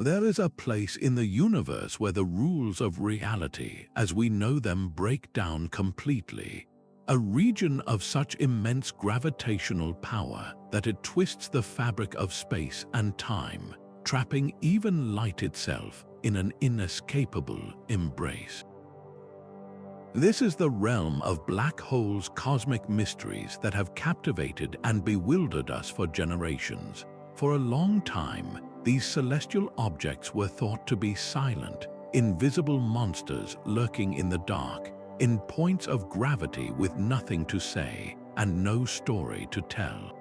There is a place in the universe where the rules of reality, as we know them, break down completely. A region of such immense gravitational power that it twists the fabric of space and time, trapping even light itself in an inescapable embrace. This is the realm of black holes' cosmic mysteries that have captivated and bewildered us for generations. For a long time, these celestial objects were thought to be silent, invisible monsters lurking in the dark, in points of gravity with nothing to say and no story to tell.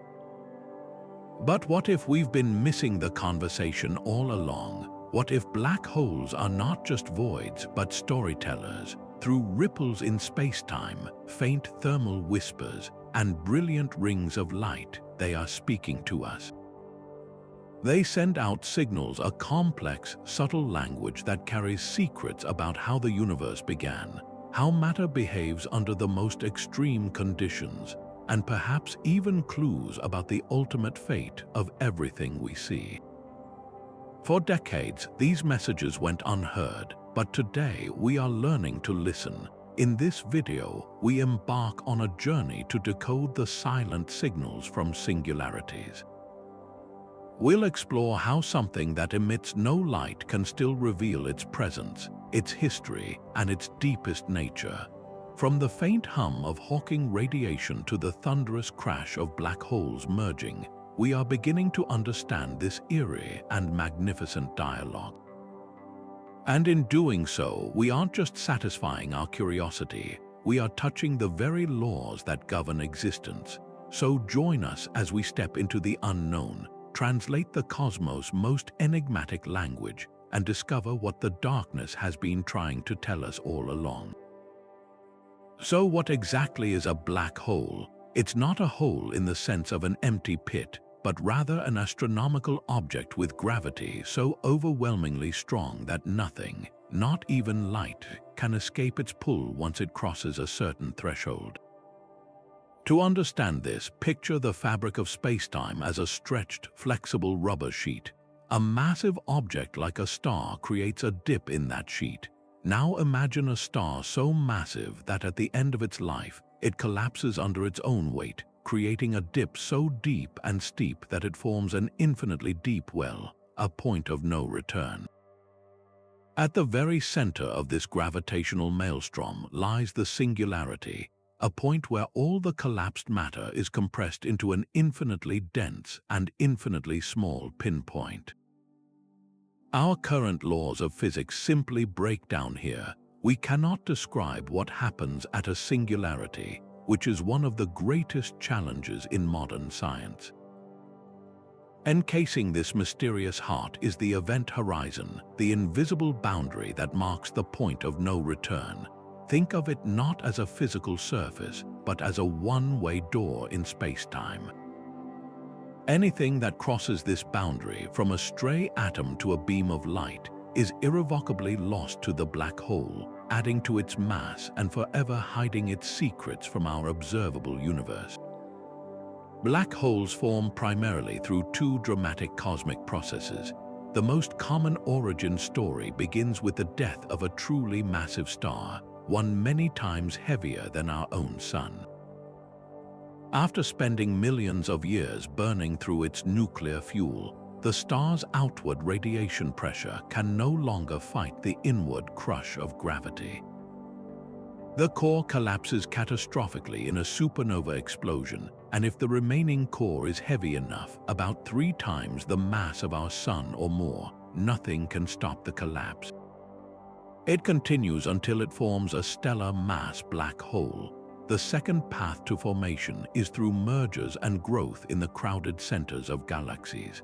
But what if we've been missing the conversation all along? What if black holes are not just voids but storytellers? Through ripples in space-time, faint thermal whispers, and brilliant rings of light, they are speaking to us. They send out signals, a complex, subtle language that carries secrets about how the universe began, how matter behaves under the most extreme conditions, and perhaps even clues about the ultimate fate of everything we see. For decades, these messages went unheard, but today we are learning to listen. In this video, we embark on a journey to decode the silent signals from singularities. We'll explore how something that emits no light can still reveal its presence, its history, and its deepest nature. From the faint hum of Hawking radiation to the thunderous crash of black holes merging, we are beginning to understand this eerie and magnificent dialogue. And in doing so, we aren't just satisfying our curiosity, we are touching the very laws that govern existence. So join us as we step into the unknown, translate the cosmos' most enigmatic language, and discover what the darkness has been trying to tell us all along. So what exactly is a black hole? It's not a hole in the sense of an empty pit, but rather an astronomical object with gravity so overwhelmingly strong that nothing, not even light, can escape its pull once it crosses a certain threshold. To understand this, picture the fabric of spacetime as a stretched, flexible rubber sheet. A massive object like a star creates a dip in that sheet. Now imagine a star so massive that at the end of its life, it collapses under its own weight, creating a dip so deep and steep that it forms an infinitely deep well, a point of no return. At the very center of this gravitational maelstrom lies the singularity, a point where all the collapsed matter is compressed into an infinitely dense and infinitely small pinpoint. Our current laws of physics simply break down here. We cannot describe what happens at a singularity, which is one of the greatest challenges in modern science. Encasing this mysterious heart is the event horizon, the invisible boundary that marks the point of no return. Think of it not as a physical surface, but as a one-way door in space-time. Anything that crosses this boundary, from a stray atom to a beam of light, is irrevocably lost to the black hole, adding to its mass and forever hiding its secrets from our observable universe. Black holes form primarily through two dramatic cosmic processes. The most common origin story begins with the death of a truly massive star, one many times heavier than our own sun. After spending millions of years burning through its nuclear fuel, the star's outward radiation pressure can no longer fight the inward crush of gravity. The core collapses catastrophically in a supernova explosion, and if the remaining core is heavy enough, about 3 times the mass of our sun or more, nothing can stop the collapse. It continues until it forms a stellar mass black hole. The second path to formation is through mergers and growth in the crowded centers of galaxies.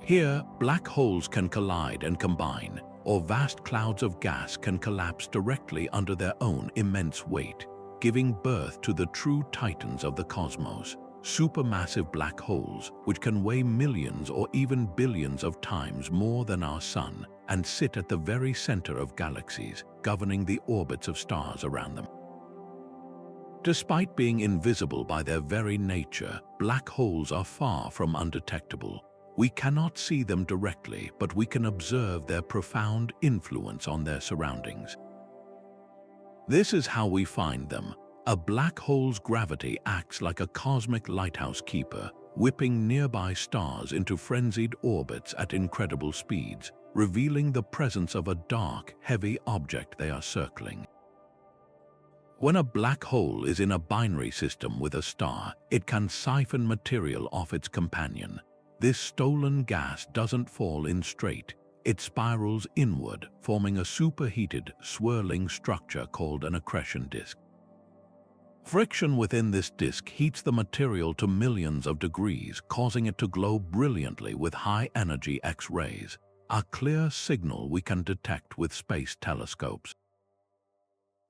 Here, black holes can collide and combine, or vast clouds of gas can collapse directly under their own immense weight, giving birth to the true titans of the cosmos, supermassive black holes, which can weigh millions or even billions of times more than our sun and sit at the very center of galaxies, governing the orbits of stars around them. Despite being invisible by their very nature, black holes are far from undetectable. We cannot see them directly, but we can observe their profound influence on their surroundings. This is how we find them. A black hole's gravity acts like a cosmic lighthouse keeper, whipping nearby stars into frenzied orbits at incredible speeds, revealing the presence of a dark, heavy object they are circling. When a black hole is in a binary system with a star, it can siphon material off its companion. This stolen gas doesn't fall in straight. It spirals inward, forming a superheated, swirling structure called an accretion disk. Friction within this disk heats the material to millions of degrees, causing it to glow brilliantly with high-energy X-rays, a clear signal we can detect with space telescopes.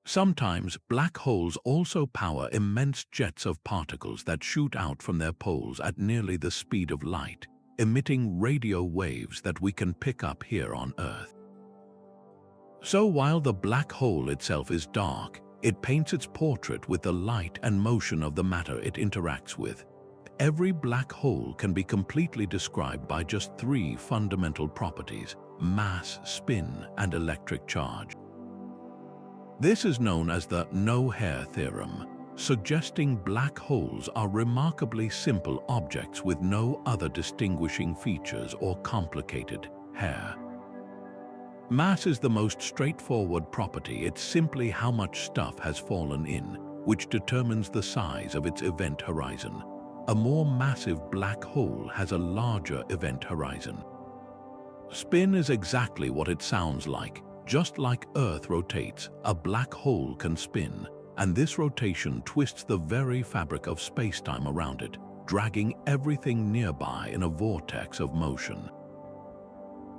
Sometimes, black holes also power immense jets of particles that shoot out from their poles at nearly the speed of light, emitting radio waves that we can pick up here on Earth. So while the black hole itself is dark, it paints its portrait with the light and motion of the matter it interacts with. Every black hole can be completely described by just three fundamental properties: mass, spin, and electric charge. This is known as the No-Hair Theorem, suggesting black holes are remarkably simple objects with no other distinguishing features or complicated hair. Mass is the most straightforward property. It's simply how much stuff has fallen in, which determines the size of its event horizon. A more massive black hole has a larger event horizon. Spin is exactly what it sounds like. Just like Earth rotates, a black hole can spin, and this rotation twists the very fabric of space-time around it, dragging everything nearby in a vortex of motion.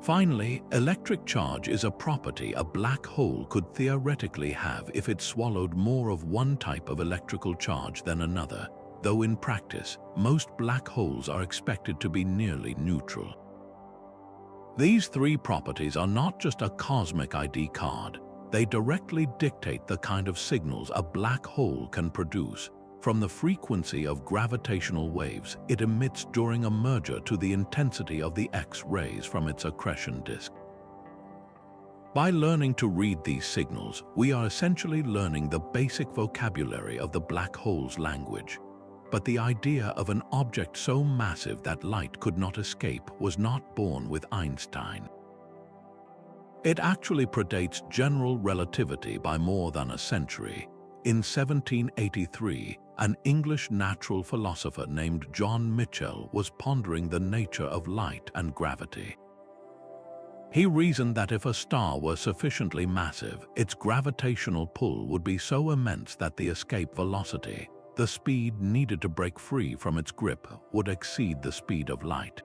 Finally, electric charge is a property a black hole could theoretically have if it swallowed more of one type of electrical charge than another, though in practice, most black holes are expected to be nearly neutral. These three properties are not just a cosmic ID card. They directly dictate the kind of signals a black hole can produce, from the frequency of gravitational waves it emits during a merger to the intensity of the X-rays from its accretion disk. By learning to read these signals, we are essentially learning the basic vocabulary of the black hole's language. But the idea of an object so massive that light could not escape was not born with Einstein. It actually predates general relativity by more than a century. In 1783, an English natural philosopher named John Michell was pondering the nature of light and gravity. He reasoned that if a star were sufficiently massive, its gravitational pull would be so immense that the escape velocity, the speed needed to break free from its grip, would exceed the speed of light.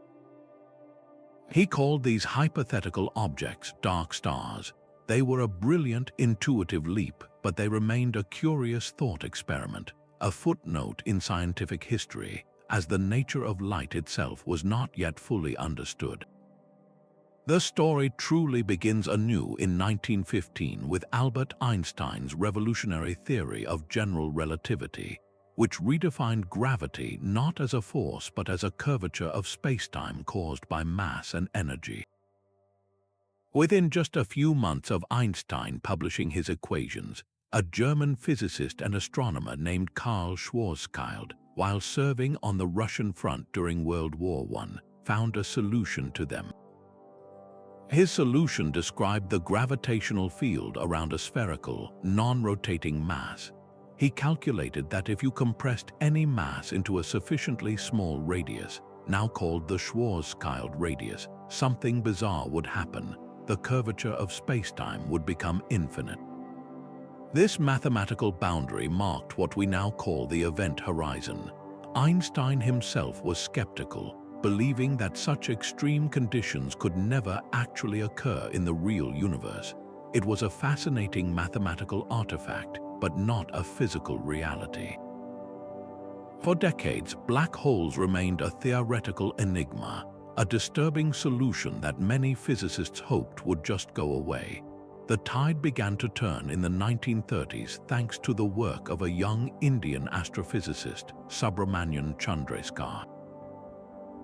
He called these hypothetical objects dark stars. They were a brilliant, intuitive leap, but they remained a curious thought experiment, a footnote in scientific history, as the nature of light itself was not yet fully understood. The story truly begins anew in 1915 with Albert Einstein's revolutionary theory of general relativity, which redefined gravity not as a force but as a curvature of spacetime caused by mass and energy. Within just a few months of Einstein publishing his equations, a German physicist and astronomer named Karl Schwarzschild, while serving on the Russian front during World War I, found a solution to them. His solution described the gravitational field around a spherical, non-rotating mass. He calculated that if you compressed any mass into a sufficiently small radius, now called the Schwarzschild radius, something bizarre would happen. The curvature of spacetime would become infinite. This mathematical boundary marked what we now call the event horizon. Einstein himself was skeptical, believing that such extreme conditions could never actually occur in the real universe. It was a fascinating mathematical artifact, but not a physical reality. For decades, black holes remained a theoretical enigma, a disturbing solution that many physicists hoped would just go away. The tide began to turn in the 1930s thanks to the work of a young Indian astrophysicist, Subramanian Chandrasekhar.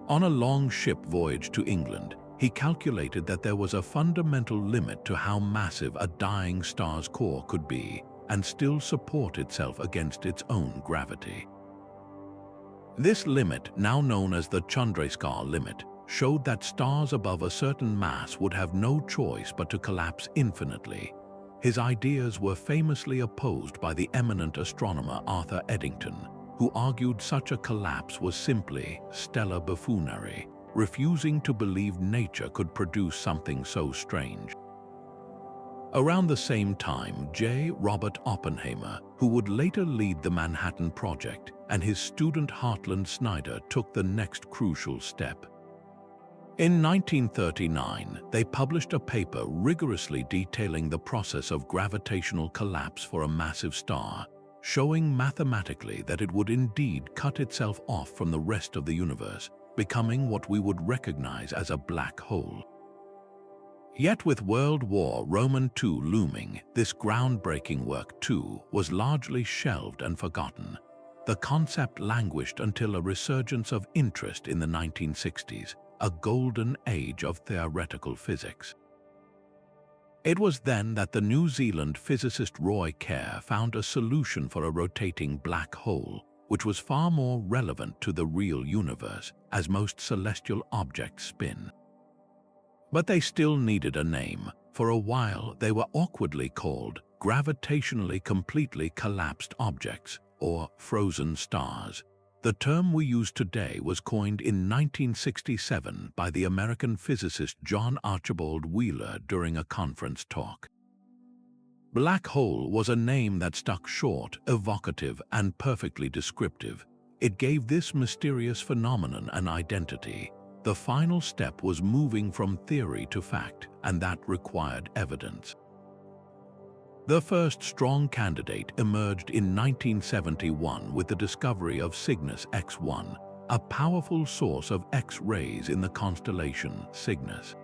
On a long ship voyage to England, he calculated that there was a fundamental limit to how massive a dying star's core could be and still support itself against its own gravity. This limit, now known as the Chandrasekhar Limit, showed that stars above a certain mass would have no choice but to collapse infinitely. His ideas were famously opposed by the eminent astronomer Arthur Eddington, who argued such a collapse was simply stellar buffoonery, refusing to believe nature could produce something so strange. Around the same time, J. Robert Oppenheimer, who would later lead the Manhattan Project, and his student Hartland Snyder took the next crucial step. In 1939, they published a paper rigorously detailing the process of gravitational collapse for a massive star, showing mathematically that it would indeed cut itself off from the rest of the universe, becoming what we would recognize as a black hole. Yet with World War II looming, this groundbreaking work too was largely shelved and forgotten. The concept languished until a resurgence of interest in the 1960s, a golden age of theoretical physics. It was then that the New Zealand physicist Roy Kerr found a solution for a rotating black hole, which was far more relevant to the real universe, as most celestial objects spin. But they still needed a name. For a while, they were awkwardly called gravitationally completely collapsed objects, or frozen stars. The term we use today was coined in 1967 by the American physicist John Archibald Wheeler during a conference talk. Black hole was a name that stuck short, evocative, and perfectly descriptive. It gave this mysterious phenomenon an identity. The final step was moving from theory to fact, and that required evidence. The first strong candidate emerged in 1971 with the discovery of Cygnus X1, a powerful source of X-rays in the constellation Cygnus.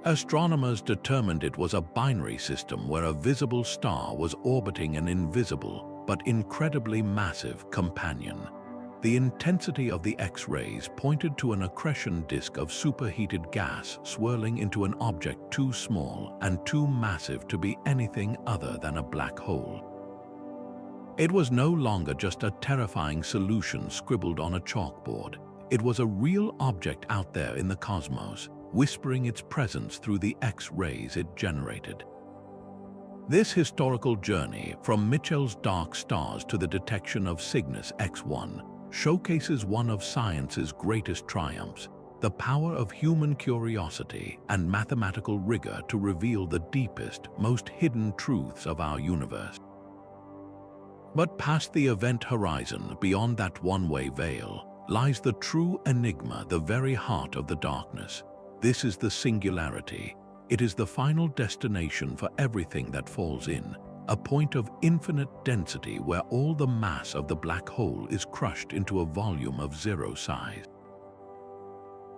Astronomers determined it was a binary system where a visible star was orbiting an invisible but incredibly massive companion. The intensity of the X-rays pointed to an accretion disk of superheated gas swirling into an object too small and too massive to be anything other than a black hole. It was no longer just a terrifying solution scribbled on a chalkboard. It was a real object out there in the cosmos, whispering its presence through the X-rays it generated. This historical journey from Mitchell's dark stars to the detection of Cygnus X1 showcases one of science's greatest triumphs, the power of human curiosity and mathematical rigor to reveal the deepest, most hidden truths of our universe. But past the event horizon, beyond that one-way veil, lies the true enigma, the very heart of the darkness. This is the singularity. It is the final destination for everything that falls in, a point of infinite density where all the mass of the black hole is crushed into a volume of zero size.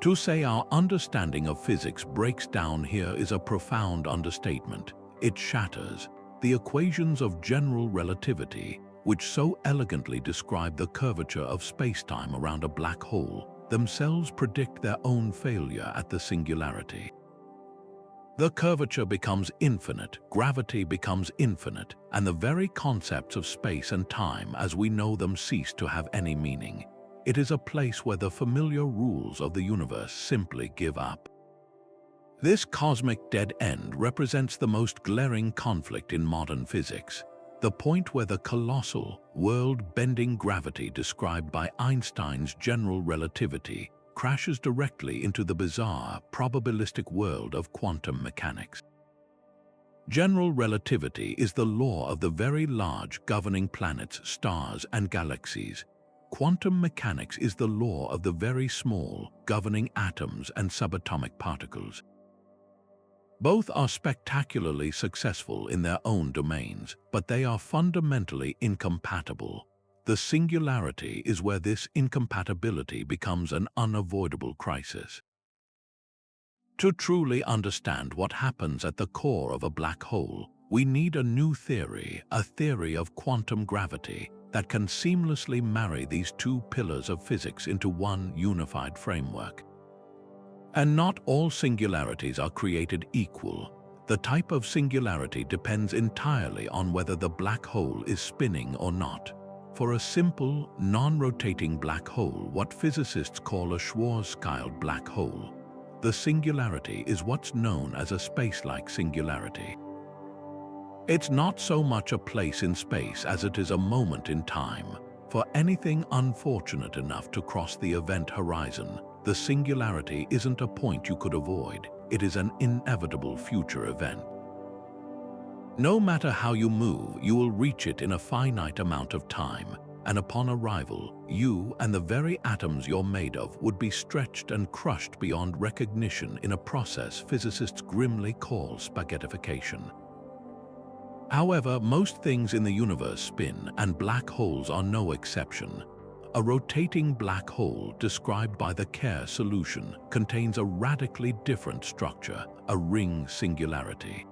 To say our understanding of physics breaks down here is a profound understatement. It shatters. The equations of general relativity, which so elegantly describe the curvature of space-time around a black hole, themselves predict their own failure at the singularity. The curvature becomes infinite, gravity becomes infinite, and the very concepts of space and time as we know them cease to have any meaning. It is a place where the familiar rules of the universe simply give up. This cosmic dead end represents the most glaring conflict in modern physics, the point where the colossal, world-bending gravity described by Einstein's general relativity crashes directly into the bizarre, probabilistic world of quantum mechanics. General relativity is the law of the very large governing planets, stars, and galaxies. Quantum mechanics is the law of the very small, governing atoms and subatomic particles. Both are spectacularly successful in their own domains, but they are fundamentally incompatible. The singularity is where this incompatibility becomes an unavoidable crisis. To truly understand what happens at the core of a black hole, we need a new theory, a theory of quantum gravity, that can seamlessly marry these two pillars of physics into one unified framework. And not all singularities are created equal. The type of singularity depends entirely on whether the black hole is spinning or not. For a simple, non-rotating black hole, what physicists call a Schwarzschild black hole, the singularity is what's known as a space-like singularity. It's not so much a place in space as it is a moment in time. For anything unfortunate enough to cross the event horizon, the singularity isn't a point you could avoid. It is an inevitable future event. No matter how you move, you will reach it in a finite amount of time, and upon arrival, you and the very atoms you're made of would be stretched and crushed beyond recognition in a process physicists grimly call spaghettification. However, most things in the universe spin, and black holes are no exception. A rotating black hole, described by the Kerr solution, contains a radically different structure, a ring singularity.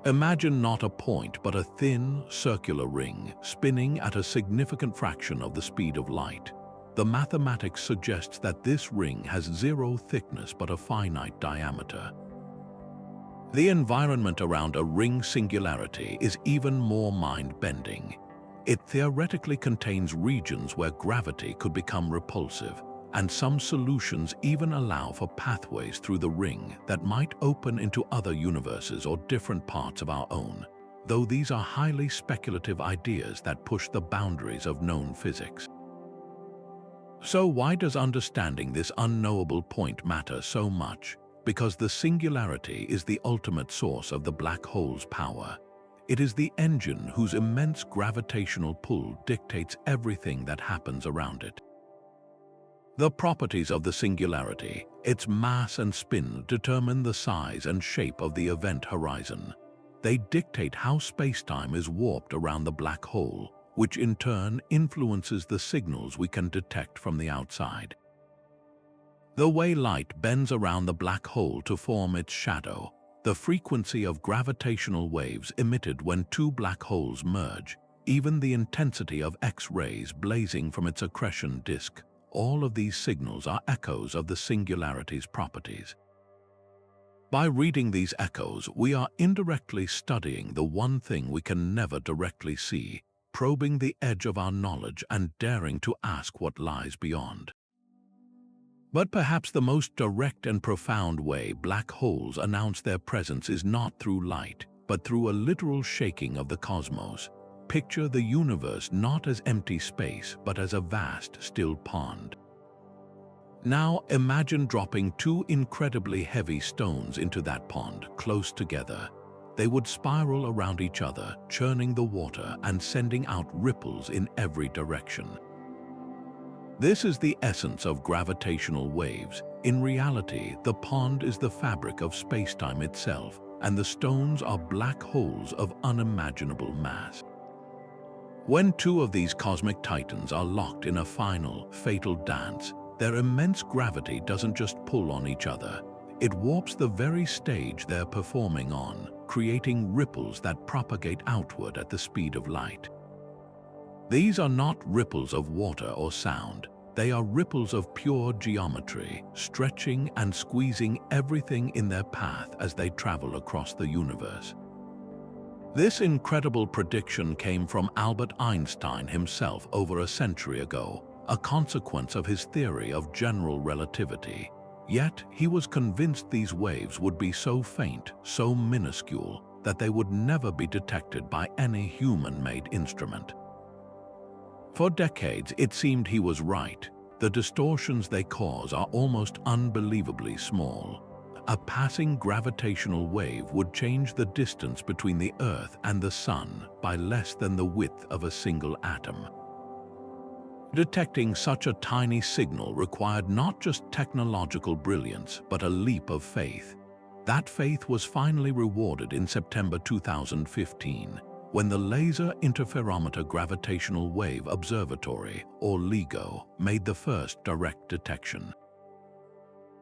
Imagine not a point but a thin, circular ring spinning at a significant fraction of the speed of light. The mathematics suggests that this ring has zero thickness but a finite diameter. The environment around a ring singularity is even more mind-bending. It theoretically contains regions where gravity could become repulsive, and some solutions even allow for pathways through the ring that might open into other universes or different parts of our own, though these are highly speculative ideas that push the boundaries of known physics. So why does understanding this unknowable point matter so much? Because the singularity is the ultimate source of the black hole's power. It is the engine whose immense gravitational pull dictates everything that happens around it. The properties of the singularity, its mass and spin, determine the size and shape of the event horizon. They dictate how spacetime is warped around the black hole, which in turn influences the signals we can detect from the outside. The way light bends around the black hole to form its shadow, the frequency of gravitational waves emitted when two black holes merge, even the intensity of X-rays blazing from its accretion disk, all of these signals are echoes of the singularity's properties. By reading these echoes, we are indirectly studying the one thing we can never directly see, probing the edge of our knowledge and daring to ask what lies beyond. But perhaps the most direct and profound way black holes announce their presence is not through light, but through a literal shaking of the cosmos. Picture the universe not as empty space, but as a vast, still pond. Now imagine dropping two incredibly heavy stones into that pond, close together. They would spiral around each other, churning the water and sending out ripples in every direction. This is the essence of gravitational waves. In reality, the pond is the fabric of spacetime itself, and the stones are black holes of unimaginable mass. When two of these cosmic titans are locked in a final, fatal dance, their immense gravity doesn't just pull on each other. It warps the very stage they're performing on, creating ripples that propagate outward at the speed of light. These are not ripples of water or sound. They are ripples of pure geometry, stretching and squeezing everything in their path as they travel across the universe. This incredible prediction came from Albert Einstein himself over a century ago, a consequence of his theory of general relativity. Yet he was convinced these waves would be so faint, so minuscule, that they would never be detected by any human-made instrument. For decades, it seemed he was right. The distortions they cause are almost unbelievably small. A passing gravitational wave would change the distance between the Earth and the Sun by less than the width of a single atom. Detecting such a tiny signal required not just technological brilliance, but a leap of faith. That faith was finally rewarded in September 2015, when the Laser Interferometer Gravitational Wave Observatory, or LIGO, made the first direct detection.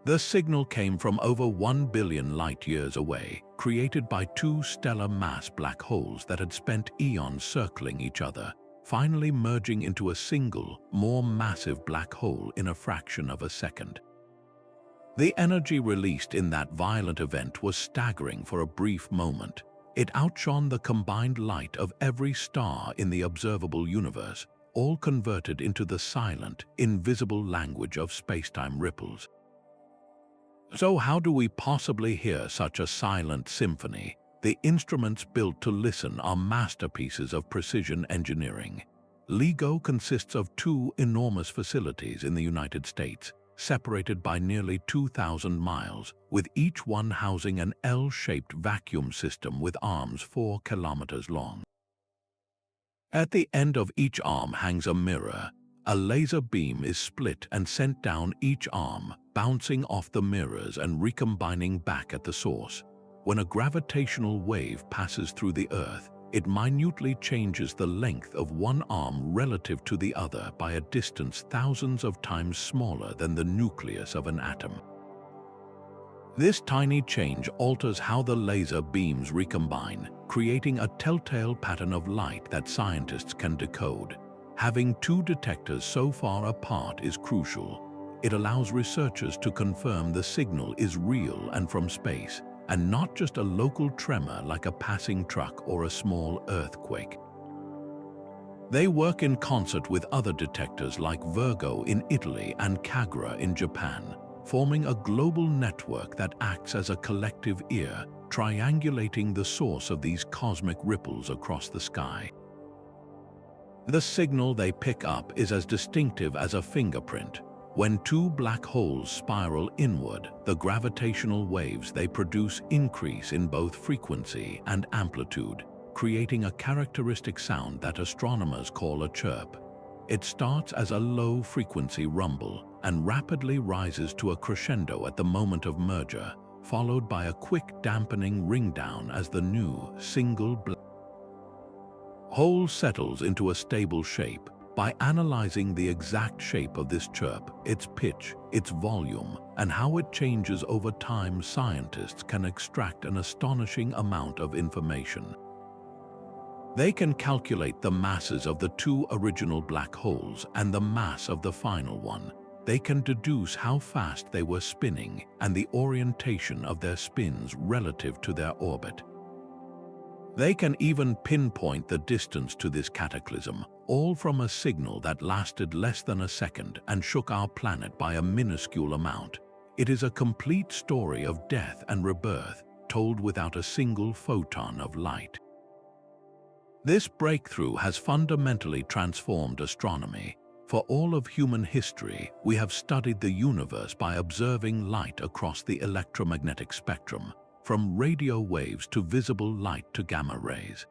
The signal came from over 1 billion light-years away, created by two stellar mass black holes that had spent eons circling each other, finally merging into a single, more massive black hole in a fraction of a second. The energy released in that violent event was staggering for a brief moment. It outshone the combined light of every star in the observable universe, all converted into the silent, invisible language of spacetime ripples. So how do we possibly hear such a silent symphony? The instruments built to listen are masterpieces of precision engineering. LIGO consists of two enormous facilities in the United States, separated by nearly 2,000 miles, with each one housing an L-shaped vacuum system with arms 4 kilometers long. At the end of each arm hangs a mirror. A laser beam is split and sent down each arm, bouncing off the mirrors and recombining back at the source. When a gravitational wave passes through the Earth, it minutely changes the length of one arm relative to the other by a distance thousands of times smaller than the nucleus of an atom. This tiny change alters how the laser beams recombine, creating a telltale pattern of light that scientists can decode. Having two detectors so far apart is crucial. It allows researchers to confirm the signal is real and from space, and not just a local tremor like a passing truck or a small earthquake. They work in concert with other detectors like Virgo in Italy and Kagra in Japan, forming a global network that acts as a collective ear, triangulating the source of these cosmic ripples across the sky. The signal they pick up is as distinctive as a fingerprint. When two black holes spiral inward, the gravitational waves they produce increase in both frequency and amplitude, creating a characteristic sound that astronomers call a chirp. It starts as a low-frequency rumble and rapidly rises to a crescendo at the moment of merger, followed by a quick dampening ringdown as the new single black hole settles into a stable shape. By analyzing the exact shape of this chirp, its pitch, its volume, and how it changes over time, scientists can extract an astonishing amount of information. They can calculate the masses of the two original black holes and the mass of the final one. They can deduce how fast they were spinning and the orientation of their spins relative to their orbit. They can even pinpoint the distance to this cataclysm, all from a signal that lasted less than a second and shook our planet by a minuscule amount. It is a complete story of death and rebirth, told without a single photon of light. This breakthrough has fundamentally transformed astronomy. For all of human history, we have studied the universe by observing light across the electromagnetic spectrum, from radio waves to visible light to gamma rays.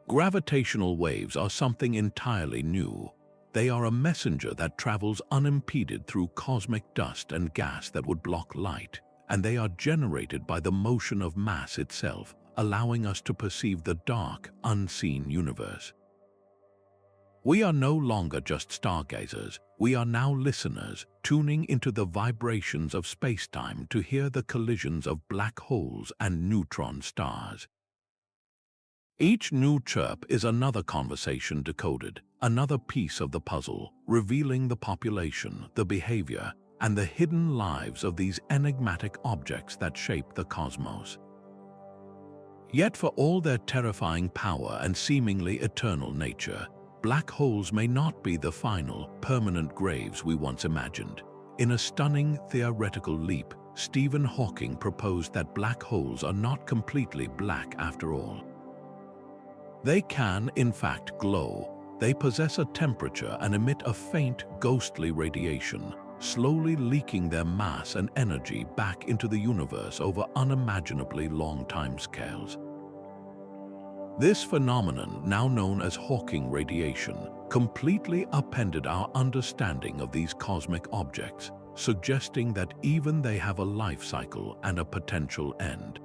Gravitational waves are something entirely new. They are a messenger that travels unimpeded through cosmic dust and gas that would block light, and they are generated by the motion of mass itself, allowing us to perceive the dark, unseen universe. We are no longer just stargazers. We are now listeners, tuning into the vibrations of spacetime to hear the collisions of black holes and neutron stars. Each new chirp is another conversation decoded, another piece of the puzzle, revealing the population, the behavior, and the hidden lives of these enigmatic objects that shape the cosmos. Yet for all their terrifying power and seemingly eternal nature, black holes may not be the final, permanent graves we once imagined. In a stunning theoretical leap, Stephen Hawking proposed that black holes are not completely black after all. They can, in fact, glow. They possess a temperature and emit a faint, ghostly radiation, slowly leaking their mass and energy back into the universe over unimaginably long timescales. This phenomenon, now known as Hawking radiation, completely upended our understanding of these cosmic objects, suggesting that even they have a life cycle and a potential end.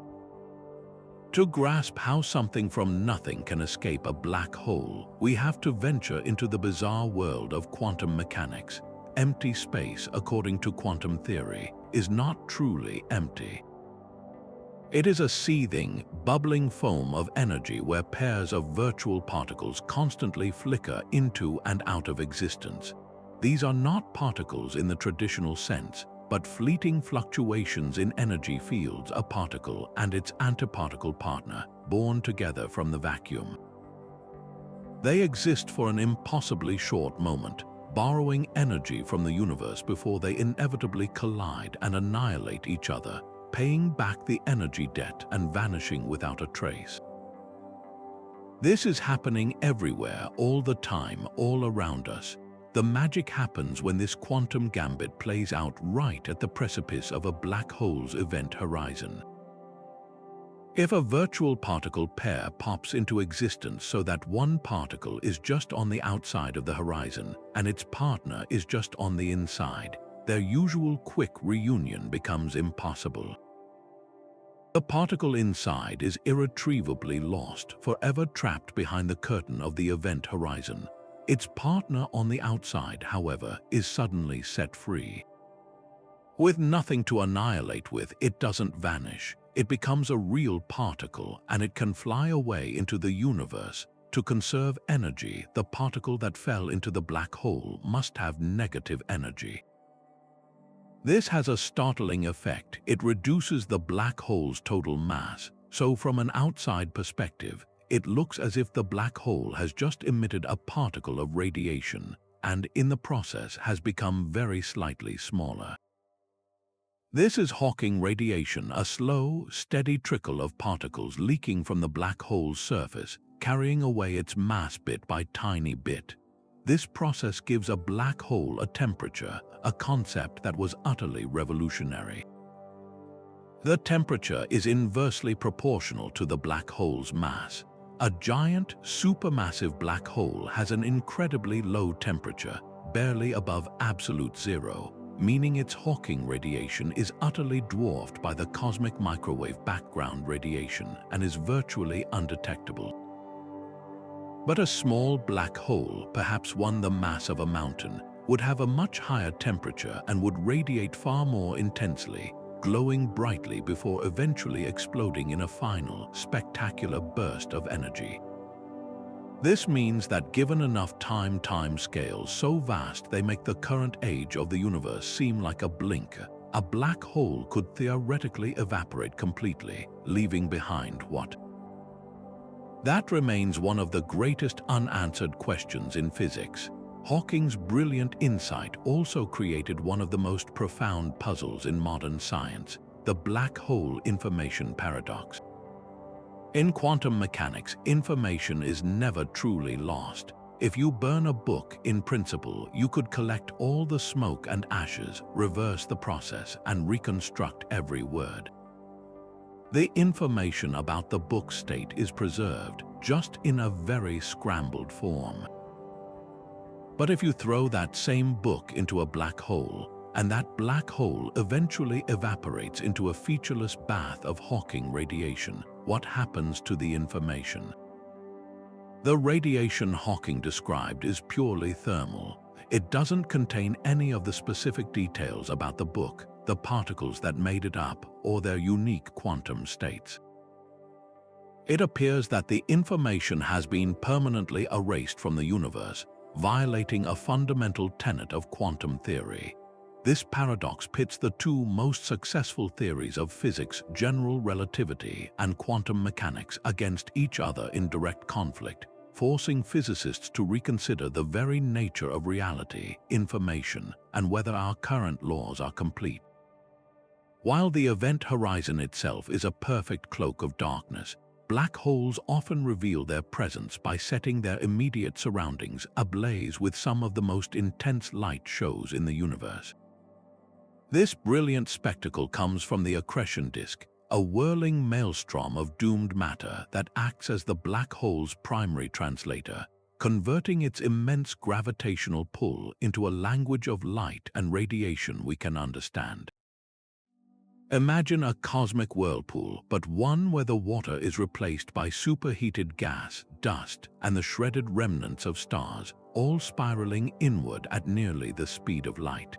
To grasp how something from nothing can escape a black hole, we have to venture into the bizarre world of quantum mechanics. Empty space, according to quantum theory, is not truly empty. It is a seething, bubbling foam of energy where pairs of virtual particles constantly flicker into and out of existence. These are not particles in the traditional sense, but fleeting fluctuations in energy fields, a particle and its antiparticle partner, born together from the vacuum. They exist for an impossibly short moment, borrowing energy from the universe before they inevitably collide and annihilate each other, paying back the energy debt and vanishing without a trace. This is happening everywhere, all the time, all around us. The magic happens when this quantum gambit plays out right at the precipice of a black hole's event horizon. If a virtual particle pair pops into existence so that one particle is just on the outside of the horizon and its partner is just on the inside, their usual quick reunion becomes impossible. The particle inside is irretrievably lost, forever trapped behind the curtain of the event horizon. Its partner on the outside, however, is suddenly set free. With nothing to annihilate with, it doesn't vanish. It becomes a real particle, and it can fly away into the universe. To conserve energy, the particle that fell into the black hole must have negative energy. This has a startling effect. It reduces the black hole's total mass, so from an outside perspective, it looks as if the black hole has just emitted a particle of radiation, and in the process has become very slightly smaller. This is Hawking radiation, a slow, steady trickle of particles leaking from the black hole's surface, carrying away its mass bit by tiny bit. This process gives a black hole a temperature, a concept that was utterly revolutionary. The temperature is inversely proportional to the black hole's mass. A giant, supermassive black hole has an incredibly low temperature, barely above absolute zero, meaning its Hawking radiation is utterly dwarfed by the cosmic microwave background radiation and is virtually undetectable. But a small black hole, perhaps one the mass of a mountain, would have a much higher temperature and would radiate far more intensely, glowing brightly before eventually exploding in a final, spectacular burst of energy. This means that given enough time scales so vast they make the current age of the universe seem like a blink, a black hole could theoretically evaporate completely, leaving behind what? That remains one of the greatest unanswered questions in physics. Hawking's brilliant insight also created one of the most profound puzzles in modern science, the black hole information paradox. In quantum mechanics, information is never truly lost. If you burn a book, in principle, you could collect all the smoke and ashes, reverse the process, and reconstruct every word. The information about the book state is preserved, just in a very scrambled form. But if you throw that same book into a black hole, and that black hole eventually evaporates into a featureless bath of Hawking radiation, what happens to the information? The radiation Hawking described is purely thermal. It doesn't contain any of the specific details about the book, the particles that made it up, or their unique quantum states. It appears that the information has been permanently erased from the universe, violating a fundamental tenet of quantum theory. This paradox pits the two most successful theories of physics, general relativity and quantum mechanics, against each other in direct conflict, forcing physicists to reconsider the very nature of reality, information, and whether our current laws are complete. While the event horizon itself is a perfect cloak of darkness, black holes often reveal their presence by setting their immediate surroundings ablaze with some of the most intense light shows in the universe. This brilliant spectacle comes from the accretion disk, a whirling maelstrom of doomed matter that acts as the black hole's primary translator, converting its immense gravitational pull into a language of light and radiation we can understand. Imagine a cosmic whirlpool, but one where the water is replaced by superheated gas, dust, and the shredded remnants of stars, all spiraling inward at nearly the speed of light.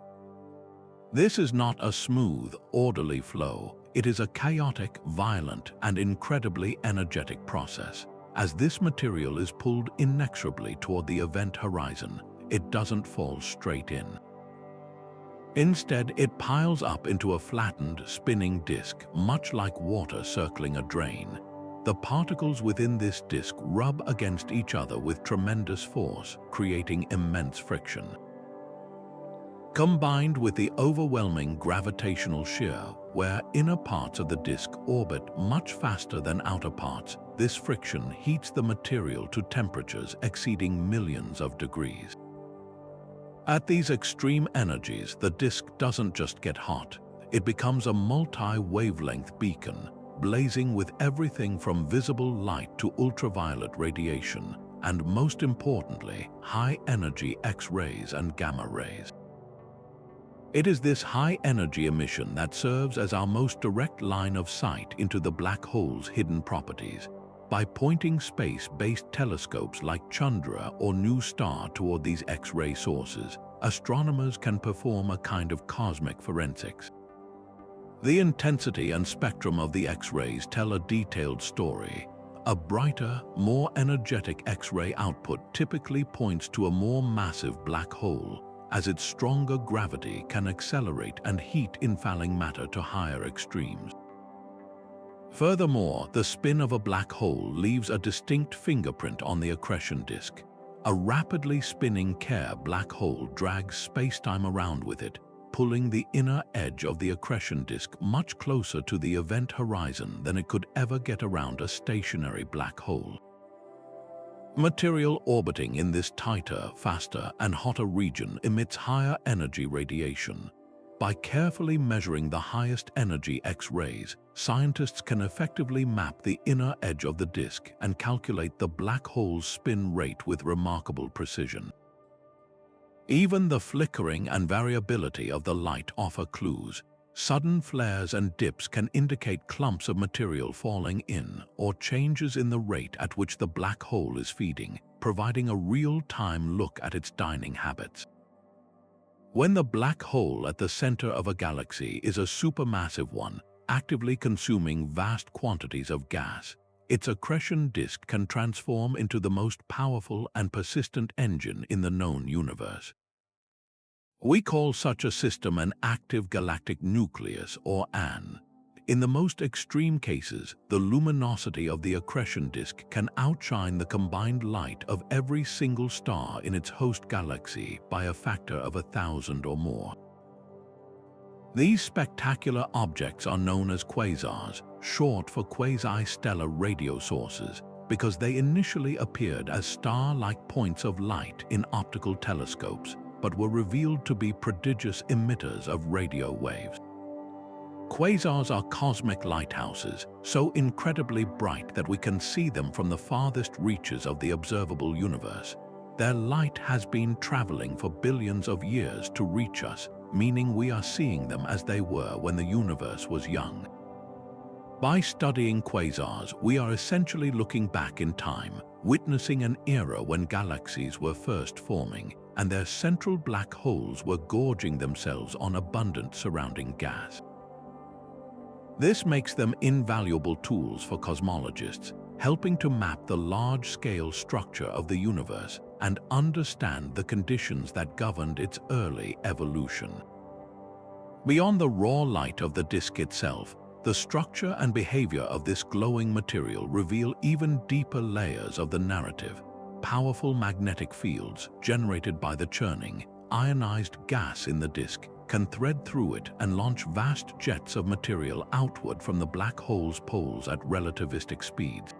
This is not a smooth, orderly flow. It is a chaotic, violent, and incredibly energetic process. As this material is pulled inexorably toward the event horizon, it doesn't fall straight in. Instead, it piles up into a flattened, spinning disk, much like water circling a drain. The particles within this disk rub against each other with tremendous force, creating immense friction. Combined with the overwhelming gravitational shear, where inner parts of the disk orbit much faster than outer parts, this friction heats the material to temperatures exceeding millions of degrees. At these extreme energies, the disk doesn't just get hot, it becomes a multi-wavelength beacon, blazing with everything from visible light to ultraviolet radiation, and most importantly, high-energy X-rays and gamma rays. It is this high-energy emission that serves as our most direct line of sight into the black hole's hidden properties. By pointing space-based telescopes like Chandra or New Star toward these X-ray sources, astronomers can perform a kind of cosmic forensics. The intensity and spectrum of the X-rays tell a detailed story. A brighter, more energetic X-ray output typically points to a more massive black hole, as its stronger gravity can accelerate and heat infalling matter to higher extremes. Furthermore, the spin of a black hole leaves a distinct fingerprint on the accretion disk. A rapidly spinning Kerr black hole drags space-time around with it, pulling the inner edge of the accretion disk much closer to the event horizon than it could ever get around a stationary black hole. Material orbiting in this tighter, faster, and hotter region emits higher energy radiation. By carefully measuring the highest energy X-rays, scientists can effectively map the inner edge of the disk and calculate the black hole's spin rate with remarkable precision. Even the flickering and variability of the light offer clues. Sudden flares and dips can indicate clumps of material falling in or changes in the rate at which the black hole is feeding, providing a real-time look at its dining habits. When the black hole at the center of a galaxy is a supermassive one, actively consuming vast quantities of gas, its accretion disk can transform into the most powerful and persistent engine in the known universe. We call such a system an active galactic nucleus, or AN. In the most extreme cases, the luminosity of the accretion disk can outshine the combined light of every single star in its host galaxy by a factor of 1,000 or more. These spectacular objects are known as quasars, short for quasi-stellar radio sources, because they initially appeared as star-like points of light in optical telescopes, but were revealed to be prodigious emitters of radio waves. Quasars are cosmic lighthouses, so incredibly bright that we can see them from the farthest reaches of the observable universe. Their light has been traveling for billions of years to reach us, meaning we are seeing them as they were when the universe was young. By studying quasars, we are essentially looking back in time, witnessing an era when galaxies were first forming, and their central black holes were gorging themselves on abundant surrounding gas. This makes them invaluable tools for cosmologists, helping to map the large-scale structure of the universe and understand the conditions that governed its early evolution. Beyond the raw light of the disk itself, the structure and behavior of this glowing material reveal even deeper layers of the narrative. Powerful magnetic fields generated by the churning, ionized gas in the disk can thread through it and launch vast jets of material outward from the black hole's poles at relativistic speeds.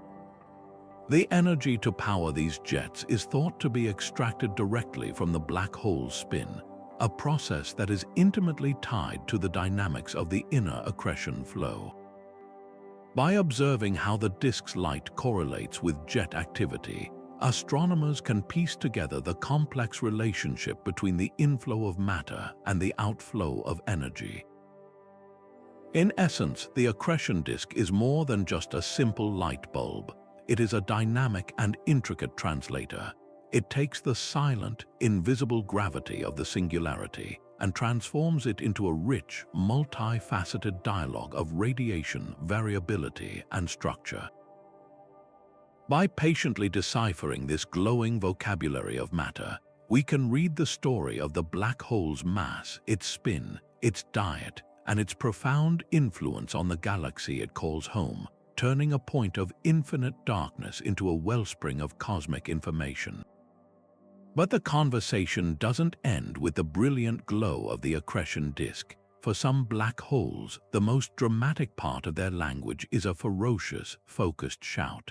The energy to power these jets is thought to be extracted directly from the black hole's spin, a process that is intimately tied to the dynamics of the inner accretion flow. By observing how the disk's light correlates with jet activity, astronomers can piece together the complex relationship between the inflow of matter and the outflow of energy. In essence, the accretion disk is more than just a simple light bulb. It is a dynamic and intricate translator. It takes the silent, invisible gravity of the singularity and transforms it into a rich, multifaceted dialogue of radiation, variability, and structure. By patiently deciphering this glowing vocabulary of matter, we can read the story of the black hole's mass, its spin, its diet, and its profound influence on the galaxy it calls home, turning a point of infinite darkness into a wellspring of cosmic information. But the conversation doesn't end with the brilliant glow of the accretion disk. For some black holes, the most dramatic part of their language is a ferocious, focused shout.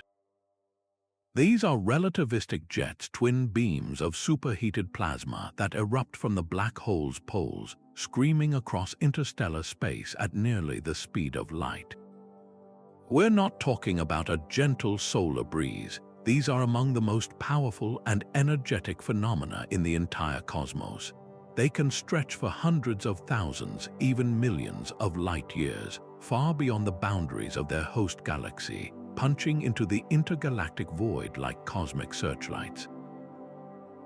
These are relativistic jets, twin beams of superheated plasma that erupt from the black hole's poles, screaming across interstellar space at nearly the speed of light. We're not talking about a gentle solar breeze. These are among the most powerful and energetic phenomena in the entire cosmos. They can stretch for hundreds of thousands, even millions of light years, far beyond the boundaries of their host galaxy, punching into the intergalactic void like cosmic searchlights.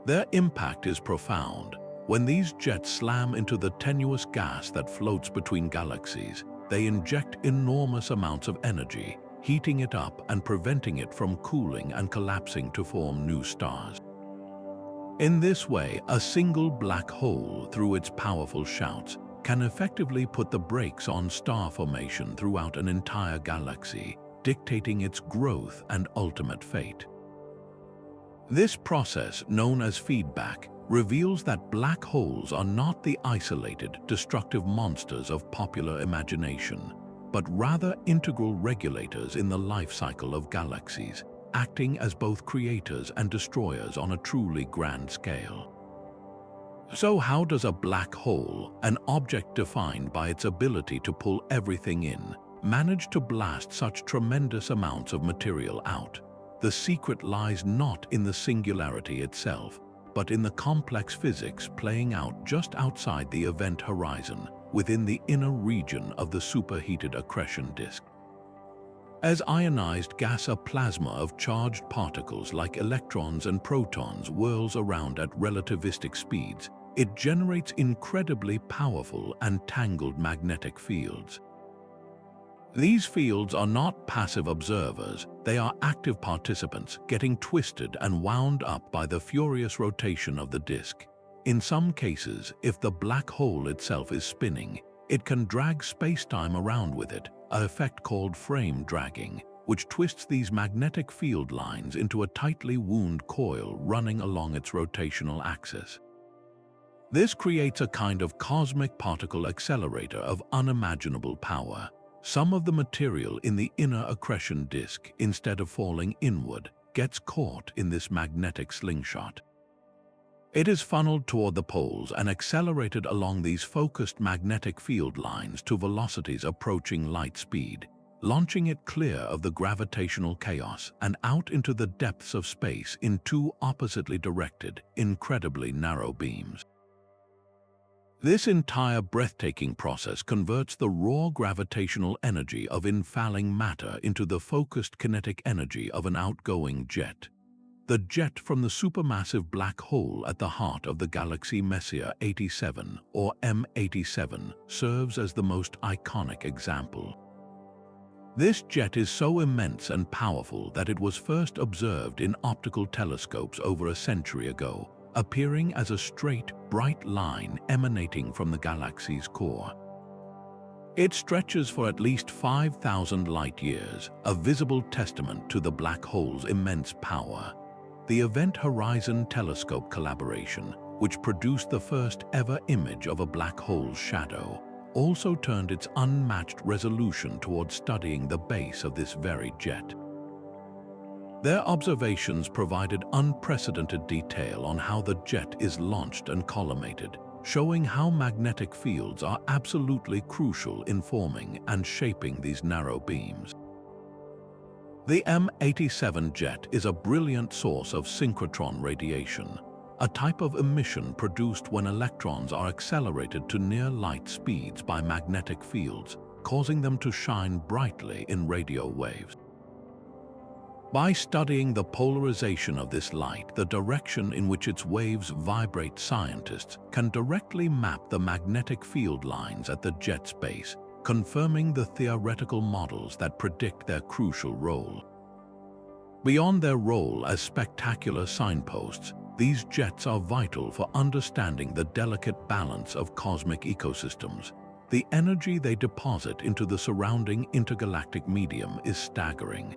Their impact is profound. When these jets slam into the tenuous gas that floats between galaxies, they inject enormous amounts of energy, heating it up and preventing it from cooling and collapsing to form new stars. In this way, a single black hole, through its powerful shouts, can effectively put the brakes on star formation throughout an entire galaxy, dictating its growth and ultimate fate. This process, known as feedback, reveals that black holes are not the isolated, destructive monsters of popular imagination, but rather integral regulators in the life cycle of galaxies, acting as both creators and destroyers on a truly grand scale. So how does a black hole, an object defined by its ability to pull everything in, manage to blast such tremendous amounts of material out? The secret lies not in the singularity itself, but in the complex physics playing out just outside the event horizon, within the inner region of the superheated accretion disk. As ionized gas, a plasma of charged particles like electrons and protons whirls around at relativistic speeds, it generates incredibly powerful and tangled magnetic fields. These fields are not passive observers, they are active participants, getting twisted and wound up by the furious rotation of the disk. In some cases, if the black hole itself is spinning, it can drag spacetime around with it, an effect called frame dragging, which twists these magnetic field lines into a tightly wound coil running along its rotational axis. This creates a kind of cosmic particle accelerator of unimaginable power. Some of the material in the inner accretion disk, instead of falling inward, gets caught in this magnetic slingshot. It is funneled toward the poles and accelerated along these focused magnetic field lines to velocities approaching light speed, launching it clear of the gravitational chaos and out into the depths of space in two oppositely directed, incredibly narrow beams. This entire breathtaking process converts the raw gravitational energy of infalling matter into the focused kinetic energy of an outgoing jet. The jet from the supermassive black hole at the heart of the galaxy Messier 87, or M87, serves as the most iconic example. This jet is so immense and powerful that it was first observed in optical telescopes over a century ago, appearing as a straight, bright line emanating from the galaxy's core. It stretches for at least 5,000 light-years, a visible testament to the black hole's immense power. The Event Horizon Telescope collaboration, which produced the first ever image of a black hole's shadow, also turned its unmatched resolution towards studying the base of this very jet. Their observations provided unprecedented detail on how the jet is launched and collimated, showing how magnetic fields are absolutely crucial in forming and shaping these narrow beams. The M87 jet is a brilliant source of synchrotron radiation, a type of emission produced when electrons are accelerated to near light speeds by magnetic fields, causing them to shine brightly in radio waves. By studying the polarization of this light, the direction in which its waves vibrate, scientists can directly map the magnetic field lines at the jet's base, confirming the theoretical models that predict their crucial role. Beyond their role as spectacular signposts, these jets are vital for understanding the delicate balance of cosmic ecosystems. The energy they deposit into the surrounding intergalactic medium is staggering.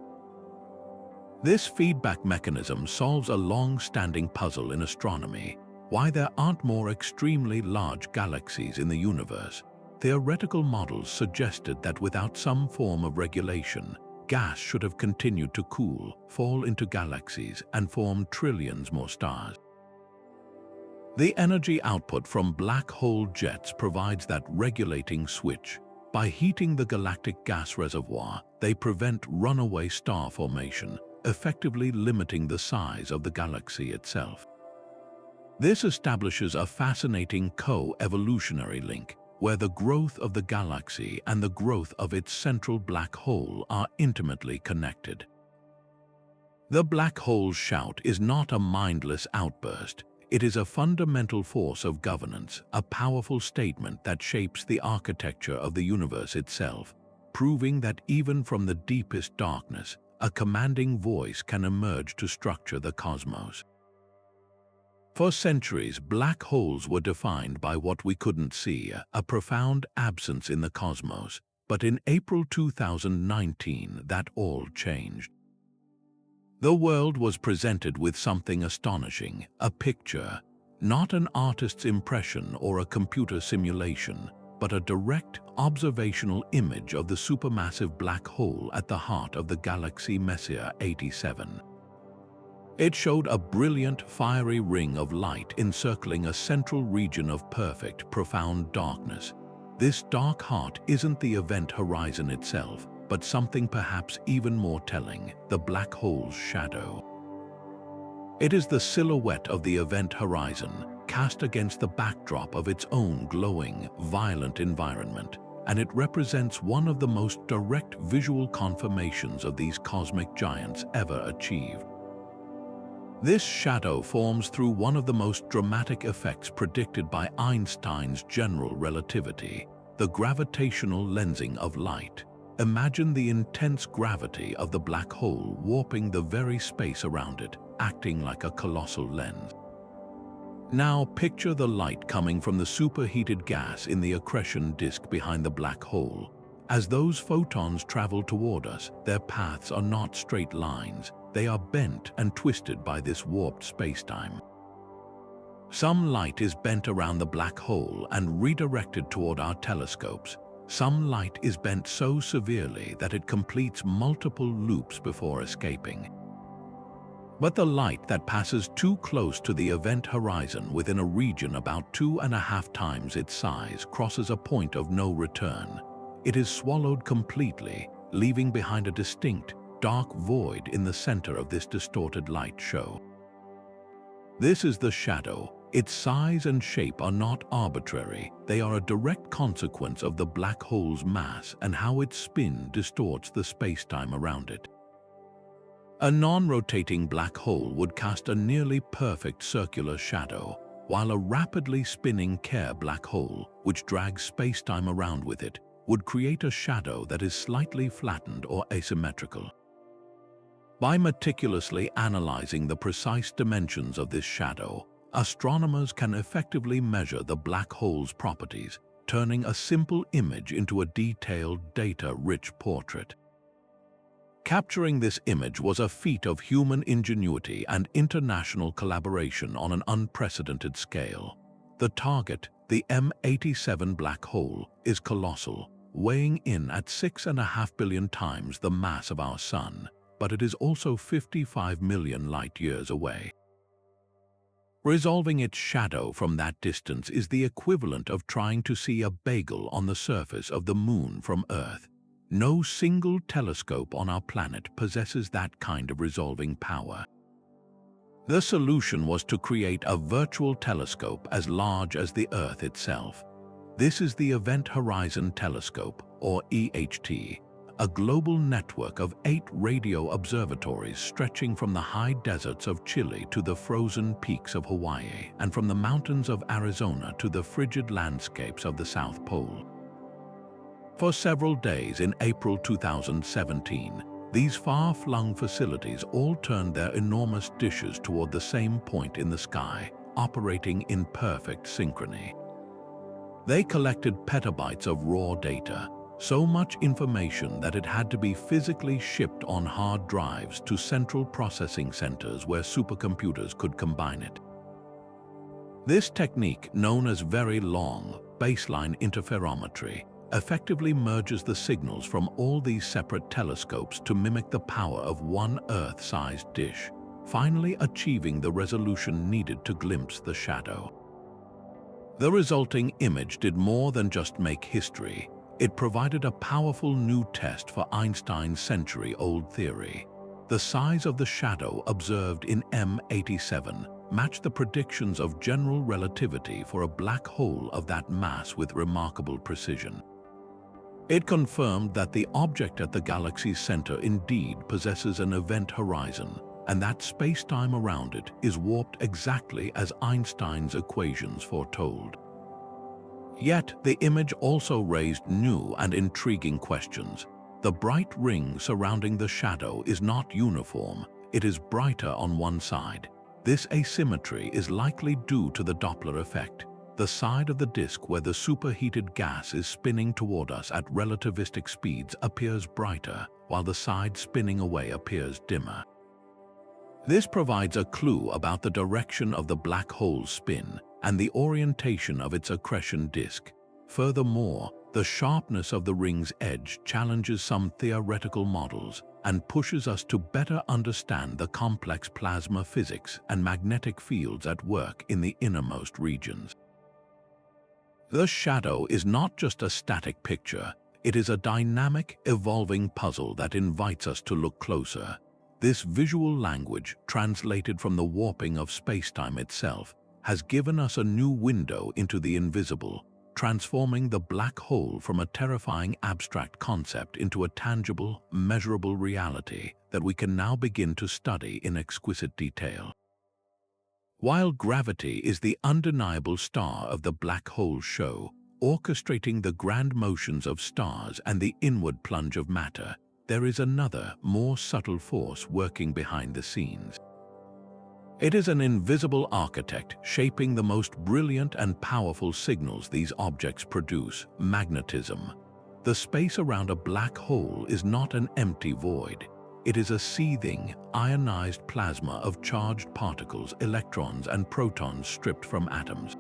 This feedback mechanism solves a long-standing puzzle in astronomy: why there aren't more extremely large galaxies in the universe. Theoretical models suggested that without some form of regulation, gas should have continued to cool, fall into galaxies, and form trillions more stars. The energy output from black hole jets provides that regulating switch. By heating the galactic gas reservoir, they prevent runaway star formation, effectively limiting the size of the galaxy itself. This establishes a fascinating co-evolutionary link, where the growth of the galaxy and the growth of its central black hole are intimately connected. The black hole's shout is not a mindless outburst. It is a fundamental force of governance, a powerful statement that shapes the architecture of the universe itself, proving that even from the deepest darkness, a commanding voice can emerge to structure the cosmos. For centuries, black holes were defined by what we couldn't see, a profound absence in the cosmos. But in April 2019, that all changed. The world was presented with something astonishing, a picture, not an artist's impression or a computer simulation, but a direct, observational image of the supermassive black hole at the heart of the galaxy Messier 87. It showed a brilliant, fiery ring of light encircling a central region of perfect, profound darkness. This dark heart isn't the event horizon itself, but something perhaps even more telling: the black hole's shadow. It is the silhouette of the event horizon, cast against the backdrop of its own glowing, violent environment, and it represents one of the most direct visual confirmations of these cosmic giants ever achieved. This shadow forms through one of the most dramatic effects predicted by Einstein's general relativity: the gravitational lensing of light. Imagine the intense gravity of the black hole warping the very space around it, acting like a colossal lens. Now picture the light coming from the superheated gas in the accretion disk behind the black hole. As those photons travel toward us, their paths are not straight lines. They are bent and twisted by this warped spacetime. Some light is bent around the black hole and redirected toward our telescopes. Some light is bent so severely that it completes multiple loops before escaping. But the light that passes too close to the event horizon within a region about 2.5 times its size crosses a point of no return. It is swallowed completely, leaving behind a distinct, dark void in the center of this distorted light show. This is the shadow. Its size and shape are not arbitrary. They are a direct consequence of the black hole's mass and how its spin distorts the spacetime around it. A non-rotating black hole would cast a nearly perfect circular shadow, while a rapidly spinning Kerr black hole, which drags spacetime around with it, would create a shadow that is slightly flattened or asymmetrical. By meticulously analyzing the precise dimensions of this shadow, astronomers can effectively measure the black hole's properties, turning a simple image into a detailed, data-rich portrait. Capturing this image was a feat of human ingenuity and international collaboration on an unprecedented scale. The target, the M87 black hole, is colossal, weighing in at 6.5 billion times the mass of our Sun, but it is also 55 million light-years away. Resolving its shadow from that distance is the equivalent of trying to see a bagel on the surface of the Moon from Earth. No single telescope on our planet possesses that kind of resolving power. The solution was to create a virtual telescope as large as the Earth itself. This is the Event Horizon Telescope, or EHT, a global network of 8 radio observatories stretching from the high deserts of Chile to the frozen peaks of Hawaii, and from the mountains of Arizona to the frigid landscapes of the South Pole. For several days in April 2017, these far-flung facilities all turned their enormous dishes toward the same point in the sky, operating in perfect synchrony. They collected petabytes of raw data, so much information that it had to be physically shipped on hard drives to central processing centers where supercomputers could combine it. This technique, known as very long baseline interferometry, effectively merges the signals from all these separate telescopes to mimic the power of one Earth-sized dish, finally achieving the resolution needed to glimpse the shadow. The resulting image did more than just make history. It provided a powerful new test for Einstein's century-old theory. The size of the shadow observed in M87 matched the predictions of general relativity for a black hole of that mass with remarkable precision. It confirmed that the object at the galaxy's center indeed possesses an event horizon, and that space-time around it is warped exactly as Einstein's equations foretold. Yet, the image also raised new and intriguing questions. The bright ring surrounding the shadow is not uniform, it is brighter on one side. This asymmetry is likely due to the Doppler effect. The side of the disk where the superheated gas is spinning toward us at relativistic speeds appears brighter, while the side spinning away appears dimmer. This provides a clue about the direction of the black hole's spin and the orientation of its accretion disk. Furthermore, the sharpness of the ring's edge challenges some theoretical models and pushes us to better understand the complex plasma physics and magnetic fields at work in the innermost regions. The shadow is not just a static picture, it is a dynamic, evolving puzzle that invites us to look closer. This visual language, translated from the warping of spacetime itself, has given us a new window into the invisible, transforming the black hole from a terrifying abstract concept into a tangible, measurable reality that we can now begin to study in exquisite detail. While gravity is the undeniable star of the black hole show, orchestrating the grand motions of stars and the inward plunge of matter, there is another, more subtle force working behind the scenes. It is an invisible architect shaping the most brilliant and powerful signals these objects produce: magnetism. The space around a black hole is not an empty void. It is a seething, ionized plasma of charged particles, electrons, and protons stripped from atoms.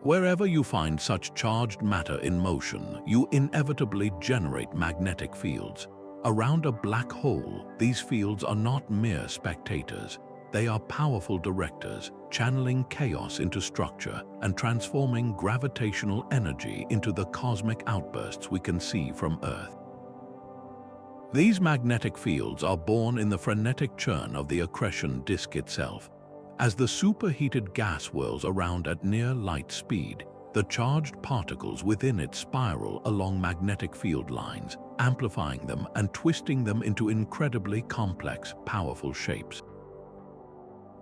Wherever you find such charged matter in motion, you inevitably generate magnetic fields. Around a black hole, these fields are not mere spectators. They are powerful directors, channeling chaos into structure and transforming gravitational energy into the cosmic outbursts we can see from Earth. These magnetic fields are born in the frenetic churn of the accretion disk itself. As the superheated gas whirls around at near light speed, the charged particles within it spiral along magnetic field lines, amplifying them and twisting them into incredibly complex, powerful shapes.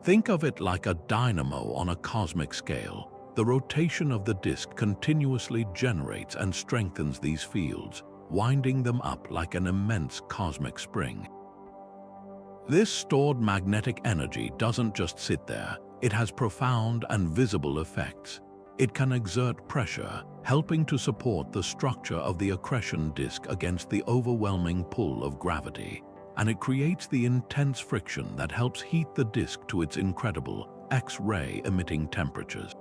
Think of it like a dynamo on a cosmic scale. The rotation of the disk continuously generates and strengthens these fields, winding them up like an immense cosmic spring. This stored magnetic energy doesn't just sit there, it has profound and visible effects. It can exert pressure, helping to support the structure of the accretion disk against the overwhelming pull of gravity, and it creates the intense friction that helps heat the disk to its incredible X-ray emitting temperatures.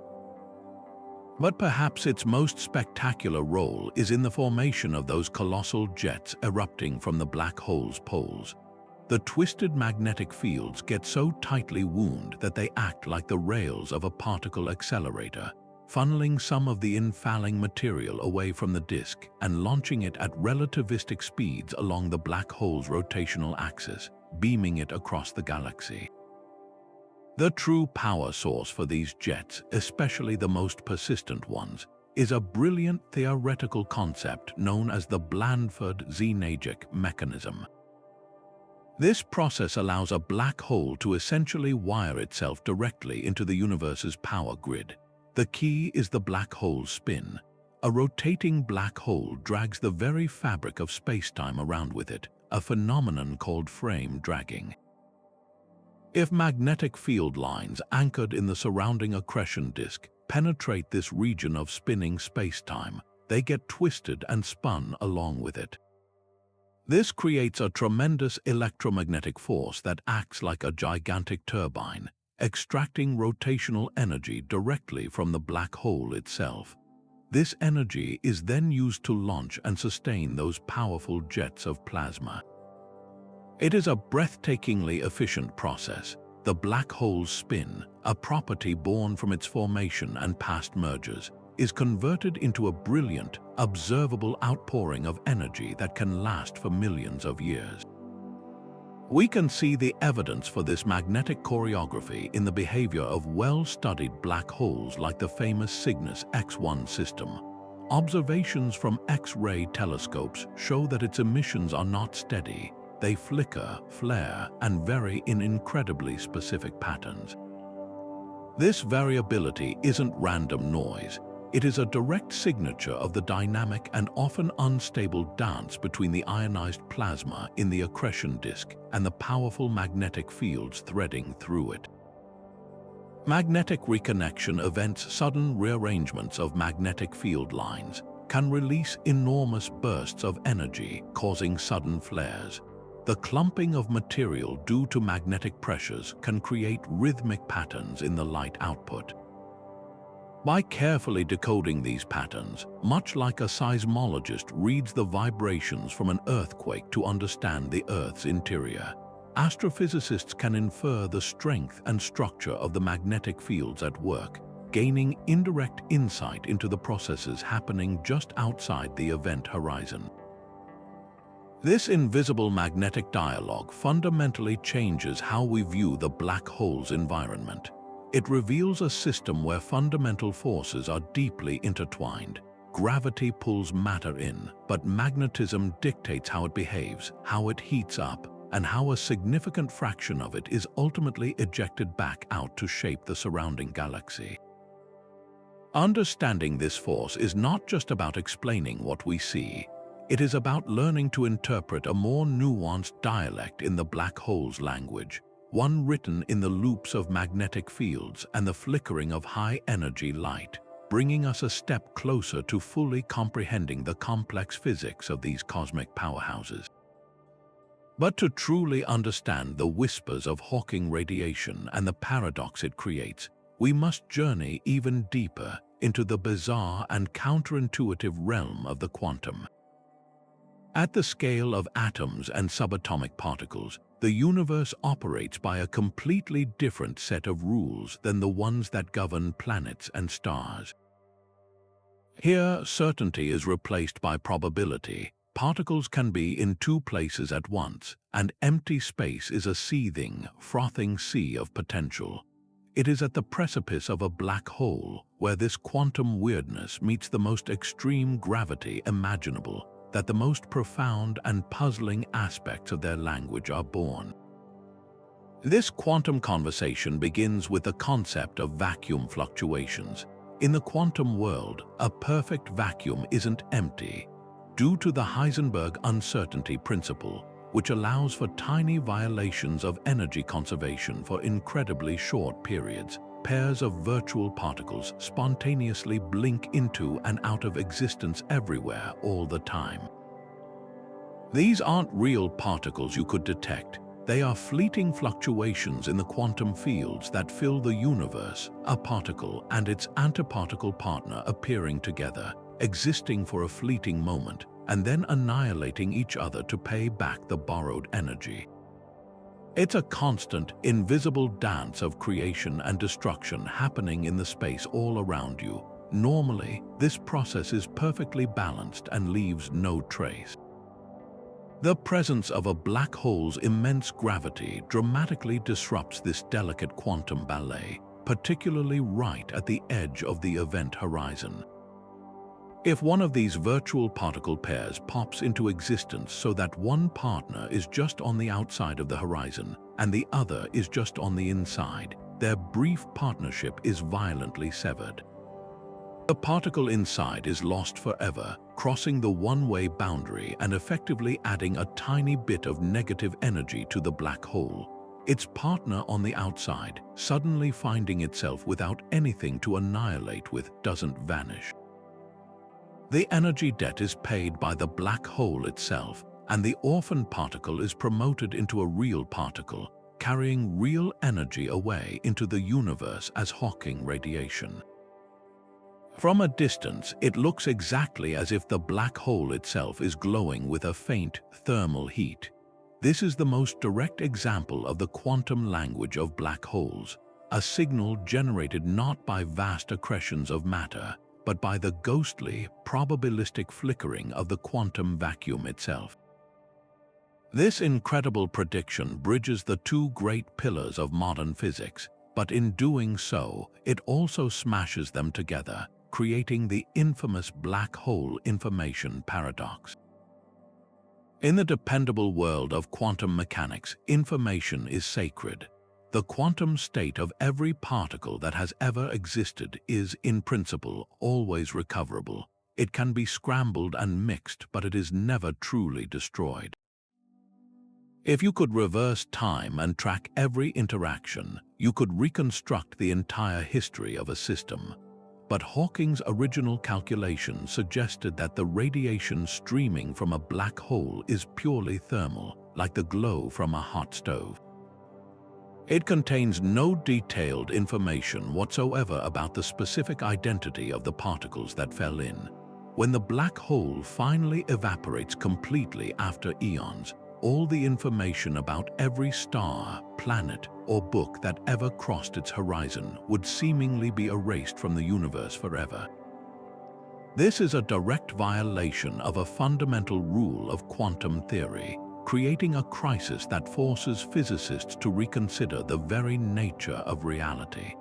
But perhaps its most spectacular role is in the formation of those colossal jets erupting from the black hole's poles. The twisted magnetic fields get so tightly wound that they act like the rails of a particle accelerator, funneling some of the infalling material away from the disk and launching it at relativistic speeds along the black hole's rotational axis, beaming it across the galaxy. The true power source for these jets, especially the most persistent ones, is a brilliant theoretical concept known as the Blandford-Znajek Mechanism. This process allows a black hole to essentially wire itself directly into the universe's power grid. The key is the black hole's spin. A rotating black hole drags the very fabric of space-time around with it, a phenomenon called frame dragging. If magnetic field lines anchored in the surrounding accretion disk penetrate this region of spinning space-time, they get twisted and spun along with it. This creates a tremendous electromagnetic force that acts like a gigantic turbine, extracting rotational energy directly from the black hole itself. This energy is then used to launch and sustain those powerful jets of plasma. It is a breathtakingly efficient process. The black hole's spin, a property born from its formation and past mergers, is converted into a brilliant, observable outpouring of energy that can last for millions of years. We can see the evidence for this magnetic choreography in the behavior of well-studied black holes like the famous Cygnus X1 system. Observations from X-ray telescopes show that its emissions are not steady. They flicker, flare, and vary in incredibly specific patterns. This variability isn't random noise. It is a direct signature of the dynamic and often unstable dance between the ionized plasma in the accretion disk and the powerful magnetic fields threading through it. Magnetic reconnection events, sudden rearrangements of magnetic field lines, can release enormous bursts of energy, causing sudden flares. The clumping of material due to magnetic pressures can create rhythmic patterns in the light output. By carefully decoding these patterns, much like a seismologist reads the vibrations from an earthquake to understand the Earth's interior, astrophysicists can infer the strength and structure of the magnetic fields at work, gaining indirect insight into the processes happening just outside the event horizon. This invisible magnetic dialogue fundamentally changes how we view the black hole's environment. It reveals a system where fundamental forces are deeply intertwined. Gravity pulls matter in, but magnetism dictates how it behaves, how it heats up, and how a significant fraction of it is ultimately ejected back out to shape the surrounding galaxy. Understanding this force is not just about explaining what we see. It is about learning to interpret a more nuanced dialect in the black hole's language, one written in the loops of magnetic fields and the flickering of high-energy light, bringing us a step closer to fully comprehending the complex physics of these cosmic powerhouses. But to truly understand the whispers of Hawking radiation and the paradox it creates, we must journey even deeper into the bizarre and counterintuitive realm of the quantum. At the scale of atoms and subatomic particles, the universe operates by a completely different set of rules than the ones that govern planets and stars. Here, certainty is replaced by probability. Particles can be in two places at once, and empty space is a seething, frothing sea of potential. It is at the precipice of a black hole, where this quantum weirdness meets the most extreme gravity imaginable, that the most profound and puzzling aspects of their language are born. This quantum conversation begins with the concept of vacuum fluctuations. In the quantum world, a perfect vacuum isn't empty. Due to the Heisenberg uncertainty principle, which allows for tiny violations of energy conservation for incredibly short periods, pairs of virtual particles spontaneously blink into and out of existence everywhere all the time. These aren't real particles you could detect. They are fleeting fluctuations in the quantum fields that fill the universe, a particle and its antiparticle partner appearing together, existing for a fleeting moment, and then annihilating each other to pay back the borrowed energy. It's a constant, invisible dance of creation and destruction happening in the space all around you. Normally, this process is perfectly balanced and leaves no trace. The presence of a black hole's immense gravity dramatically disrupts this delicate quantum ballet, particularly right at the edge of the event horizon. If one of these virtual particle pairs pops into existence so that one partner is just on the outside of the horizon and the other is just on the inside, their brief partnership is violently severed. The particle inside is lost forever, crossing the one-way boundary and effectively adding a tiny bit of negative energy to the black hole. Its partner on the outside, suddenly finding itself without anything to annihilate with, doesn't vanish. The energy debt is paid by the black hole itself, and the orphan particle is promoted into a real particle, carrying real energy away into the universe as Hawking radiation. From a distance, it looks exactly as if the black hole itself is glowing with a faint thermal heat. This is the most direct example of the quantum language of black holes, a signal generated not by vast accretions of matter, but by the ghostly, probabilistic flickering of the quantum vacuum itself. This incredible prediction bridges the two great pillars of modern physics, but in doing so, it also smashes them together, creating the infamous black hole information paradox. In the dependable world of quantum mechanics, information is sacred. The quantum state of every particle that has ever existed is, in principle, always recoverable. It can be scrambled and mixed, but it is never truly destroyed. If you could reverse time and track every interaction, you could reconstruct the entire history of a system. But Hawking's original calculation suggested that the radiation streaming from a black hole is purely thermal, like the glow from a hot stove. It contains no detailed information whatsoever about the specific identity of the particles that fell in. When the black hole finally evaporates completely after eons, all the information about every star, planet, or book that ever crossed its horizon would seemingly be erased from the universe forever. This is a direct violation of a fundamental rule of quantum theory, creating a crisis that forces physicists to reconsider the very nature of reality.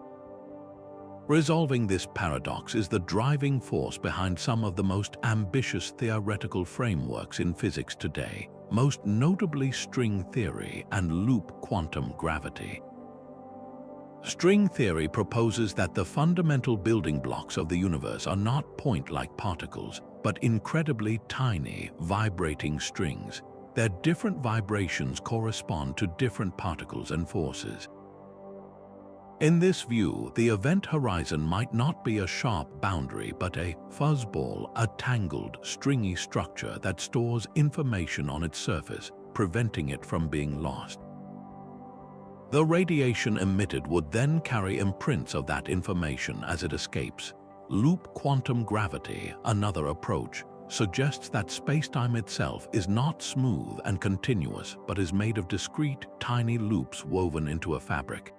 Resolving this paradox is the driving force behind some of the most ambitious theoretical frameworks in physics today, most notably string theory and loop quantum gravity. String theory proposes that the fundamental building blocks of the universe are not point-like particles, but incredibly tiny, vibrating strings. Their different vibrations correspond to different particles and forces. In this view, the event horizon might not be a sharp boundary, but a fuzzball, a tangled, stringy structure that stores information on its surface, preventing it from being lost. The radiation emitted would then carry imprints of that information as it escapes. Loop quantum gravity, another approach, suggests that spacetime itself is not smooth and continuous, but is made of discrete, tiny loops woven into a fabric.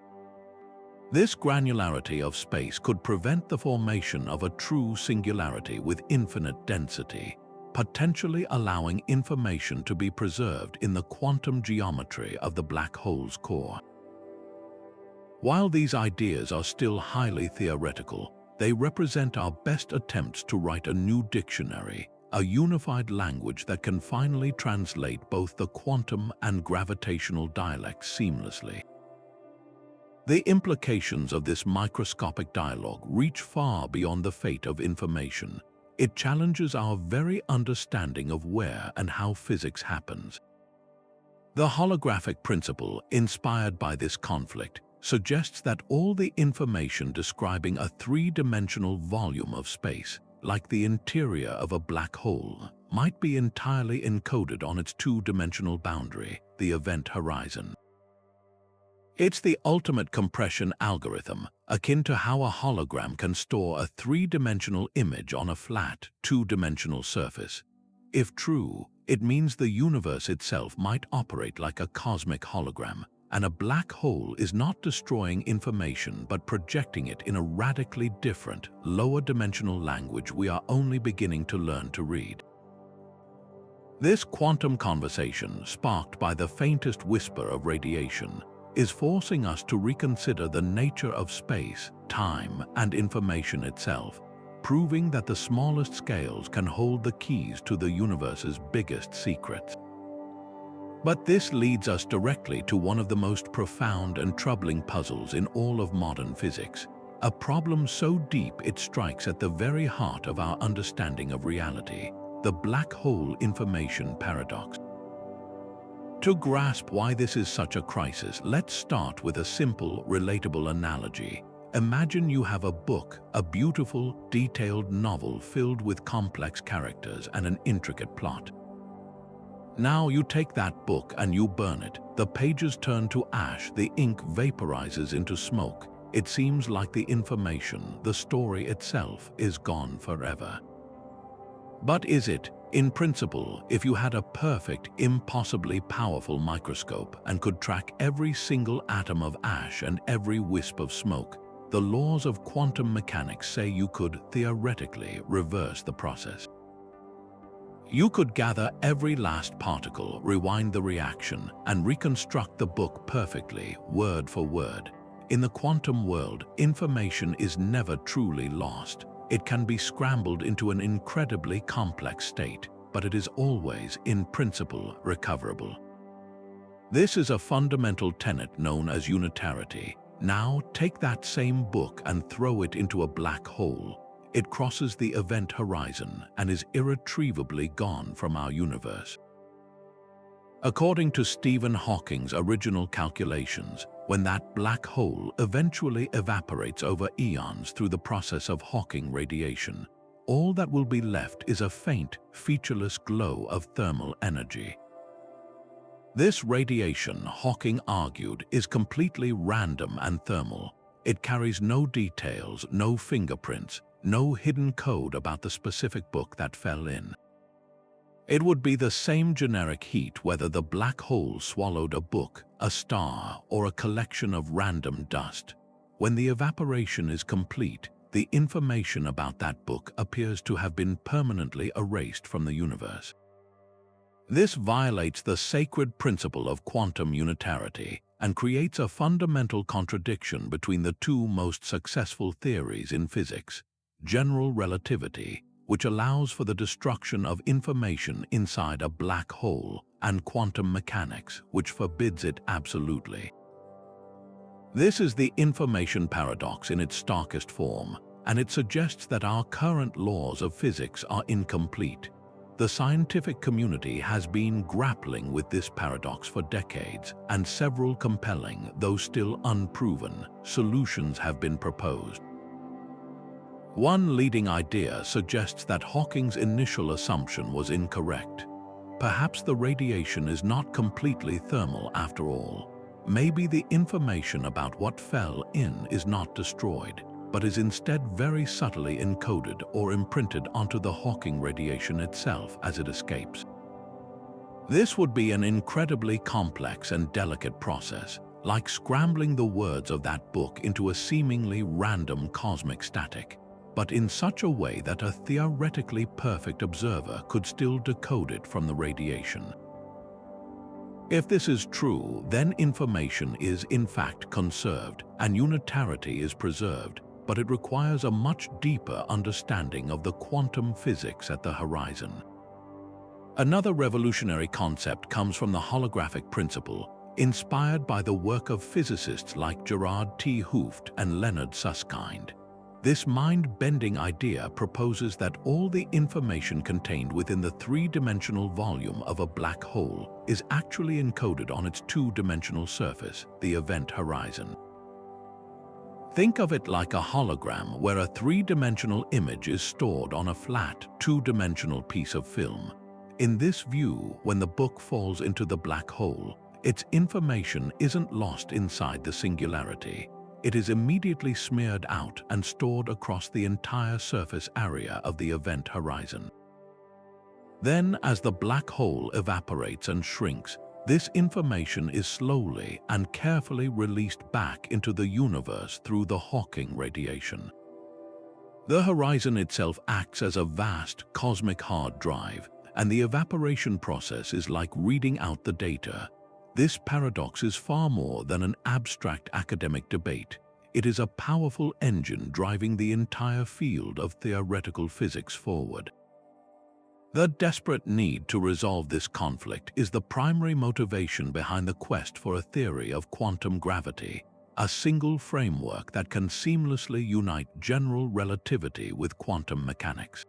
This granularity of space could prevent the formation of a true singularity with infinite density, potentially allowing information to be preserved in the quantum geometry of the black hole's core. While these ideas are still highly theoretical, they represent our best attempts to write a new dictionary, a unified language that can finally translate both the quantum and gravitational dialects seamlessly. The implications of this microscopic dialogue reach far beyond the fate of information. It challenges our very understanding of where and how physics happens. The holographic principle, inspired by this conflict, suggests that all the information describing a three-dimensional volume of space, like the interior of a black hole, might be entirely encoded on its two-dimensional boundary, the event horizon. It's the ultimate compression algorithm, akin to how a hologram can store a three-dimensional image on a flat, two-dimensional surface. If true, it means the universe itself might operate like a cosmic hologram, and a black hole is not destroying information but projecting it in a radically different, lower-dimensional language we are only beginning to learn to read. This quantum conversation, sparked by the faintest whisper of radiation, is forcing us to reconsider the nature of space, time, and information itself, proving that the smallest scales can hold the keys to the universe's biggest secrets. But this leads us directly to one of the most profound and troubling puzzles in all of modern physics, a problem so deep it strikes at the very heart of our understanding of reality, the black hole information paradox. To grasp why this is such a crisis, let's start with a simple, relatable analogy. Imagine you have a book, a beautiful, detailed novel filled with complex characters and an intricate plot. Now you take that book and you burn it. The pages turn to ash, the ink vaporizes into smoke. It seems like the information, the story itself, is gone forever. But is it? In principle, if you had a perfect, impossibly powerful microscope and could track every single atom of ash and every wisp of smoke, the laws of quantum mechanics say you could, theoretically, reverse the process. You could gather every last particle, rewind the reaction, and reconstruct the book perfectly, word for word. In the quantum world, information is never truly lost. It can be scrambled into an incredibly complex state, but it is always, in principle, recoverable. This is a fundamental tenet known as unitarity. Now, take that same book and throw it into a black hole. It crosses the event horizon and is irretrievably gone from our universe. According to Stephen Hawking's original calculations, when that black hole eventually evaporates over eons through the process of Hawking radiation, all that will be left is a faint, featureless glow of thermal energy. This radiation, Hawking argued, is completely random and thermal. It carries no details, no fingerprints, no hidden code about the specific book that fell in. It would be the same generic heat whether the black hole swallowed a book, a star, or a collection of random dust. When the evaporation is complete, the information about that book appears to have been permanently erased from the universe. This violates the sacred principle of quantum unitarity and creates a fundamental contradiction between the two most successful theories in physics: general relativity, which allows for the destruction of information inside a black hole, and quantum mechanics, which forbids it absolutely. This is the information paradox in its starkest form, and it suggests that our current laws of physics are incomplete. The scientific community has been grappling with this paradox for decades, and several compelling, though still unproven, solutions have been proposed. One leading idea suggests that Hawking's initial assumption was incorrect. Perhaps the radiation is not completely thermal after all. Maybe the information about what fell in is not destroyed, but is instead very subtly encoded or imprinted onto the Hawking radiation itself as it escapes. This would be an incredibly complex and delicate process, like scrambling the words of that book into a seemingly random cosmic static, but in such a way that a theoretically perfect observer could still decode it from the radiation. If this is true, then information is in fact conserved and unitarity is preserved, but it requires a much deeper understanding of the quantum physics at the horizon. Another revolutionary concept comes from the holographic principle, inspired by the work of physicists like Gerard T. Hooft and Leonard Susskind. This mind-bending idea proposes that all the information contained within the three-dimensional volume of a black hole is actually encoded on its two-dimensional surface, the event horizon. Think of it like a hologram where a three-dimensional image is stored on a flat, two-dimensional piece of film. In this view, when the book falls into the black hole, its information isn't lost inside the singularity. It is immediately smeared out and stored across the entire surface area of the event horizon. Then, as the black hole evaporates and shrinks, this information is slowly and carefully released back into the universe through the Hawking radiation. The horizon itself acts as a vast cosmic hard drive, and the evaporation process is like reading out the data. This paradox is far more than an abstract academic debate. it is a powerful engine driving the entire field of theoretical physics forward. The desperate need to resolve this conflict is the primary motivation behind the quest for a theory of quantum gravity, a single framework that can seamlessly unite general relativity with quantum mechanics.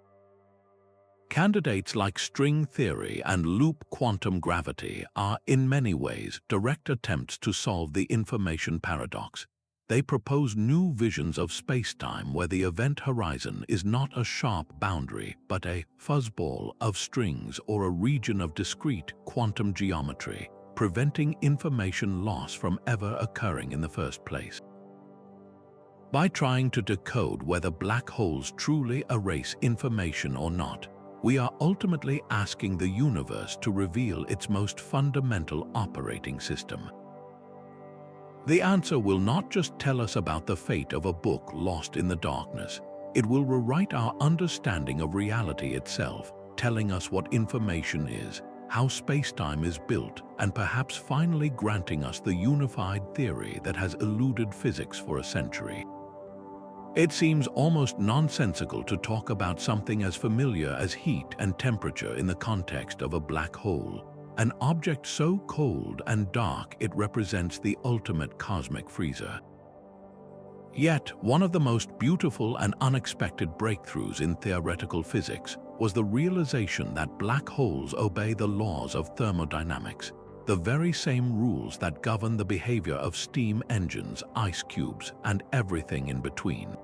Candidates like string theory and loop quantum gravity are, in many ways, direct attempts to solve the information paradox. They propose new visions of spacetime where the event horizon is not a sharp boundary, but a fuzzball of strings or a region of discrete quantum geometry, preventing information loss from ever occurring in the first place. By trying to decode whether black holes truly erase information or not, we are ultimately asking the universe to reveal its most fundamental operating system. The answer will not just tell us about the fate of a book lost in the darkness. It will rewrite our understanding of reality itself, telling us what information is, how spacetime is built, and perhaps finally granting us the unified theory that has eluded physics for a century. It seems almost nonsensical to talk about something as familiar as heat and temperature in the context of a black hole, an object so cold and dark it represents the ultimate cosmic freezer. Yet, one of the most beautiful and unexpected breakthroughs in theoretical physics was the realization that black holes obey the laws of thermodynamics, the very same rules that govern the behavior of steam engines, ice cubes, and everything in between.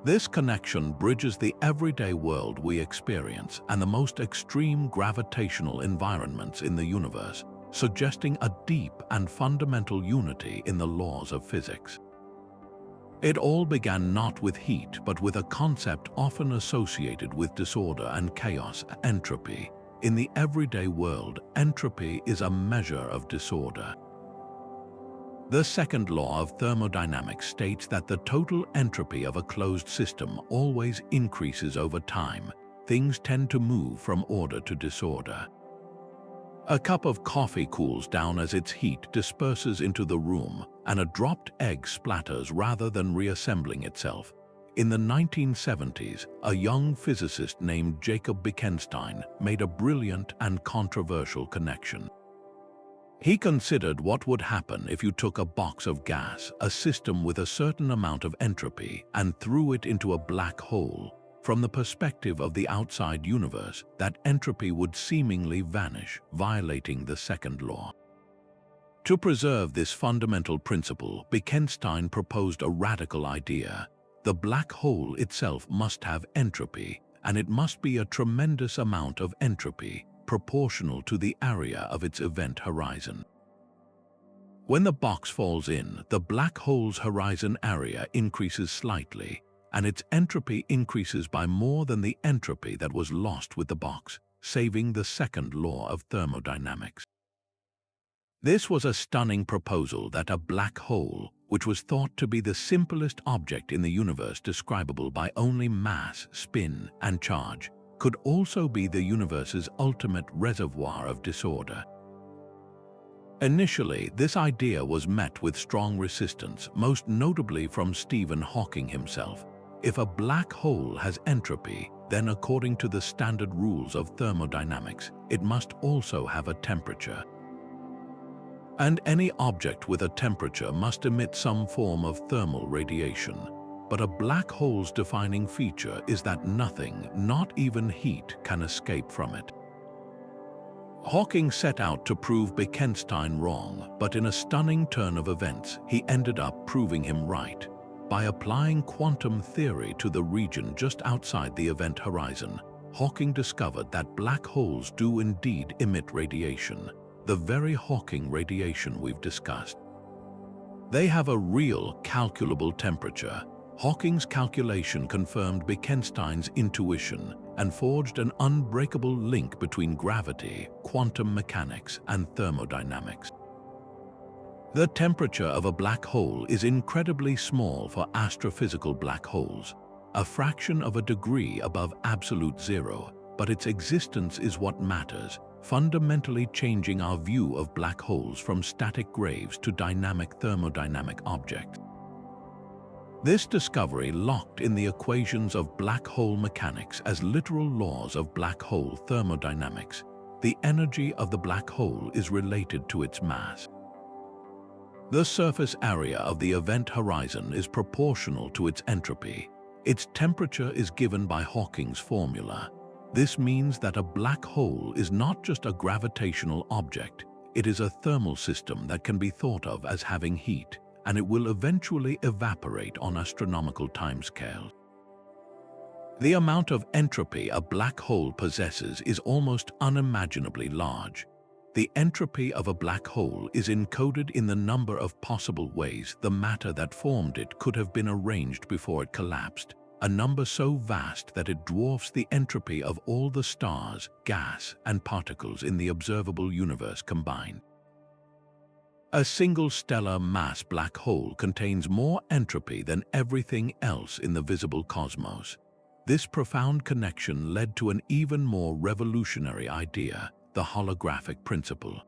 This connection bridges the everyday world we experience and the most extreme gravitational environments in the universe, suggesting a deep and fundamental unity in the laws of physics. It all began not with heat, but with a concept often associated with disorder and chaos: entropy. In the everyday world, entropy is a measure of disorder. The second law of thermodynamics states that the total entropy of a closed system always increases over time. Things tend to move from order to disorder. A cup of coffee cools down as its heat disperses into the room, and a dropped egg splatters rather than reassembling itself. In the 1970s, a young physicist named Jacob Bekenstein made a brilliant and controversial connection. He considered what would happen if you took a box of gas, a system with a certain amount of entropy, and threw it into a black hole. From the perspective of the outside universe, that entropy would seemingly vanish, violating the second law. To preserve this fundamental principle, Bekenstein proposed a radical idea. The black hole itself must have entropy, and it must be a tremendous amount of entropy, proportional to the area of its event horizon. When the box falls in, the black hole's horizon area increases slightly, and its entropy increases by more than the entropy that was lost with the box, saving the second law of thermodynamics. This was a stunning proposal that a black hole, which was thought to be the simplest object in the universe describable by only mass, spin, and charge, could also be the universe's ultimate reservoir of disorder. Initially, this idea was met with strong resistance, most notably from Stephen Hawking himself. If a black hole has entropy, then according to the standard rules of thermodynamics, it must also have a temperature. And any object with a temperature must emit some form of thermal radiation. But a black hole's defining feature is that nothing, not even heat, can escape from it. Hawking set out to prove Bekenstein wrong, but in a stunning turn of events, he ended up proving him right. By applying quantum theory to the region just outside the event horizon, Hawking discovered that black holes do indeed emit radiation, the very Hawking radiation we've discussed. They have a real, calculable temperature. Hawking's calculation confirmed Bekenstein's intuition and forged an unbreakable link between gravity, quantum mechanics, and thermodynamics. The temperature of a black hole is incredibly small for astrophysical black holes, a fraction of a degree above absolute zero, but its existence is what matters, fundamentally changing our view of black holes from static graves to dynamic thermodynamic objects. This discovery locked in the equations of black hole mechanics as literal laws of black hole thermodynamics. The energy of the black hole is related to its mass. The surface area of the event horizon is proportional to its entropy. Its temperature is given by Hawking's formula. This means that a black hole is not just a gravitational object, it is a thermal system that can be thought of as having heat, and it will eventually evaporate on astronomical timescales. The amount of entropy a black hole possesses is almost unimaginably large. The entropy of a black hole is encoded in the number of possible ways the matter that formed it could have been arranged before it collapsed, a number so vast that it dwarfs the entropy of all the stars, gas, and particles in the observable universe combined. A single stellar mass black hole contains more entropy than everything else in the visible cosmos. This profound connection led to an even more revolutionary idea, the holographic principle.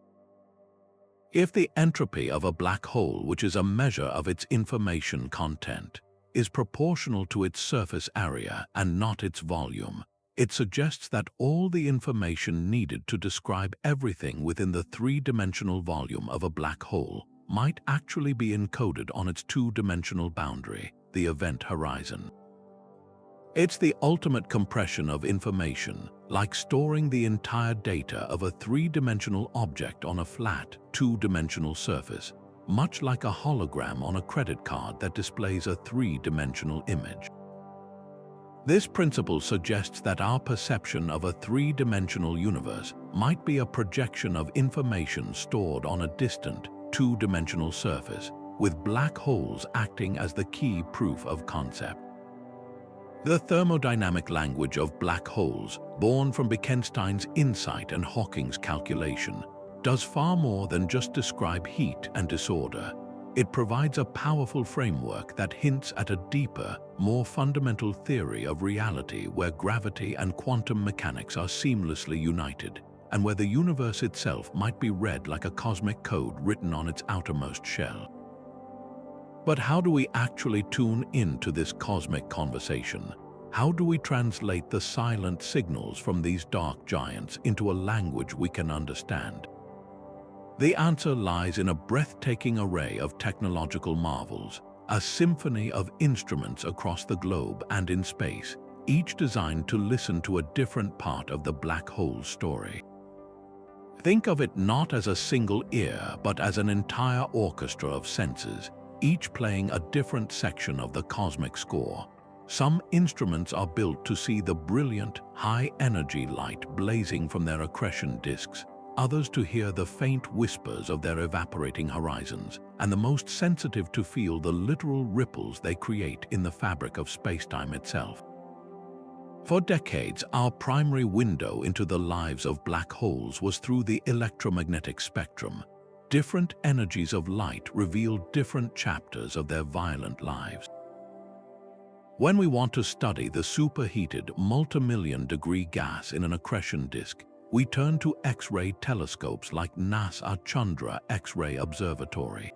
If the entropy of a black hole, which is a measure of its information content, is proportional to its surface area and not its volume, it suggests that all the information needed to describe everything within the three-dimensional volume of a black hole might actually be encoded on its two-dimensional boundary, the event horizon. It's the ultimate compression of information, like storing the entire data of a three-dimensional object on a flat, two-dimensional surface, much like a hologram on a credit card that displays a three-dimensional image. This principle suggests that our perception of a three-dimensional universe might be a projection of information stored on a distant, two-dimensional surface, with black holes acting as the key proof of concept. The thermodynamic language of black holes, born from Bekenstein's insight and Hawking's calculation, does far more than just describe heat and disorder. It provides a powerful framework that hints at a deeper, more fundamental theory of reality where gravity and quantum mechanics are seamlessly united, and where the universe itself might be read like a cosmic code written on its outermost shell. But how do we actually tune into this cosmic conversation? How do we translate the silent signals from these dark giants into a language we can understand? The answer lies in a breathtaking array of technological marvels, a symphony of instruments across the globe and in space, each designed to listen to a different part of the black hole story. Think of it not as a single ear, but as an entire orchestra of senses, each playing a different section of the cosmic score. Some instruments are built to see the brilliant, high-energy light blazing from their accretion disks, others to hear the faint whispers of their evaporating horizons, and the most sensitive to feel the literal ripples they create in the fabric of spacetime itself. For decades, our primary window into the lives of black holes was through the electromagnetic spectrum. Different energies of light reveal different chapters of their violent lives. When we want to study the superheated multimillion-degree gas in an accretion disk, we turn to X-ray telescopes like NASA Chandra X-ray Observatory.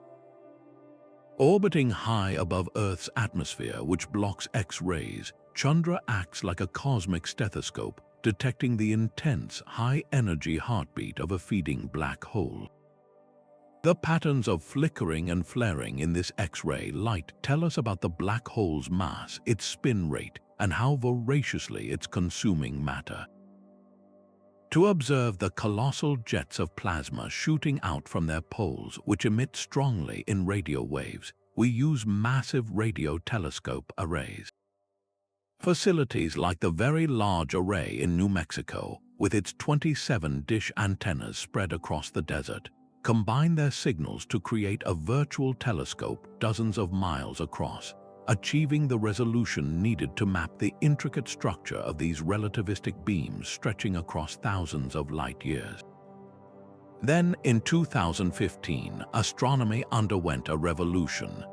Orbiting high above Earth's atmosphere, which blocks X-rays, Chandra acts like a cosmic stethoscope, detecting the intense, high-energy heartbeat of a feeding black hole. The patterns of flickering and flaring in this X-ray light tell us about the black hole's mass, its spin rate, and how voraciously it's consuming matter. To observe the colossal jets of plasma shooting out from their poles, which emit strongly in radio waves, we use massive radio telescope arrays. Facilities like the Very Large Array in New Mexico, with its 27 dish antennas spread across the desert, combine their signals to create a virtual telescope dozens of miles across, achieving the resolution needed to map the intricate structure of these relativistic beams stretching across thousands of light years. Then, in 2015, astronomy underwent a revolution.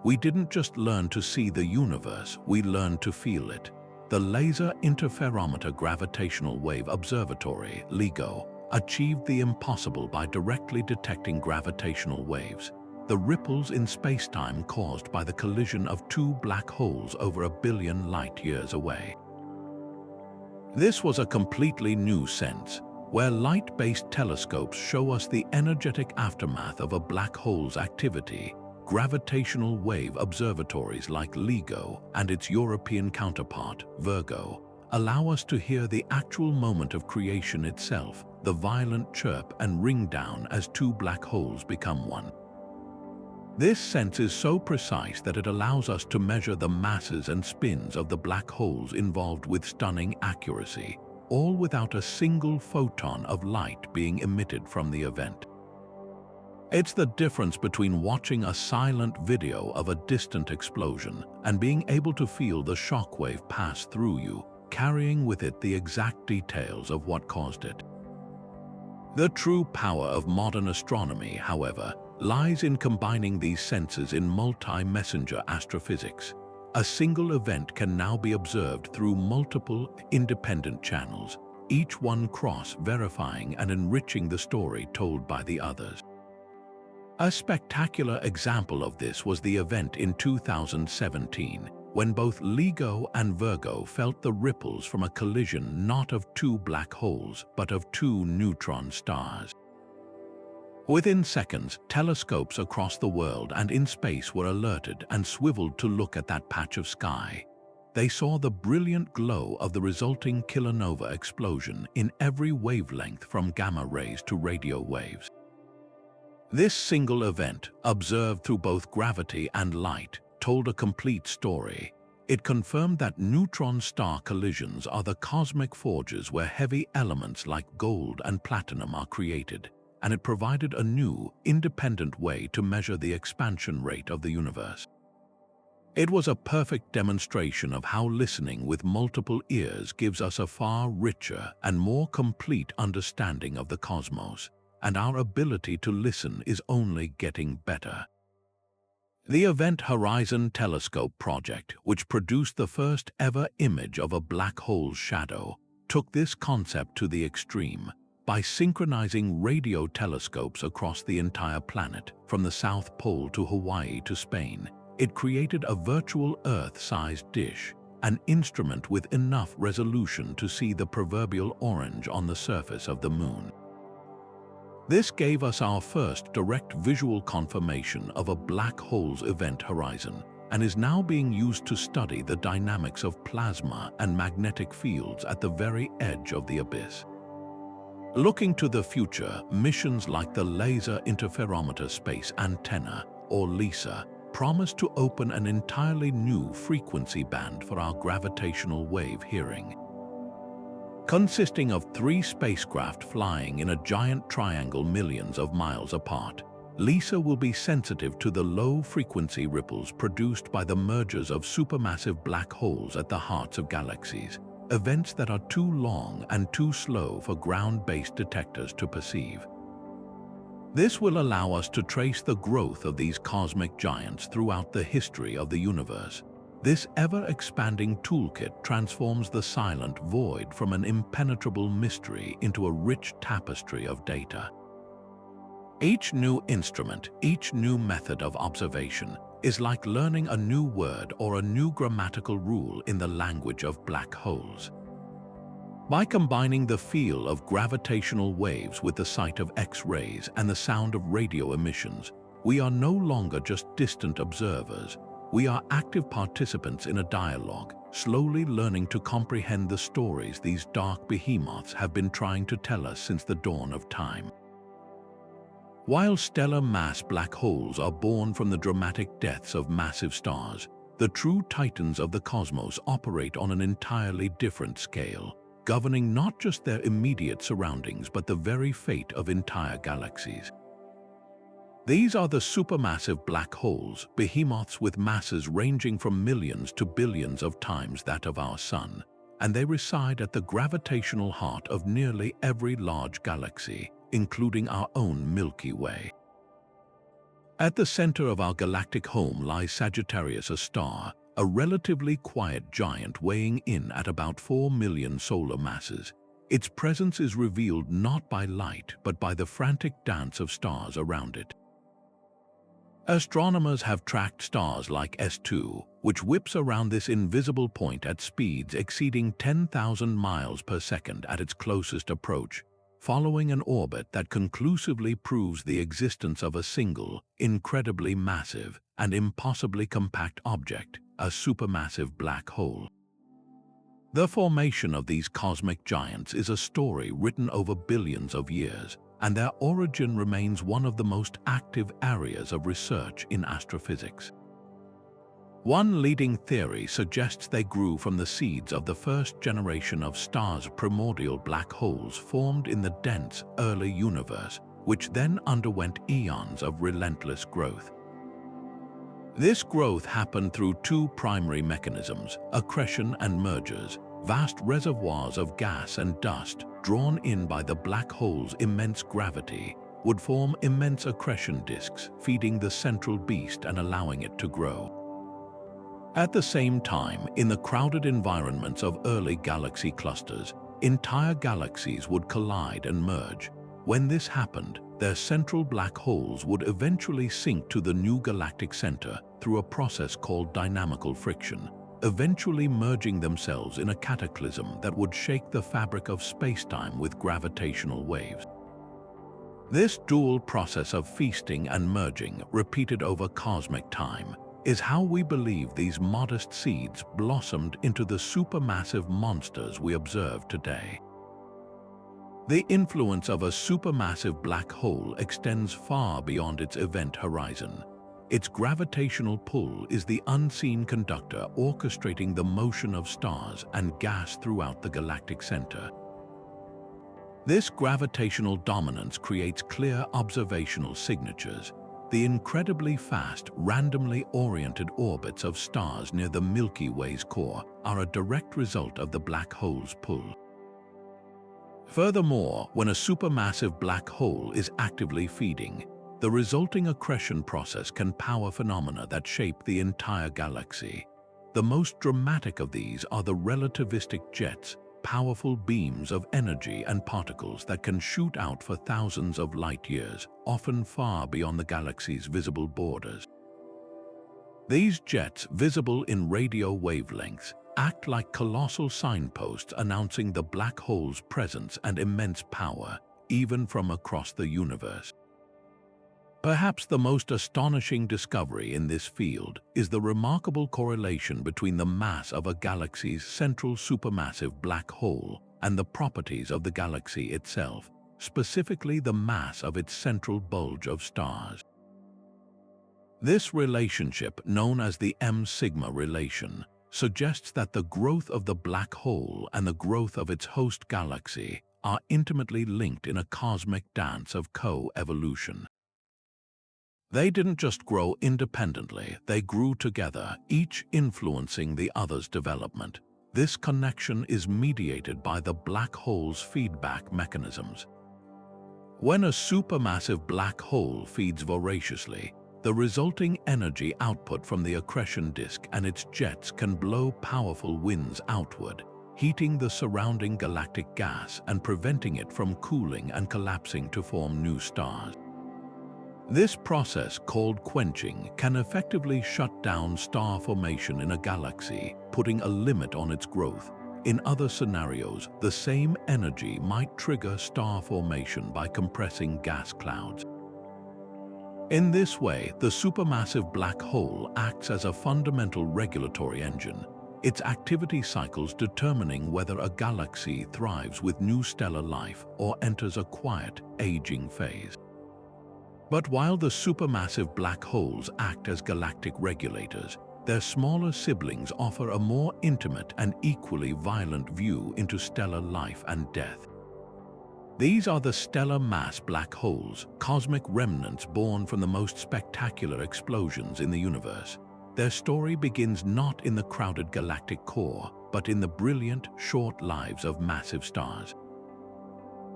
We didn't just learn to see the universe, we learned to feel it. The Laser Interferometer Gravitational Wave Observatory, LIGO, achieved the impossible by directly detecting gravitational waves. the ripples in spacetime caused by the collision of two black holes over 1 billion light-years away. This was a completely new sense, where light-based telescopes show us the energetic aftermath of a black hole's activity. Gravitational wave observatories like LIGO and its European counterpart, Virgo, allow us to hear the actual moment of creation itself, the violent chirp and ring down as two black holes become one. This sense is so precise that it allows us to measure the masses and spins of the black holes involved with stunning accuracy, all without a single photon of light being emitted from the event. It's the difference between watching a silent video of a distant explosion and being able to feel the shockwave pass through you, carrying with it the exact details of what caused it. The true power of modern astronomy, however, lies in combining these senses in multi-messenger astrophysics. A single event can now be observed through multiple, independent channels, each one cross-verifying and enriching the story told by the others. A spectacular example of this was the event in 2017, when both LIGO and Virgo felt the ripples from a collision not of two black holes, but of two neutron stars. Within seconds, telescopes across the world and in space were alerted and swiveled to look at that patch of sky. They saw the brilliant glow of the resulting kilonova explosion in every wavelength from gamma rays to radio waves. This single event, observed through both gravity and light, told a complete story. It confirmed that neutron star collisions are the cosmic forges where heavy elements like gold and platinum are created, and it provided a new, independent way to measure the expansion rate of the universe. It was a perfect demonstration of how listening with multiple ears gives us a far richer and more complete understanding of the cosmos, and our ability to listen is only getting better. The Event Horizon Telescope project, which produced the first ever image of a black hole's shadow, took this concept to the extreme. By synchronizing radio telescopes across the entire planet, from the South Pole to Hawaii to Spain, it created a virtual Earth-sized dish, an instrument with enough resolution to see the proverbial orange on the surface of the moon. This gave us our first direct visual confirmation of a black hole's event horizon, and is now being used to study the dynamics of plasma and magnetic fields at the very edge of the abyss. Looking to the future, missions like the Laser Interferometer Space Antenna, or LISA, promise to open an entirely new frequency band for our gravitational wave hearing. Consisting of 3 spacecraft flying in a giant triangle millions of miles apart, LISA will be sensitive to the low-frequency ripples produced by the mergers of supermassive black holes at the hearts of galaxies, events that are too long and too slow for ground-based detectors to perceive. This will allow us to trace the growth of these cosmic giants throughout the history of the universe. This ever-expanding toolkit transforms the silent void from an impenetrable mystery into a rich tapestry of data. Each new instrument, each new method of observation, is like learning a new word or a new grammatical rule in the language of black holes. By combining the feel of gravitational waves with the sight of X-rays and the sound of radio emissions, we are no longer just distant observers. We are active participants in a dialogue, slowly learning to comprehend the stories these dark behemoths have been trying to tell us since the dawn of time. While stellar mass black holes are born from the dramatic deaths of massive stars, the true titans of the cosmos operate on an entirely different scale, governing not just their immediate surroundings but the very fate of entire galaxies. These are the supermassive black holes, behemoths with masses ranging from millions to billions of times that of our Sun, and they reside at the gravitational heart of nearly every large galaxy, including our own Milky Way. At the center of our galactic home lies Sagittarius, a star, a relatively quiet giant weighing in at about 4 million solar masses. Its presence is revealed not by light but by the frantic dance of stars around it. Astronomers have tracked stars like S2, which whips around this invisible point at speeds exceeding 10,000 miles per second at its closest approach, following an orbit that conclusively proves the existence of a single, incredibly massive, and impossibly compact object, a supermassive black hole. The formation of these cosmic giants is a story written over billions of years, and their origin remains one of the most active areas of research in astrophysics. One leading theory suggests they grew from the seeds of the first generation of stars' primordial black holes formed in the dense, early universe, which then underwent eons of relentless growth. This growth happened through two primary mechanisms, accretion and mergers. Vast reservoirs of gas and dust, drawn in by the black hole's immense gravity, would form immense accretion disks, feeding the central beast and allowing it to grow. At the same time, in the crowded environments of early galaxy clusters, entire galaxies would collide and merge. When this happened, their central black holes would eventually sink to the new galactic center through a process called dynamical friction, eventually merging themselves in a cataclysm that would shake the fabric of spacetime with gravitational waves. This dual process of feasting and merging, repeated over cosmic time, is how we believe these modest seeds blossomed into the supermassive monsters we observe today. The influence of a supermassive black hole extends far beyond its event horizon. Its gravitational pull is the unseen conductor orchestrating the motion of stars and gas throughout the galactic center. This gravitational dominance creates clear observational signatures. The incredibly fast, randomly oriented orbits of stars near the Milky Way's core are a direct result of the black hole's pull. Furthermore, when a supermassive black hole is actively feeding, the resulting accretion process can power phenomena that shape the entire galaxy. The most dramatic of these are the relativistic jets, powerful beams of energy and particles that can shoot out for thousands of light years, often far beyond the galaxy's visible borders. These jets, visible in radio wavelengths, act like colossal signposts announcing the black hole's presence and immense power, even from across the universe. Perhaps the most astonishing discovery in this field is the remarkable correlation between the mass of a galaxy's central supermassive black hole and the properties of the galaxy itself, specifically the mass of its central bulge of stars. This relationship, known as the M-sigma relation, suggests that the growth of the black hole and the growth of its host galaxy are intimately linked in a cosmic dance of co-evolution. They didn't just grow independently, they grew together, each influencing the other's development. This connection is mediated by the black hole's feedback mechanisms. When a supermassive black hole feeds voraciously, the resulting energy output from the accretion disk and its jets can blow powerful winds outward, heating the surrounding galactic gas and preventing it from cooling and collapsing to form new stars. This process, called quenching, can effectively shut down star formation in a galaxy, putting a limit on its growth. In other scenarios, the same energy might trigger star formation by compressing gas clouds. In this way, the supermassive black hole acts as a fundamental regulatory engine, its activity cycles determining whether a galaxy thrives with new stellar life or enters a quiet, aging phase. But while the supermassive black holes act as galactic regulators, their smaller siblings offer a more intimate and equally violent view into stellar life and death. These are the stellar mass black holes, cosmic remnants born from the most spectacular explosions in the universe. Their story begins not in the crowded galactic core, but in the brilliant, short lives of massive stars.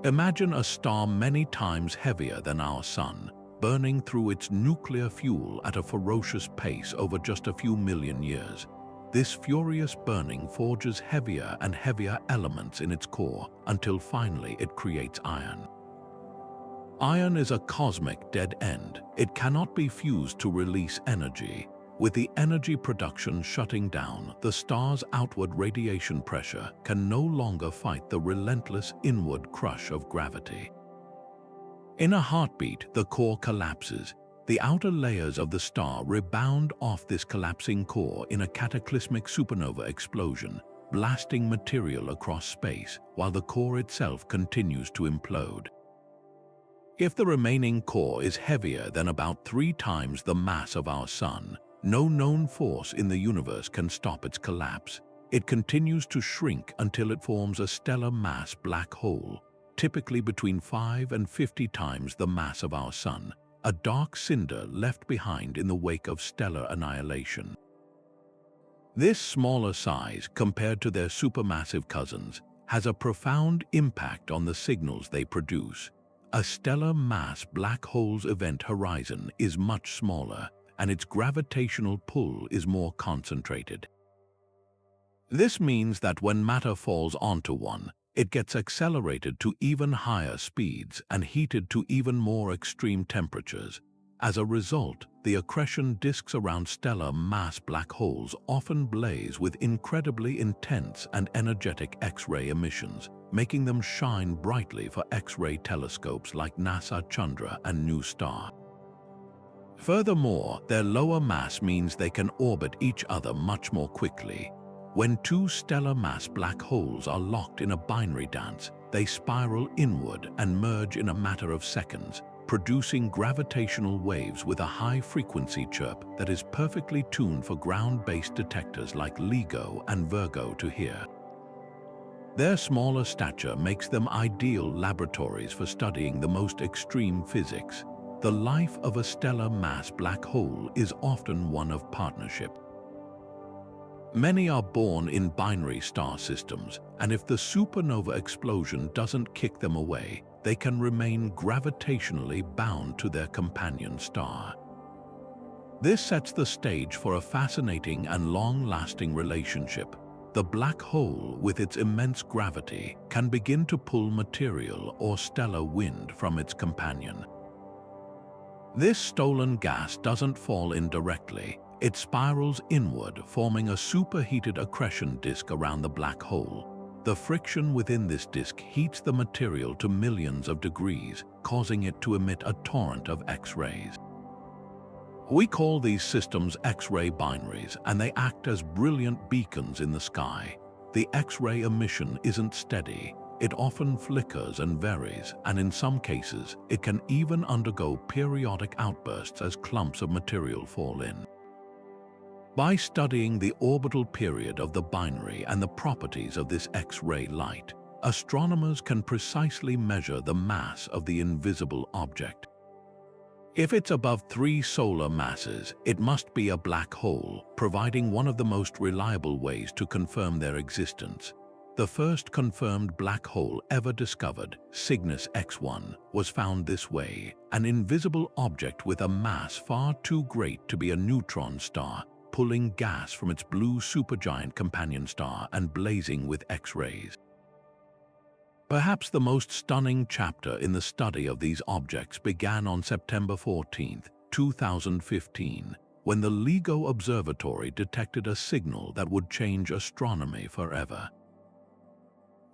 Imagine a star many times heavier than our Sun, burning through its nuclear fuel at a ferocious pace over just a few million years. This furious burning forges heavier and heavier elements in its core until finally it creates iron. Iron is a cosmic dead end. It cannot be fused to release energy. With the energy production shutting down, the star's outward radiation pressure can no longer fight the relentless inward crush of gravity. In a heartbeat, the core collapses. The outer layers of the star rebound off this collapsing core in a cataclysmic supernova explosion, blasting material across space while the core itself continues to implode. If the remaining core is heavier than about 3 times the mass of our Sun, no known force in the universe can stop its collapse. It continues to shrink until it forms a stellar mass black hole, typically between 5 and 50 times the mass of our Sun, a dark cinder left behind in the wake of stellar annihilation. This smaller size, compared to their supermassive cousins, has a profound impact on the signals they produce. A stellar mass black hole's event horizon is much smaller, and its gravitational pull is more concentrated. This means that when matter falls onto one, it gets accelerated to even higher speeds and heated to even more extreme temperatures. As a result, the accretion disks around stellar mass black holes often blaze with incredibly intense and energetic X-ray emissions, making them shine brightly for X-ray telescopes like NASA Chandra and New Star. Furthermore, their lower mass means they can orbit each other much more quickly. When 2 stellar mass black holes are locked in a binary dance, they spiral inward and merge in a matter of seconds, producing gravitational waves with a high-frequency chirp that is perfectly tuned for ground-based detectors like LIGO and Virgo to hear. Their smaller stature makes them ideal laboratories for studying the most extreme physics. The life of a stellar mass black hole is often one of partnership. Many are born in binary star systems, and if the supernova explosion doesn't kick them away, they can remain gravitationally bound to their companion star. This sets the stage for a fascinating and long-lasting relationship. The black hole, with its immense gravity, can begin to pull material or stellar wind from its companion. This stolen gas doesn't fall in directly. It spirals inward, forming a superheated accretion disk around the black hole. The friction within this disk heats the material to millions of degrees, causing it to emit a torrent of X-rays. We call these systems X-ray binaries, and they act as brilliant beacons in the sky. The X-ray emission isn't steady. It often flickers and varies, and in some cases, it can even undergo periodic outbursts as clumps of material fall in. By studying the orbital period of the binary and the properties of this X-ray light, astronomers can precisely measure the mass of the invisible object. If it's above 3 solar masses, it must be a black hole, providing one of the most reliable ways to confirm their existence. The first confirmed black hole ever discovered, Cygnus X1, was found this way, an invisible object with a mass far too great to be a neutron star, pulling gas from its blue supergiant companion star and blazing with X-rays. Perhaps the most stunning chapter in the study of these objects began on September 14, 2015, when the LIGO Observatory detected a signal that would change astronomy forever.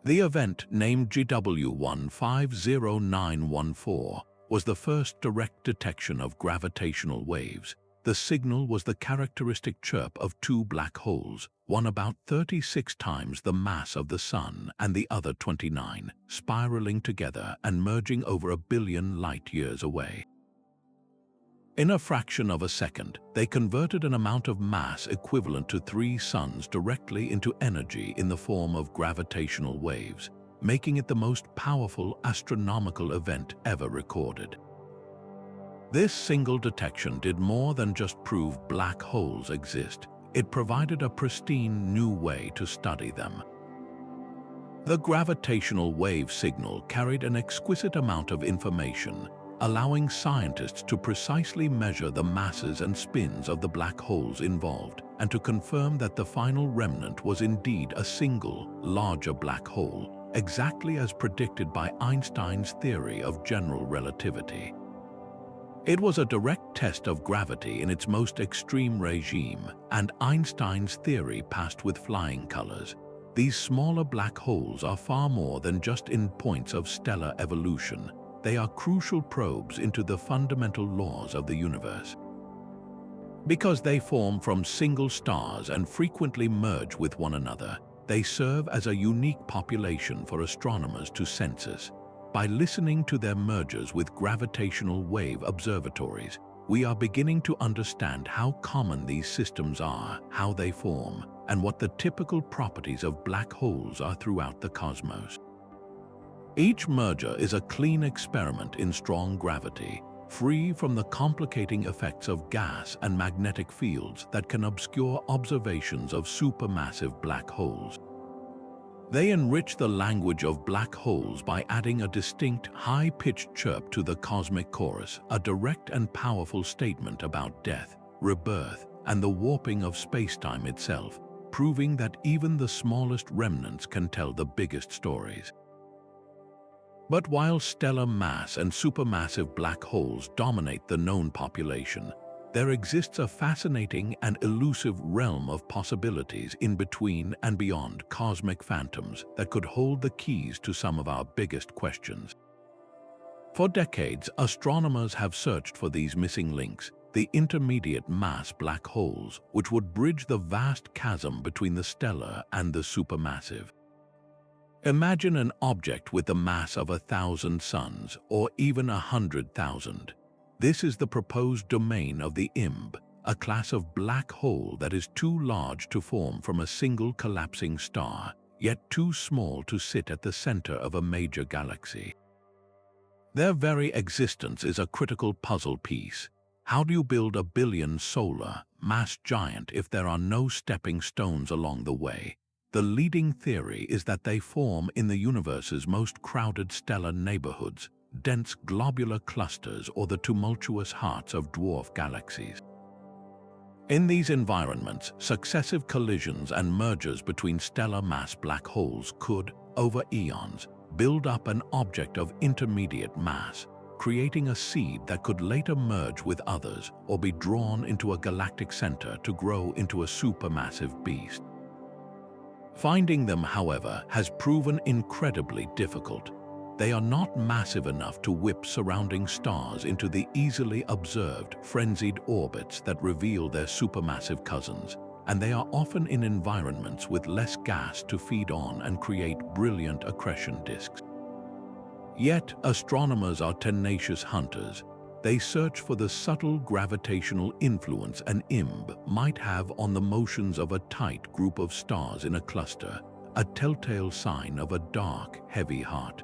The event, named GW150914, was the first direct detection of gravitational waves. The signal was the characteristic chirp of 2 black holes, one about 36 times the mass of the Sun and the other 29, spiraling together and merging over 1 billion light-years away. In a fraction of a second, they converted an amount of mass equivalent to 3 suns directly into energy in the form of gravitational waves, making it the most powerful astronomical event ever recorded. This single detection did more than just prove black holes exist. It provided a pristine new way to study them. The gravitational wave signal carried an exquisite amount of information, allowing scientists to precisely measure the masses and spins of the black holes involved, and to confirm that the final remnant was indeed a single, larger black hole, exactly as predicted by Einstein's theory of general relativity. It was a direct test of gravity in its most extreme regime, and Einstein's theory passed with flying colors. These smaller black holes are far more than just endpoints of stellar evolution. They are crucial probes into the fundamental laws of the universe. Because they form from single stars and frequently merge with one another, they serve as a unique population for astronomers to census. By listening to their mergers with gravitational wave observatories, we are beginning to understand how common these systems are, how they form, and what the typical properties of black holes are throughout the cosmos. Each merger is a clean experiment in strong gravity, free from the complicating effects of gas and magnetic fields that can obscure observations of supermassive black holes. They enrich the language of black holes by adding a distinct, high-pitched chirp to the cosmic chorus, a direct and powerful statement about death, rebirth, and the warping of spacetime itself, proving that even the smallest remnants can tell the biggest stories. But while stellar mass and supermassive black holes dominate the known population, there exists a fascinating and elusive realm of possibilities in between and beyond cosmic phantoms that could hold the keys to some of our biggest questions. For decades, astronomers have searched for these missing links, the intermediate mass black holes, which would bridge the vast chasm between the stellar and the supermassive. Imagine an object with the mass of 1,000 suns, or even 100,000. This is the proposed domain of the IMB, a class of black hole that is too large to form from a single collapsing star, yet too small to sit at the center of a major galaxy. Their very existence is a critical puzzle piece. How do you build a billion solar mass giant if there are no stepping stones along the way? The leading theory is that they form in the universe's most crowded stellar neighborhoods, dense globular clusters, or the tumultuous hearts of dwarf galaxies. In these environments, successive collisions and mergers between stellar mass black holes could, over eons, build up an object of intermediate mass, creating a seed that could later merge with others or be drawn into a galactic center to grow into a supermassive beast. Finding them, however, has proven incredibly difficult. They are not massive enough to whip surrounding stars into the easily observed, frenzied orbits that reveal their supermassive cousins, and they are often in environments with less gas to feed on and create brilliant accretion disks. Yet, astronomers are tenacious hunters. They search for the subtle gravitational influence an IMB might have on the motions of a tight group of stars in a cluster, a telltale sign of a dark, heavy heart.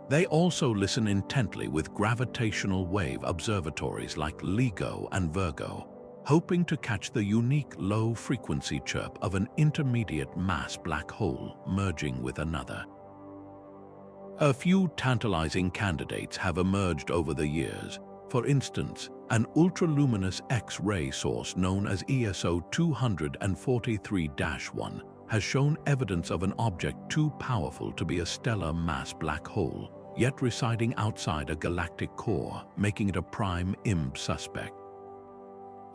They also listen intently with gravitational wave observatories like LIGO and Virgo, hoping to catch the unique low-frequency chirp of an intermediate mass black hole merging with another. A few tantalizing candidates have emerged over the years. For instance, an ultraluminous X-ray source known as ESO 243-1 has shown evidence of an object too powerful to be a stellar mass black hole, yet residing outside a galactic core, making it a prime IMB suspect.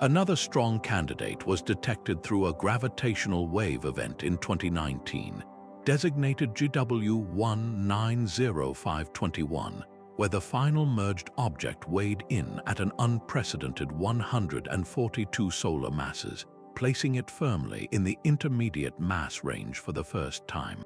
Another strong candidate was detected through a gravitational wave event in 2019, designated GW190521, where the final merged object weighed in at an unprecedented 142 solar masses, placing it firmly in the intermediate mass range for the first time.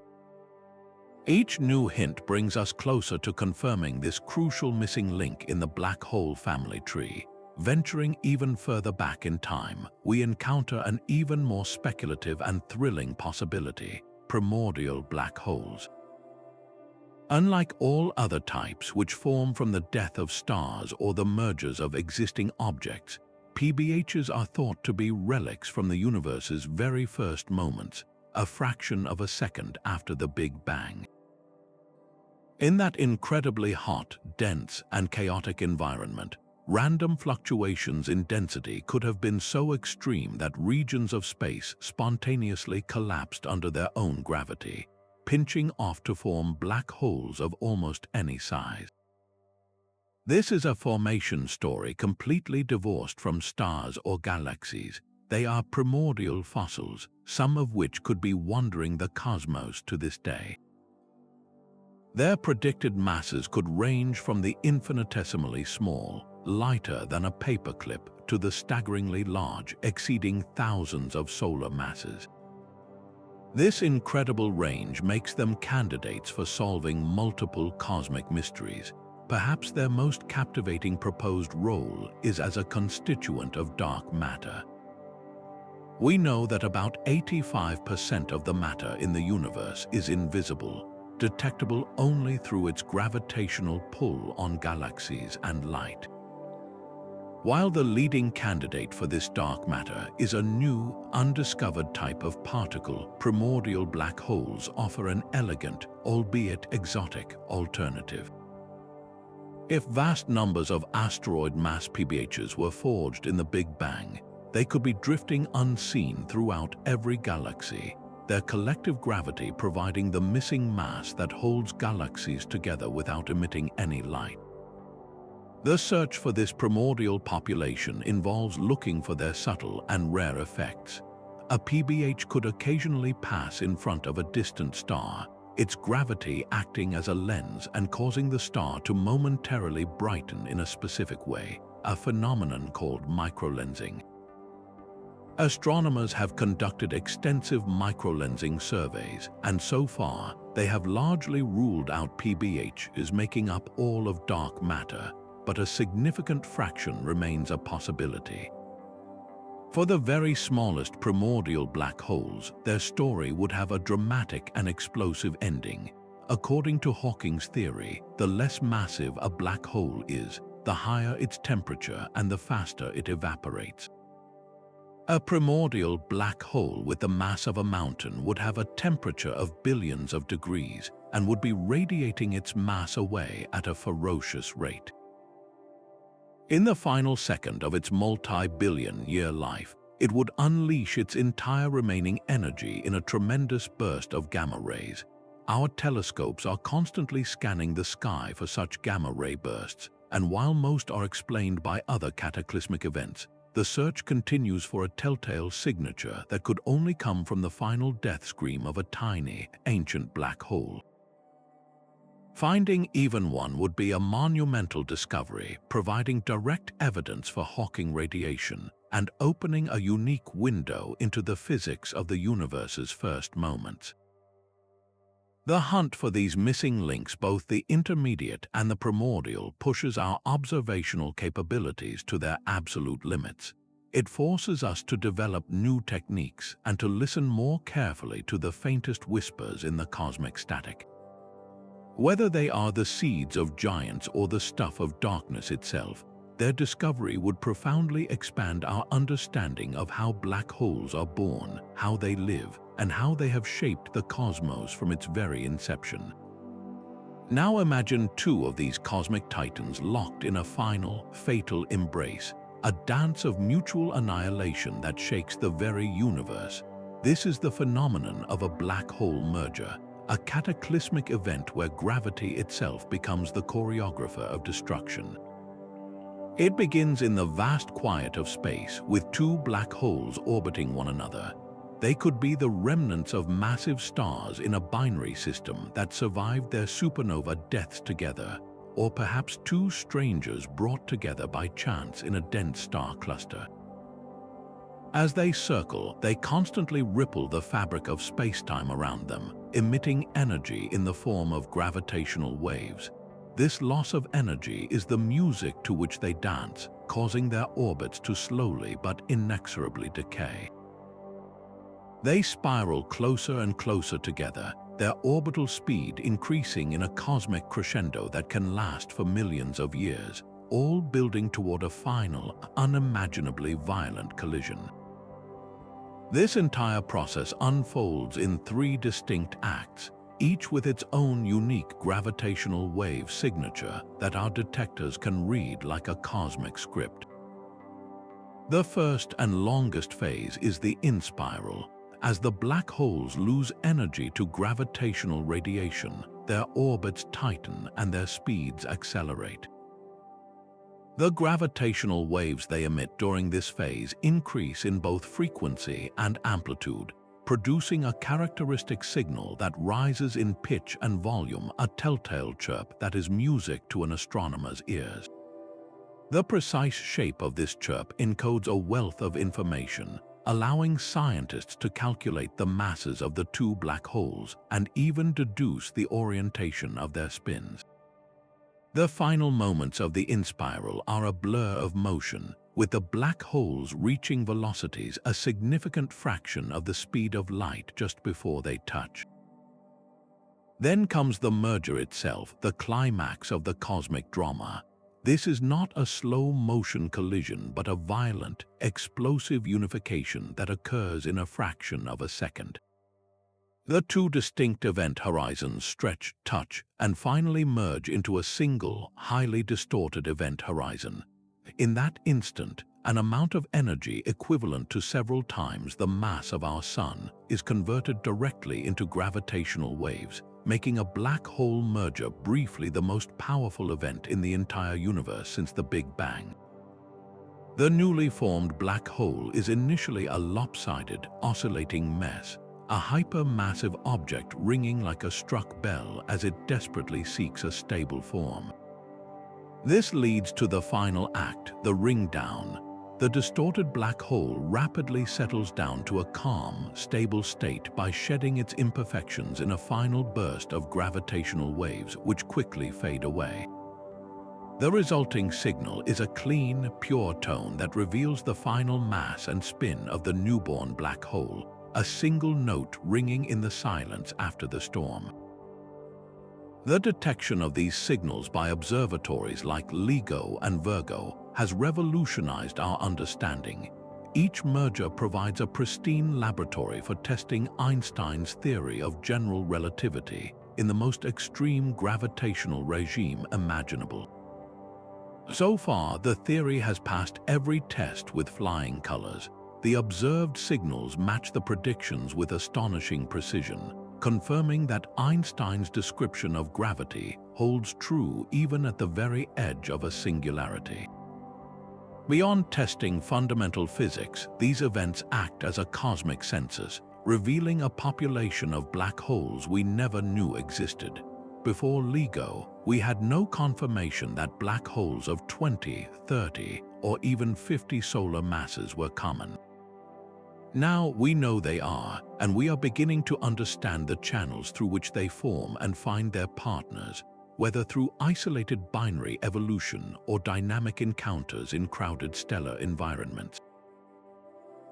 Each new hint brings us closer to confirming this crucial missing link in the black hole family tree. Venturing even further back in time, we encounter an even more speculative and thrilling possibility: primordial black holes. Unlike all other types which form from the death of stars or the mergers of existing objects, PBHs are thought to be relics from the universe's very first moments, a fraction of a second after the Big Bang. In that incredibly hot, dense, and chaotic environment, random fluctuations in density could have been so extreme that regions of space spontaneously collapsed under their own gravity. pinching off to form black holes of almost any size. This is a formation story completely divorced from stars or galaxies. They are primordial fossils, some of which could be wandering the cosmos to this day. Their predicted masses could range from the infinitesimally small, lighter than a paperclip, to the staggeringly large, exceeding thousands of solar masses. This incredible range makes them candidates for solving multiple cosmic mysteries. Perhaps their most captivating proposed role is as a constituent of dark matter. We know that about 85% of the matter in the universe is invisible, detectable only through its gravitational pull on galaxies and light. While the leading candidate for this dark matter is a new, undiscovered type of particle, primordial black holes offer an elegant, albeit exotic, alternative. If vast numbers of asteroid mass PBHs were forged in the Big Bang, they could be drifting unseen throughout every galaxy, their collective gravity providing the missing mass that holds galaxies together without emitting any light. The search for this primordial population involves looking for their subtle and rare effects. A PBH could occasionally pass in front of a distant star, its gravity acting as a lens and causing the star to momentarily brighten in a specific way, a phenomenon called microlensing. Astronomers have conducted extensive microlensing surveys, and so far, they have largely ruled out PBHs making up all of dark matter, but a significant fraction remains a possibility. For the very smallest primordial black holes, their story would have a dramatic and explosive ending. According to Hawking's theory, the less massive a black hole is, the higher its temperature and the faster it evaporates. A primordial black hole with the mass of a mountain would have a temperature of billions of degrees and would be radiating its mass away at a ferocious rate. In the final second of its multi-billion-year life, it would unleash its entire remaining energy in a tremendous burst of gamma rays. Our telescopes are constantly scanning the sky for such gamma-ray bursts, and while most are explained by other cataclysmic events, the search continues for a telltale signature that could only come from the final death scream of a tiny, ancient black hole. Finding even one would be a monumental discovery, providing direct evidence for Hawking radiation and opening a unique window into the physics of the universe's first moments. The hunt for these missing links, both the intermediate and the primordial, pushes our observational capabilities to their absolute limits. It forces us to develop new techniques and to listen more carefully to the faintest whispers in the cosmic static. Whether they are the seeds of giants or the stuff of darkness itself, their discovery would profoundly expand our understanding of how black holes are born, how they live, and how they have shaped the cosmos from its very inception. Now imagine two of these cosmic titans locked in a final, fatal embrace, a dance of mutual annihilation that shakes the very universe. This is the phenomenon of a black hole merger, a cataclysmic event where gravity itself becomes the choreographer of destruction. It begins in the vast quiet of space, with two black holes orbiting one another. They could be the remnants of massive stars in a binary system that survived their supernova deaths together, or perhaps two strangers brought together by chance in a dense star cluster. As they circle, they constantly ripple the fabric of space-time around them, emitting energy in the form of gravitational waves. This loss of energy is the music to which they dance, causing their orbits to slowly but inexorably decay. They spiral closer and closer together, their orbital speed increasing in a cosmic crescendo that can last for millions of years, all building toward a final, unimaginably violent collision. This entire process unfolds in three distinct acts, each with its own unique gravitational wave signature that our detectors can read like a cosmic script. The first and longest phase is the inspiral. As the black holes lose energy to gravitational radiation, their orbits tighten and their speeds accelerate. The gravitational waves they emit during this phase increase in both frequency and amplitude, producing a characteristic signal that rises in pitch and volume, a telltale chirp that is music to an astronomer's ears. The precise shape of this chirp encodes a wealth of information, allowing scientists to calculate the masses of the two black holes and even deduce the orientation of their spins. The final moments of the inspiral are a blur of motion, with the black holes reaching velocities a significant fraction of the speed of light just before they touch. Then comes the merger itself, the climax of the cosmic drama. This is not a slow-motion collision, but a violent, explosive unification that occurs in a fraction of a second. The two distinct event horizons stretch, touch, and finally merge into a single, highly distorted event horizon. In that instant, an amount of energy equivalent to several times the mass of our Sun is converted directly into gravitational waves, making a black hole merger briefly the most powerful event in the entire universe since the Big Bang. The newly formed black hole is initially a lopsided, oscillating mess, a hypermassive object ringing like a struck bell as it desperately seeks a stable form. This leads to the final act, the ring down. The distorted black hole rapidly settles down to a calm, stable state by shedding its imperfections in a final burst of gravitational waves which quickly fade away. The resulting signal is a clean, pure tone that reveals the final mass and spin of the newborn black hole, a single note ringing in the silence after the storm. The detection of these signals by observatories like LIGO and Virgo has revolutionized our understanding. Each merger provides a pristine laboratory for testing Einstein's theory of general relativity in the most extreme gravitational regime imaginable. So far, the theory has passed every test with flying colors. The observed signals match the predictions with astonishing precision, confirming that Einstein's description of gravity holds true even at the very edge of a singularity. Beyond testing fundamental physics, these events act as a cosmic census, revealing a population of black holes we never knew existed. Before LIGO, we had no confirmation that black holes of 20, 30, or even 50 solar masses were common. Now we know they are, and we are beginning to understand the channels through which they form and find their partners, whether through isolated binary evolution or dynamic encounters in crowded stellar environments.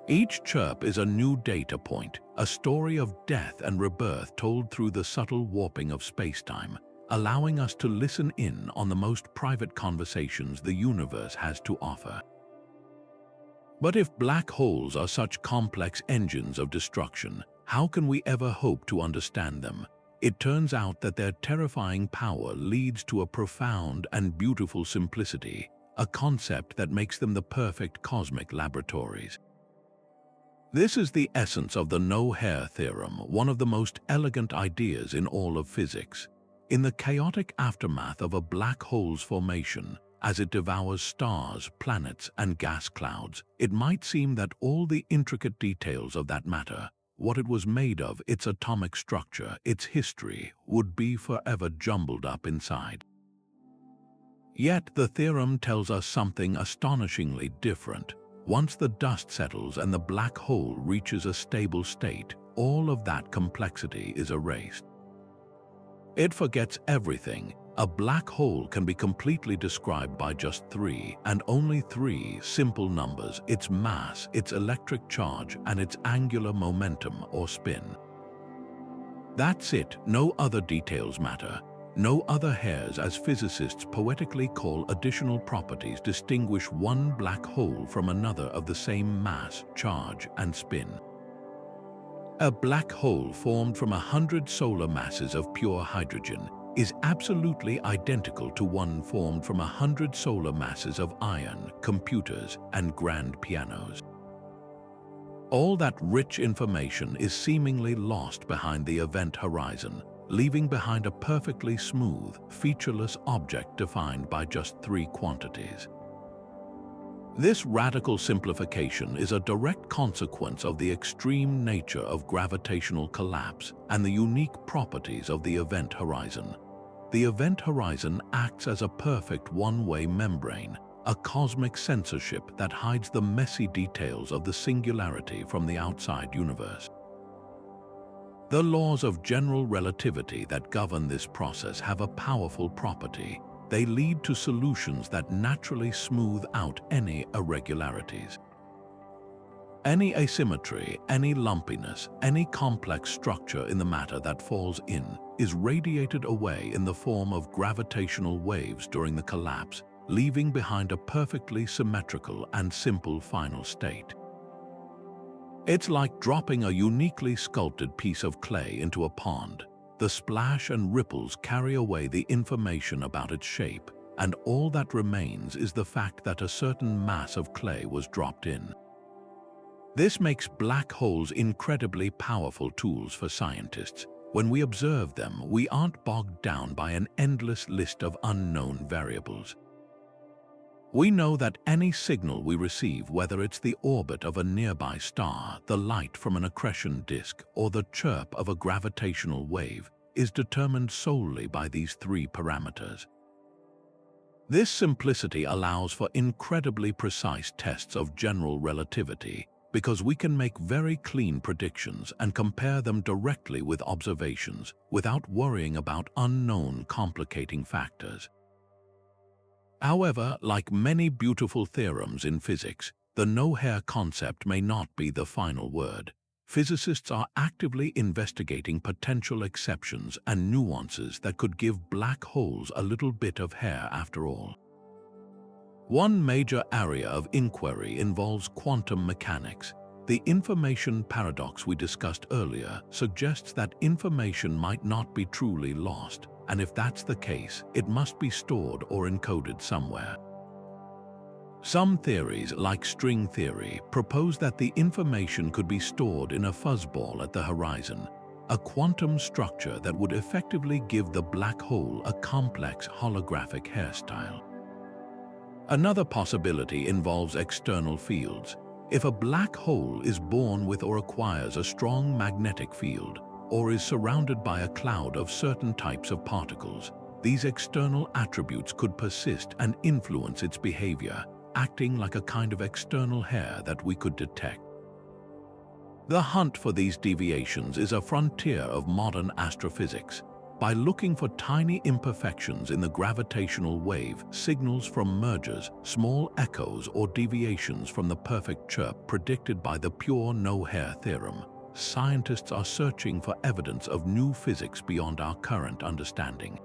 Each chirp is a new data point, a story of death and rebirth told through the subtle warping of spacetime, allowing us to listen in on the most private conversations the universe has to offer. But if black holes are such complex engines of destruction, how can we ever hope to understand them? It turns out that their terrifying power leads to a profound and beautiful simplicity, a concept that makes them the perfect cosmic laboratories. This is the essence of the No-Hair Theorem, one of the most elegant ideas in all of physics. In the chaotic aftermath of a black hole's formation, as it devours stars, planets, and gas clouds, it might seem that all the intricate details of that matter, what it was made of, its atomic structure, its history, would be forever jumbled up inside. Yet the theorem tells us something astonishingly different. Once the dust settles and the black hole reaches a stable state, all of that complexity is erased. It forgets everything. A black hole can be completely described by just three, and only three, simple numbers: its mass, its electric charge, and its angular momentum or spin. That's it. No other details matter. No other hairs, as physicists poetically call additional properties, distinguish one black hole from another of the same mass, charge, and spin. A black hole formed from 100 solar masses of pure hydrogen is absolutely identical to one formed from 100 solar masses of iron, computers, and grand pianos. All that rich information is seemingly lost behind the event horizon, leaving behind a perfectly smooth, featureless object defined by just three quantities. This radical simplification is a direct consequence of the extreme nature of gravitational collapse and the unique properties of the event horizon. The event horizon acts as a perfect one-way membrane, a cosmic censorship that hides the messy details of the singularity from the outside universe. The laws of general relativity that govern this process have a powerful property. They lead to solutions that naturally smooth out any irregularities. Any asymmetry, any lumpiness, any complex structure in the matter that falls in is radiated away in the form of gravitational waves during the collapse, leaving behind a perfectly symmetrical and simple final state. It's like dropping a uniquely sculpted piece of clay into a pond. The splash and ripples carry away the information about its shape, and all that remains is the fact that a certain mass of clay was dropped in. This makes black holes incredibly powerful tools for scientists. When we observe them, we aren't bogged down by an endless list of unknown variables. We know that any signal we receive, whether it's the orbit of a nearby star, the light from an accretion disk, or the chirp of a gravitational wave, is determined solely by these three parameters. This simplicity allows for incredibly precise tests of general relativity, because we can make very clean predictions and compare them directly with observations without worrying about unknown complicating factors. However, like many beautiful theorems in physics, the no-hair concept may not be the final word. Physicists are actively investigating potential exceptions and nuances that could give black holes a little bit of hair after all. One major area of inquiry involves quantum mechanics. The information paradox we discussed earlier suggests that information might not be truly lost, and if that's the case, it must be stored or encoded somewhere. Some theories, like string theory, propose that the information could be stored in a fuzzball at the horizon, a quantum structure that would effectively give the black hole a complex holographic hairstyle. Another possibility involves external fields. If a black hole is born with or acquires a strong magnetic field, or is surrounded by a cloud of certain types of particles, these external attributes could persist and influence its behavior, acting like a kind of external hair that we could detect. The hunt for these deviations is a frontier of modern astrophysics. By looking for tiny imperfections in the gravitational wave, signals from mergers, small echoes, or deviations from the perfect chirp predicted by the pure No-Hair Theorem, scientists are searching for evidence of new physics beyond our current understanding.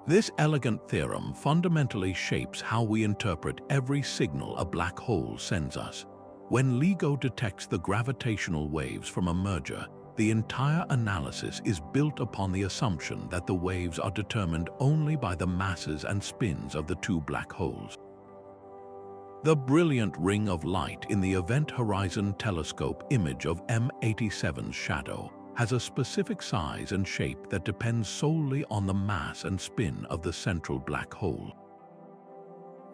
This elegant theorem fundamentally shapes how we interpret every signal a black hole sends us. When LIGO detects the gravitational waves from a merger, the entire analysis is built upon the assumption that the waves are determined only by the masses and spins of the two black holes. The brilliant ring of light in the Event Horizon Telescope image of M87's shadow has a specific size and shape that depends solely on the mass and spin of the central black hole.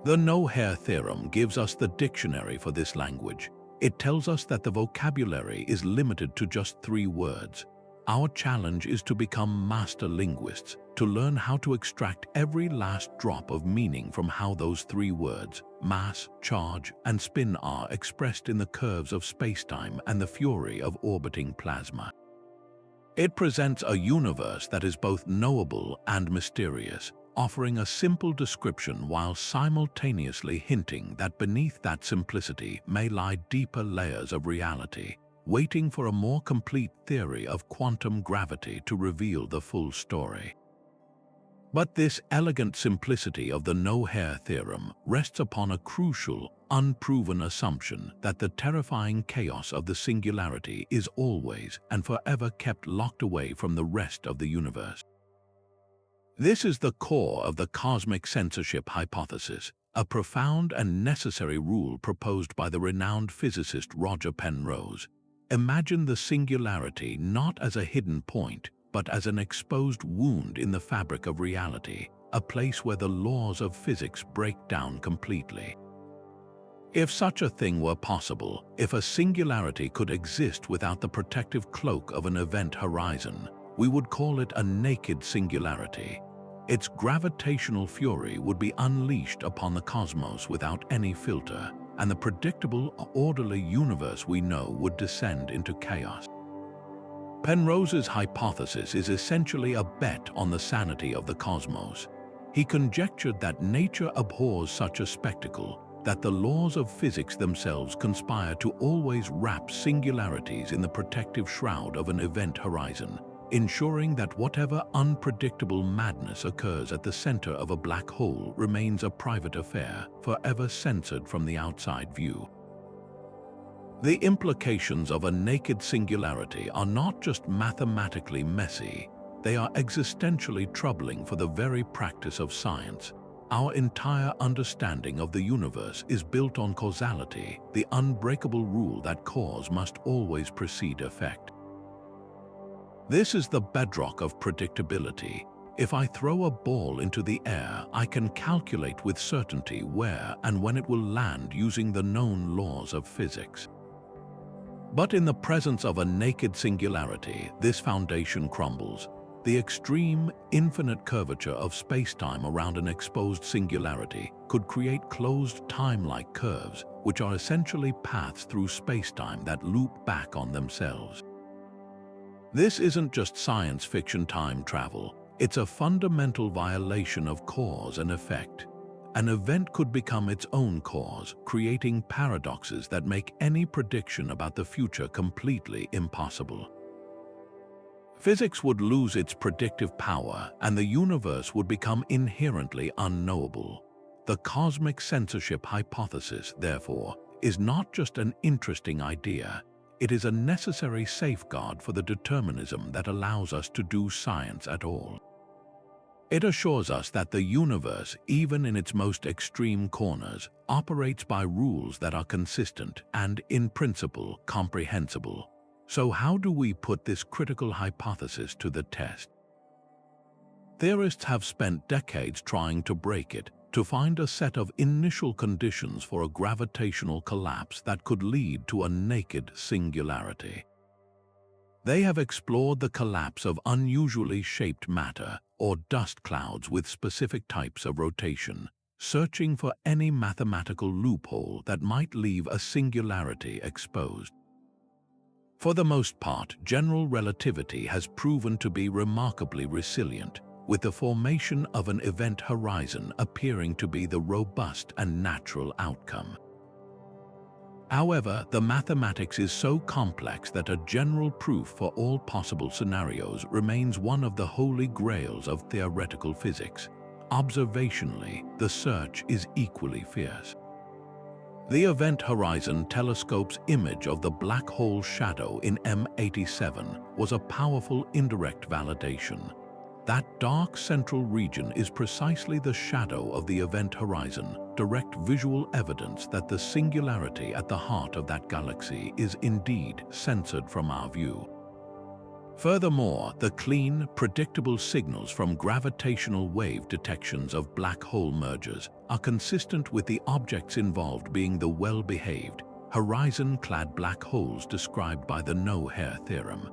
The No-Hair Theorem gives us the dictionary for this language. It tells us that the vocabulary is limited to just 3 words. Our challenge is to become master linguists, to learn how to extract every last drop of meaning from how those 3 words, mass, charge, and spin, are expressed in the curves of spacetime and the fury of orbiting plasma. It presents a universe that is both knowable and mysterious, offering a simple description while simultaneously hinting that beneath that simplicity may lie deeper layers of reality, waiting for a more complete theory of quantum gravity to reveal the full story. But this elegant simplicity of the No-Hair Theorem rests upon a crucial, unproven assumption that the terrifying chaos of the singularity is always and forever kept locked away from the rest of the universe. This is the core of the cosmic censorship hypothesis. a profound and necessary rule proposed by the renowned physicist Roger Penrose. Imagine the singularity not as a hidden point, but as an exposed wound in the fabric of reality, a place where the laws of physics break down completely. If such a thing were possible, if a singularity could exist without the protective cloak of an event horizon, we would call it a naked singularity. Its gravitational fury would be unleashed upon the cosmos without any filter, and the predictable, orderly universe we know would descend into chaos. Penrose's hypothesis is essentially a bet on the sanity of the cosmos. He conjectured that nature abhors such a spectacle, that the laws of physics themselves conspire to always wrap singularities in the protective shroud of an event horizon, ensuring that whatever unpredictable madness occurs at the center of a black hole remains a private affair, forever censored from the outside view. The implications of a naked singularity are not just mathematically messy, they are existentially troubling for the very practice of science. Our entire understanding of the universe is built on causality, the unbreakable rule that cause must always precede effect. This is the bedrock of predictability. If I throw a ball into the air, I can calculate with certainty where and when it will land using the known laws of physics. But in the presence of a naked singularity, this foundation crumbles. The extreme, infinite curvature of spacetime around an exposed singularity could create closed time-like curves, which are essentially paths through spacetime that loop back on themselves. This isn't just science fiction time travel, it's a fundamental violation of cause and effect. An event could become its own cause, creating paradoxes that make any prediction about the future completely impossible. Physics would lose its predictive power, and the universe would become inherently unknowable. The cosmic censorship hypothesis, therefore, is not just an interesting idea, it is a necessary safeguard for the determinism that allows us to do science at all. It assures us that the universe, even in its most extreme corners, operates by rules that are consistent and, in principle, comprehensible. So how do we put this critical hypothesis to the test? Theorists have spent decades trying to break it, to find a set of initial conditions for a gravitational collapse that could lead to a naked singularity. They have explored the collapse of unusually shaped matter, or dust clouds with specific types of rotation, searching for any mathematical loophole that might leave a singularity exposed. For the most part, general relativity has proven to be remarkably resilient, with the formation of an event horizon appearing to be the robust and natural outcome. However, the mathematics is so complex that a general proof for all possible scenarios remains one of the holy grails of theoretical physics. Observationally, the search is equally fierce. The Event Horizon Telescope's image of the black hole shadow in M87 was a powerful indirect validation. That dark central region is precisely the shadow of the event horizon, direct visual evidence that the singularity at the heart of that galaxy is indeed censored from our view. Furthermore, the clean, predictable signals from gravitational wave detections of black hole mergers are consistent with the objects involved being the well-behaved, horizon-clad black holes described by the No-Hair Theorem.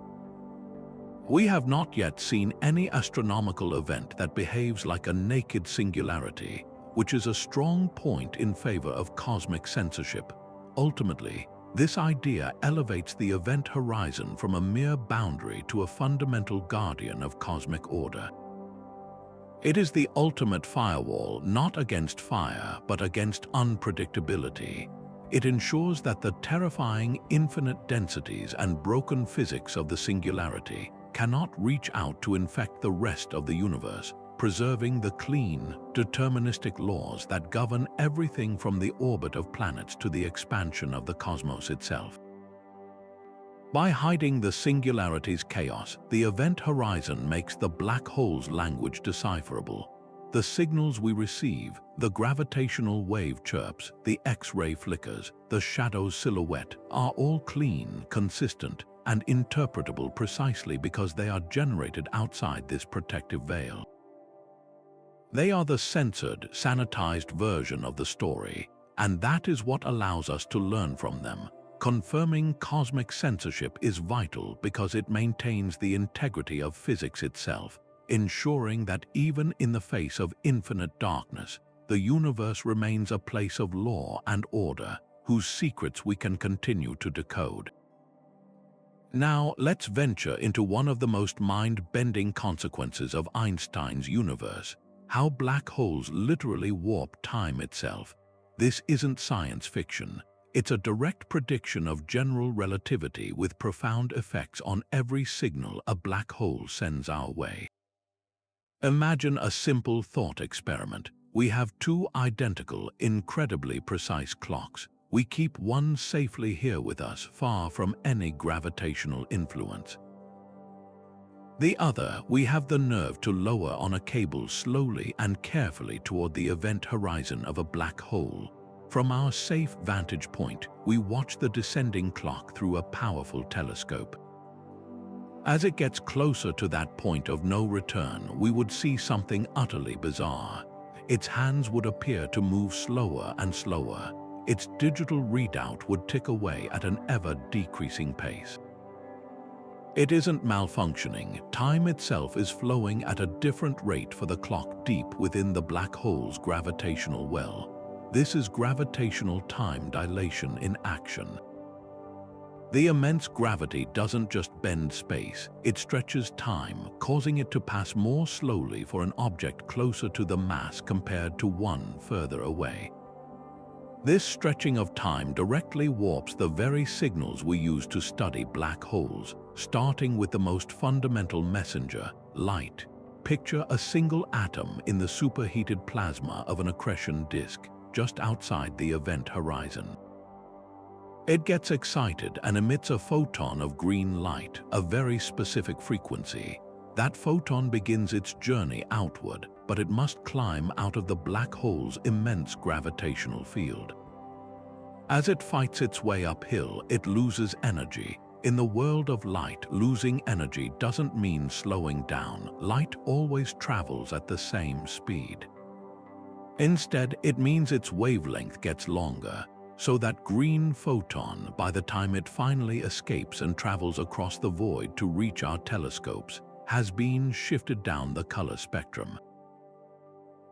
We have not yet seen any astronomical event that behaves like a naked singularity, which is a strong point in favor of cosmic censorship. Ultimately, this idea elevates the event horizon from a mere boundary to a fundamental guardian of cosmic order. It is the ultimate firewall, not against fire, but against unpredictability. It ensures that the terrifying infinite densities and broken physics of the singularity cannot reach out to infect the rest of the universe, preserving the clean, deterministic laws that govern everything from the orbit of planets to the expansion of the cosmos itself. By hiding the singularity's chaos, the event horizon makes the black hole's language decipherable. The signals we receive, the gravitational wave chirps, the X-ray flickers, the shadow's silhouette, are all clean, consistent, and interpretable precisely because they are generated outside this protective veil. They are the censored, sanitized version of the story, and that is what allows us to learn from them. Confirming cosmic censorship is vital because it maintains the integrity of physics itself, ensuring that even in the face of infinite darkness, the universe remains a place of law and order, whose secrets we can continue to decode. Now, let's venture into one of the most mind-bending consequences of Einstein's universe: how black holes literally warp time itself. This isn't science fiction. It's a direct prediction of general relativity with profound effects on every signal a black hole sends our way. Imagine a simple thought experiment. We have two identical, incredibly precise clocks. We keep one safely here with us, far from any gravitational influence. The other, we have the nerve to lower on a cable slowly and carefully toward the event horizon of a black hole. From our safe vantage point, we watch the descending clock through a powerful telescope. As it gets closer to that point of no return, we would see something utterly bizarre. Its hands would appear to move slower and slower. Its digital readout would tick away at an ever-decreasing pace. It isn't malfunctioning. Time itself is flowing at a different rate for the clock deep within the black hole's gravitational well. This is gravitational time dilation in action. The immense gravity doesn't just bend space, it stretches time, causing it to pass more slowly for an object closer to the mass compared to one further away. This stretching of time directly warps the very signals we use to study black holes, starting with the most fundamental messenger, light. Picture a single atom in the superheated plasma of an accretion disk, just outside the event horizon. It gets excited and emits a photon of green light, a very specific frequency. That photon begins its journey outward, but it must climb out of the black hole's immense gravitational field. As it fights its way uphill, it loses energy. In the world of light, losing energy doesn't mean slowing down. Light always travels at the same speed. Instead, it means its wavelength gets longer, so that green photon, by the time it finally escapes and travels across the void to reach our telescopes, has been shifted down the color spectrum.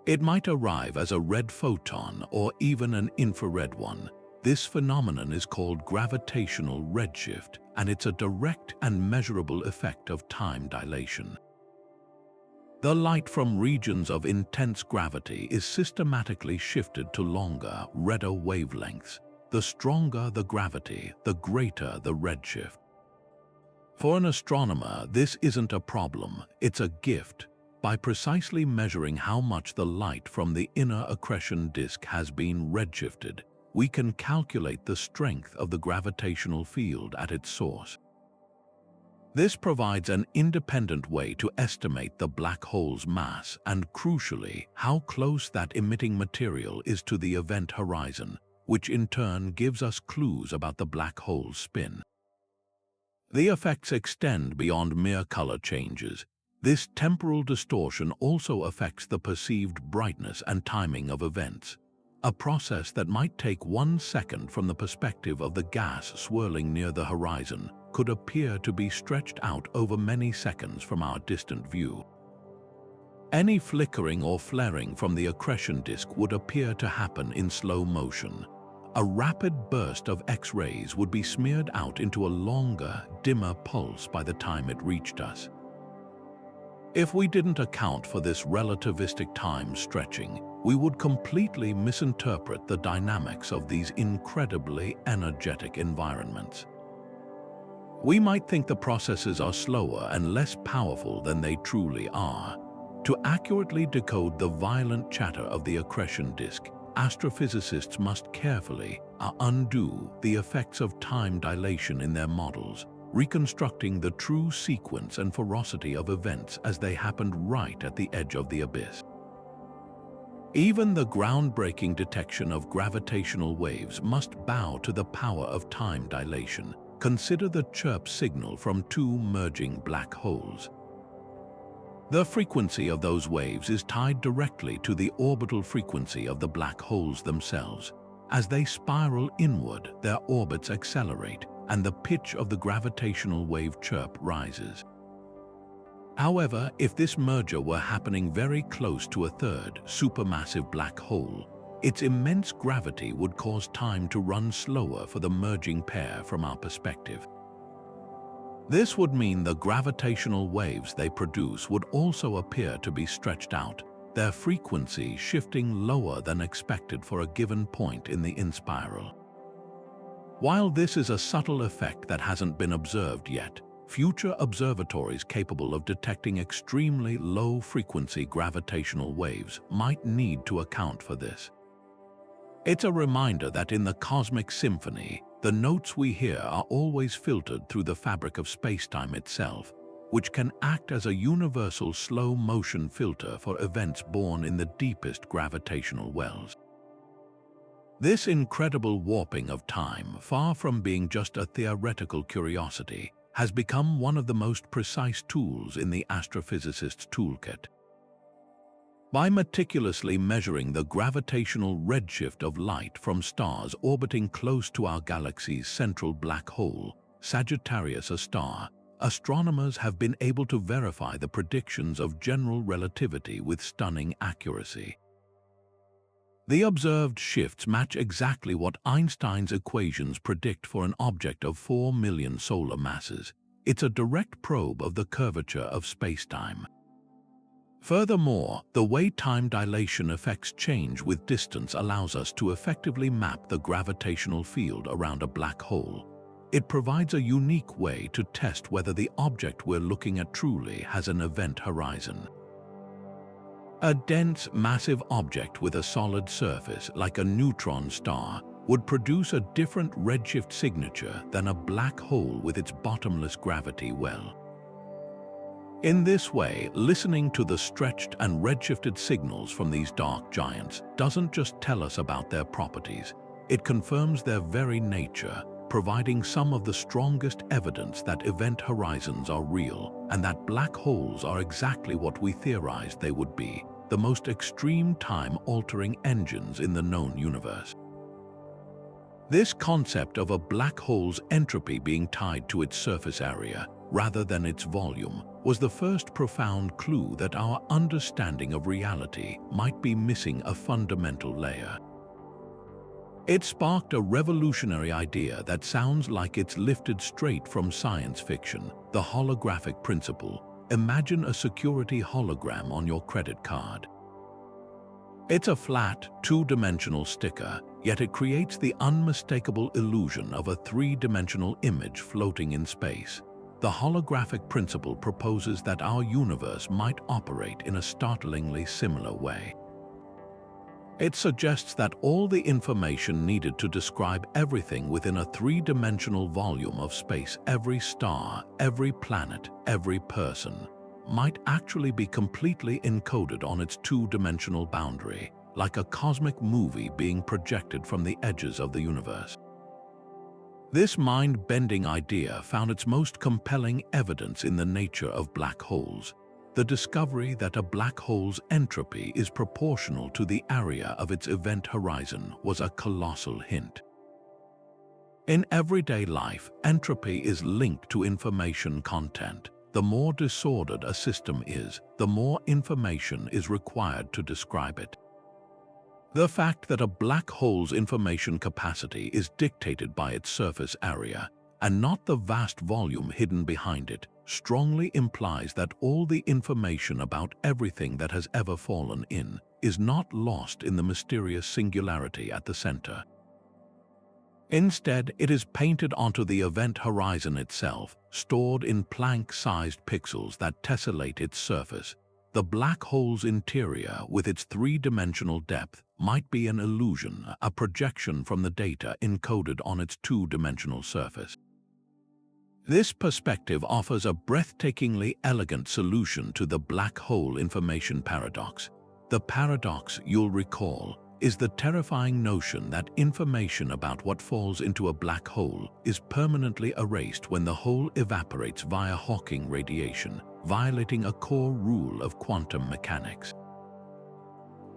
It might arrive as a red photon or even an infrared one. This phenomenon is called gravitational redshift, and it's a direct and measurable effect of time dilation. The light from regions of intense gravity is systematically shifted to longer, redder wavelengths. The stronger the gravity, the greater the redshift. For an astronomer, this isn't a problem, it's a gift. By precisely measuring how much the light from the inner accretion disk has been redshifted, we can calculate the strength of the gravitational field at its source. This provides an independent way to estimate the black hole's mass and, crucially, how close that emitting material is to the event horizon, which in turn gives us clues about the black hole's spin. The effects extend beyond mere color changes. This temporal distortion also affects the perceived brightness and timing of events. A process that might take 1 second from the perspective of the gas swirling near the horizon could appear to be stretched out over many seconds from our distant view. Any flickering or flaring from the accretion disk would appear to happen in slow motion. A rapid burst of X-rays would be smeared out into a longer, dimmer pulse by the time it reached us. If we didn't account for this relativistic time stretching, we would completely misinterpret the dynamics of these incredibly energetic environments. We might think the processes are slower and less powerful than they truly are. To accurately decode the violent chatter of the accretion disk, astrophysicists must carefully undo the effects of time dilation in their models, reconstructing the true sequence and ferocity of events as they happened right at the edge of the abyss. Even the groundbreaking detection of gravitational waves must bow to the power of time dilation. Consider the Chirp signal from two merging black holes. The frequency of those waves is tied directly to the orbital frequency of the black holes themselves. As they spiral inward, their orbits accelerate, and the pitch of the gravitational wave chirp rises. However, if this merger were happening very close to a third, supermassive black hole, its immense gravity would cause time to run slower for the merging pair from our perspective. This would mean the gravitational waves they produce would also appear to be stretched out, their frequency shifting lower than expected for a given point in the inspiral. While this is a subtle effect that hasn't been observed yet, future observatories capable of detecting extremely low-frequency gravitational waves might need to account for this. It's a reminder that in the cosmic symphony, the notes we hear are always filtered through the fabric of spacetime itself, which can act as a universal slow-motion filter for events born in the deepest gravitational wells. This incredible warping of time, far from being just a theoretical curiosity, has become one of the most precise tools in the astrophysicist's toolkit. By meticulously measuring the gravitational redshift of light from stars orbiting close to our galaxy's central black hole, Sagittarius A star, astronomers have been able to verify the predictions of general relativity with stunning accuracy. The observed shifts match exactly what Einstein's equations predict for an object of 4 million solar masses. It's a direct probe of the curvature of spacetime. Furthermore, the way time dilation affects change with distance allows us to effectively map the gravitational field around a black hole. It provides a unique way to test whether the object we're looking at truly has an event horizon. A dense, massive object with a solid surface, like a neutron star, would produce a different redshift signature than a black hole with its bottomless gravity well. In this way, listening to the stretched and redshifted signals from these dark giants doesn't just tell us about their properties, it confirms their very nature, providing some of the strongest evidence that event horizons are real and that black holes are exactly what we theorized they would be, the most extreme time-altering engines in the known universe. This concept of a black hole's entropy being tied to its surface area, rather than its volume, was the first profound clue that our understanding of reality might be missing a fundamental layer. It sparked a revolutionary idea that sounds like it's lifted straight from science fiction, the holographic principle. Imagine a security hologram on your credit card. It's a flat, two-dimensional sticker, yet it creates the unmistakable illusion of a three-dimensional image floating in space. The holographic principle proposes that our universe might operate in a startlingly similar way. It suggests that all the information needed to describe everything within a three-dimensional volume of space, every star, every planet, every person, might actually be completely encoded on its two-dimensional boundary, like a cosmic movie being projected from the edges of the universe. This mind-bending idea found its most compelling evidence in the nature of black holes. The discovery that a black hole's entropy is proportional to the area of its event horizon was a colossal hint. In everyday life, entropy is linked to information content. The more disordered a system is, the more information is required to describe it. The fact that a black hole's information capacity is dictated by its surface area, and not the vast volume hidden behind it, strongly implies that all the information about everything that has ever fallen in is not lost in the mysterious singularity at the center. Instead, it is painted onto the event horizon itself, stored in Planck-sized pixels that tessellate its surface. The black hole's interior, with its three-dimensional depth, might be an illusion, a projection from the data encoded on its two-dimensional surface. This perspective offers a breathtakingly elegant solution to the black hole information paradox. The paradox, you'll recall, is the terrifying notion that information about what falls into a black hole is permanently erased when the hole evaporates via Hawking radiation, violating a core rule of quantum mechanics.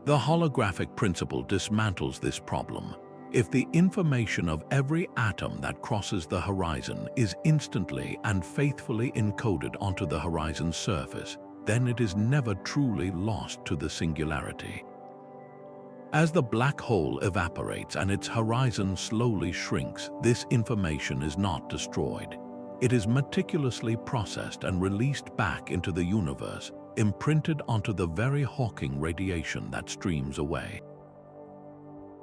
The holographic principle dismantles this problem. If the information of every atom that crosses the horizon is instantly and faithfully encoded onto the horizon's surface, then it is never truly lost to the singularity. As the black hole evaporates and its horizon slowly shrinks, this information is not destroyed. It is meticulously processed and released back into the universe, imprinted onto the very Hawking radiation that streams away.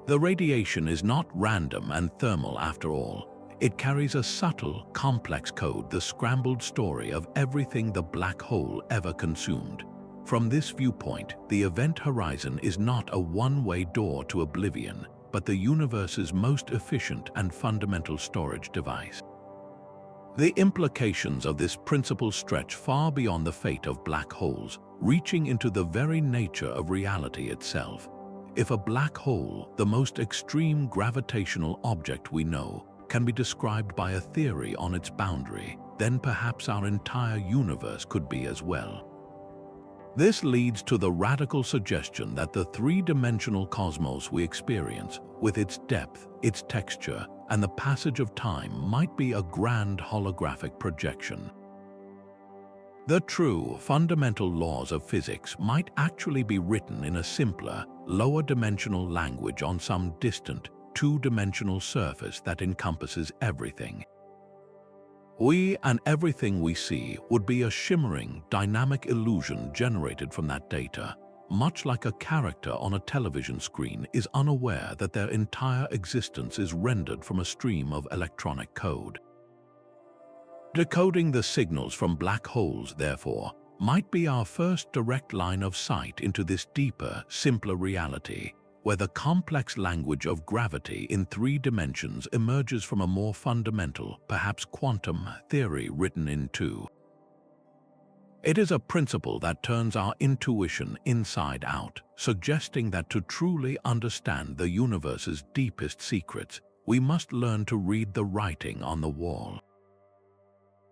The radiation is not random and thermal after all. It carries a subtle, complex code, the scrambled story of everything the black hole ever consumed. From this viewpoint, the event horizon is not a one-way door to oblivion, but the universe's most efficient and fundamental storage device. The implications of this principle stretch far beyond the fate of black holes, reaching into the very nature of reality itself. If a black hole, the most extreme gravitational object we know, can be described by a theory on its boundary, then perhaps our entire universe could be as well. This leads to the radical suggestion that the three-dimensional cosmos we experience, with its depth, its texture, and the passage of time, might be a grand holographic projection. The true, fundamental laws of physics might actually be written in a simpler, lower-dimensional language on some distant, two-dimensional surface that encompasses everything. We and everything we see would be a shimmering, dynamic illusion generated from that data, much like a character on a television screen is unaware that their entire existence is rendered from a stream of electronic code. Decoding the signals from black holes, therefore, might be our first direct line of sight into this deeper, simpler reality, where the complex language of gravity in three dimensions emerges from a more fundamental, perhaps quantum, theory written in two. It is a principle that turns our intuition inside out, suggesting that to truly understand the universe's deepest secrets, we must learn to read the writing on the wall.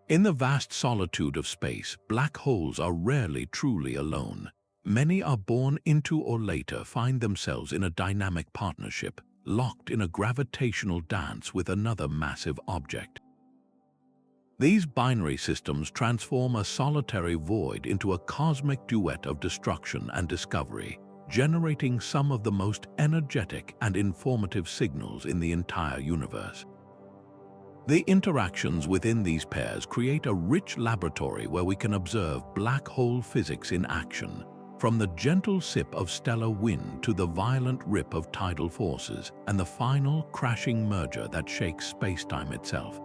In the vast solitude of space, black holes are rarely truly alone. Many are born into or later find themselves in a dynamic partnership, locked in a gravitational dance with another massive object. These binary systems transform a solitary void into a cosmic duet of destruction and discovery, generating some of the most energetic and informative signals in the entire universe. The interactions within these pairs create a rich laboratory where we can observe black hole physics in action, from the gentle sip of stellar wind to the violent rip of tidal forces and the final crashing merger that shakes spacetime itself.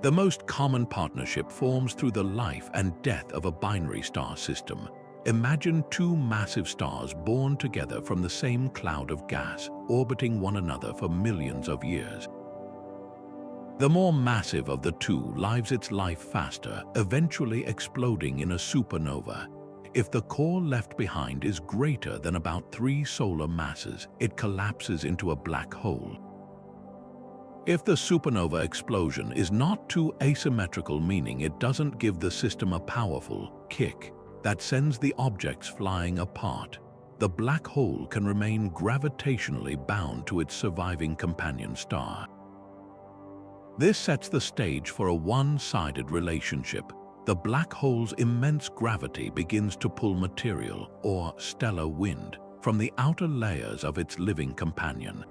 The most common partnership forms through the life and death of a binary star system. Imagine two massive stars born together from the same cloud of gas, orbiting one another for millions of years. The more massive of the two lives its life faster, eventually exploding in a supernova. If the core left behind is greater than about 3 solar masses, it collapses into a black hole. If the supernova explosion is not too asymmetrical, meaning it doesn't give the system a powerful kick that sends the objects flying apart, the black hole can remain gravitationally bound to its surviving companion star. This sets the stage for a one-sided relationship. The black hole's immense gravity begins to pull material, or stellar wind, from the outer layers of its living companion.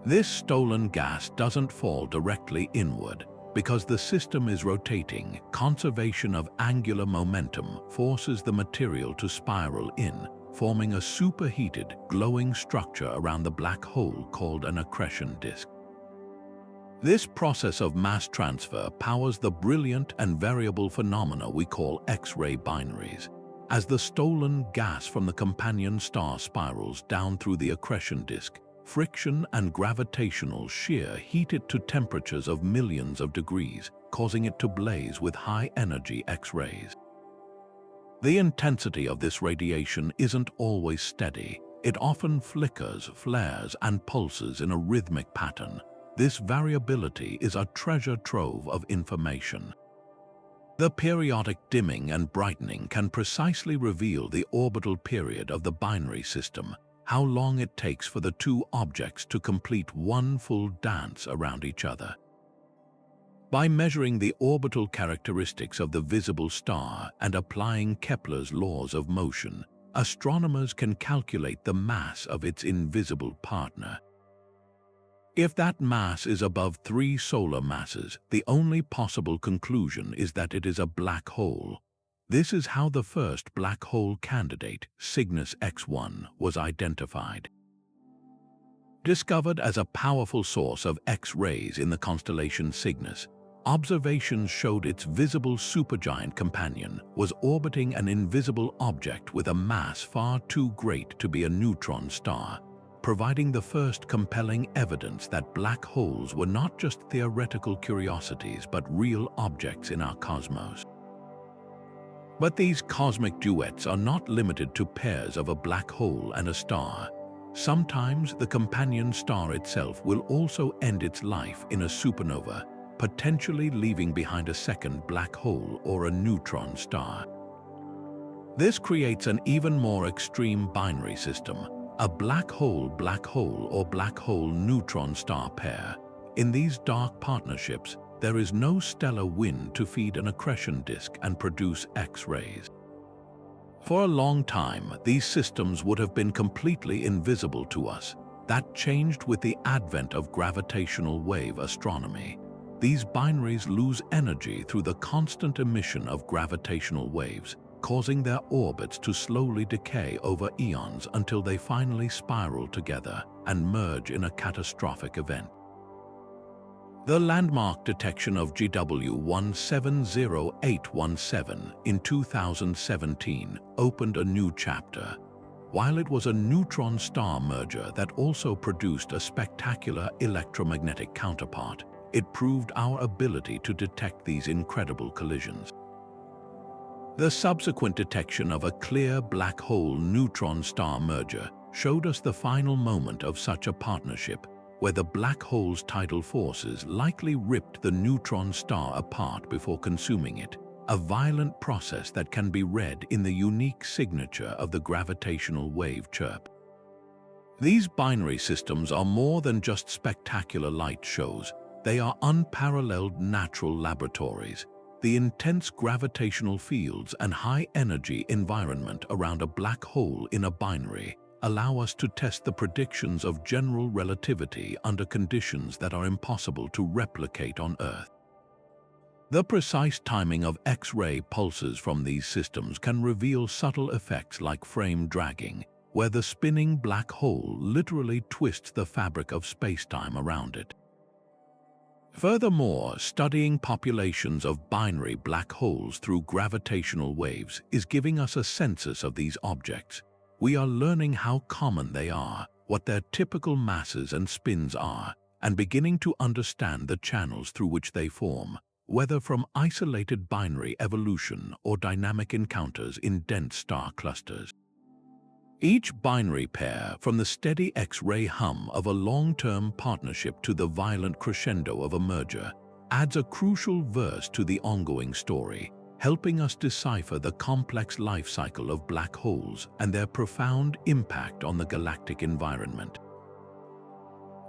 This stolen gas doesn't fall directly inward. Because the system is rotating, conservation of angular momentum forces the material to spiral in, forming a superheated, glowing structure around the black hole called an accretion disk. This process of mass transfer powers the brilliant and variable phenomena we call X-ray binaries. As the stolen gas from the companion star spirals down through the accretion disk, friction and gravitational shear heat it to temperatures of millions of degrees, causing it to blaze with high-energy X-rays. The intensity of this radiation isn't always steady. It often flickers, flares, and pulses in a rhythmic pattern. This variability is a treasure trove of information. The periodic dimming and brightening can precisely reveal the orbital period of the binary system, how long it takes for the two objects to complete one full dance around each other. By measuring the orbital characteristics of the visible star and applying Kepler's laws of motion, astronomers can calculate the mass of its invisible partner. If that mass is above 3 solar masses, the only possible conclusion is that it is a black hole. This is how the first black hole candidate, Cygnus X1, was identified. Discovered as a powerful source of X-rays in the constellation Cygnus, observations showed its visible supergiant companion was orbiting an invisible object with a mass far too great to be a neutron star, providing the first compelling evidence that black holes were not just theoretical curiosities but real objects in our cosmos. But these cosmic duets are not limited to pairs of a black hole and a star. Sometimes the companion star itself will also end its life in a supernova, potentially leaving behind a second black hole or a neutron star. This creates an even more extreme binary system, a black hole or black hole neutron star pair. In these dark partnerships, there is no stellar wind to feed an accretion disk and produce X-rays. For a long time, these systems would have been completely invisible to us. That changed with the advent of gravitational wave astronomy. These binaries lose energy through the constant emission of gravitational waves, causing their orbits to slowly decay over eons until they finally spiral together and merge in a catastrophic event. The landmark detection of GW 170817 in 2017 opened a new chapter. While it was a neutron star merger that also produced a spectacular electromagnetic counterpart, it proved our ability to detect these incredible collisions. The subsequent detection of a clear black hole neutron star merger showed us the final moment of such a partnership, where the black hole's tidal forces likely ripped the neutron star apart before consuming it, a violent process that can be read in the unique signature of the gravitational wave Chirp. These binary systems are more than just spectacular light shows. They are unparalleled natural laboratories. The intense gravitational fields and high-energy environment around a black hole in a binary allow us to test the predictions of general relativity under conditions that are impossible to replicate on Earth. The precise timing of X-ray pulses from these systems can reveal subtle effects like frame dragging, where the spinning black hole literally twists the fabric of space-time around it. Furthermore, studying populations of binary black holes through gravitational waves is giving us a census of these objects. We are learning how common they are, what their typical masses and spins are, and beginning to understand the channels through which they form, whether from isolated binary evolution or dynamic encounters in dense star clusters. Each binary pair, from the steady X-ray hum of a long-term partnership to the violent crescendo of a merger, adds a crucial verse to the ongoing story, helping us decipher the complex life cycle of black holes and their profound impact on the galactic environment.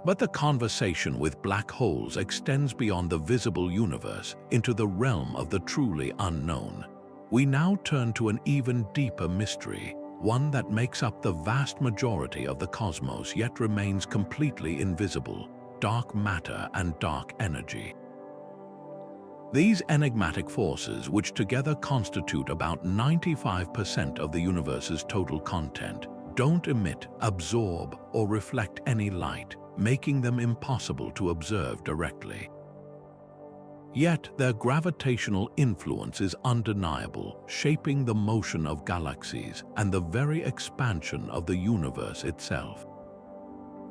But the conversation with black holes extends beyond the visible universe into the realm of the truly unknown. We now turn to an even deeper mystery, one that makes up the vast majority of the cosmos yet remains completely invisible: dark matter and dark energy. These enigmatic forces, which together constitute about 95% of the universe's total content, don't emit, absorb, or reflect any light, making them impossible to observe directly. Yet their gravitational influence is undeniable, shaping the motion of galaxies and the very expansion of the universe itself.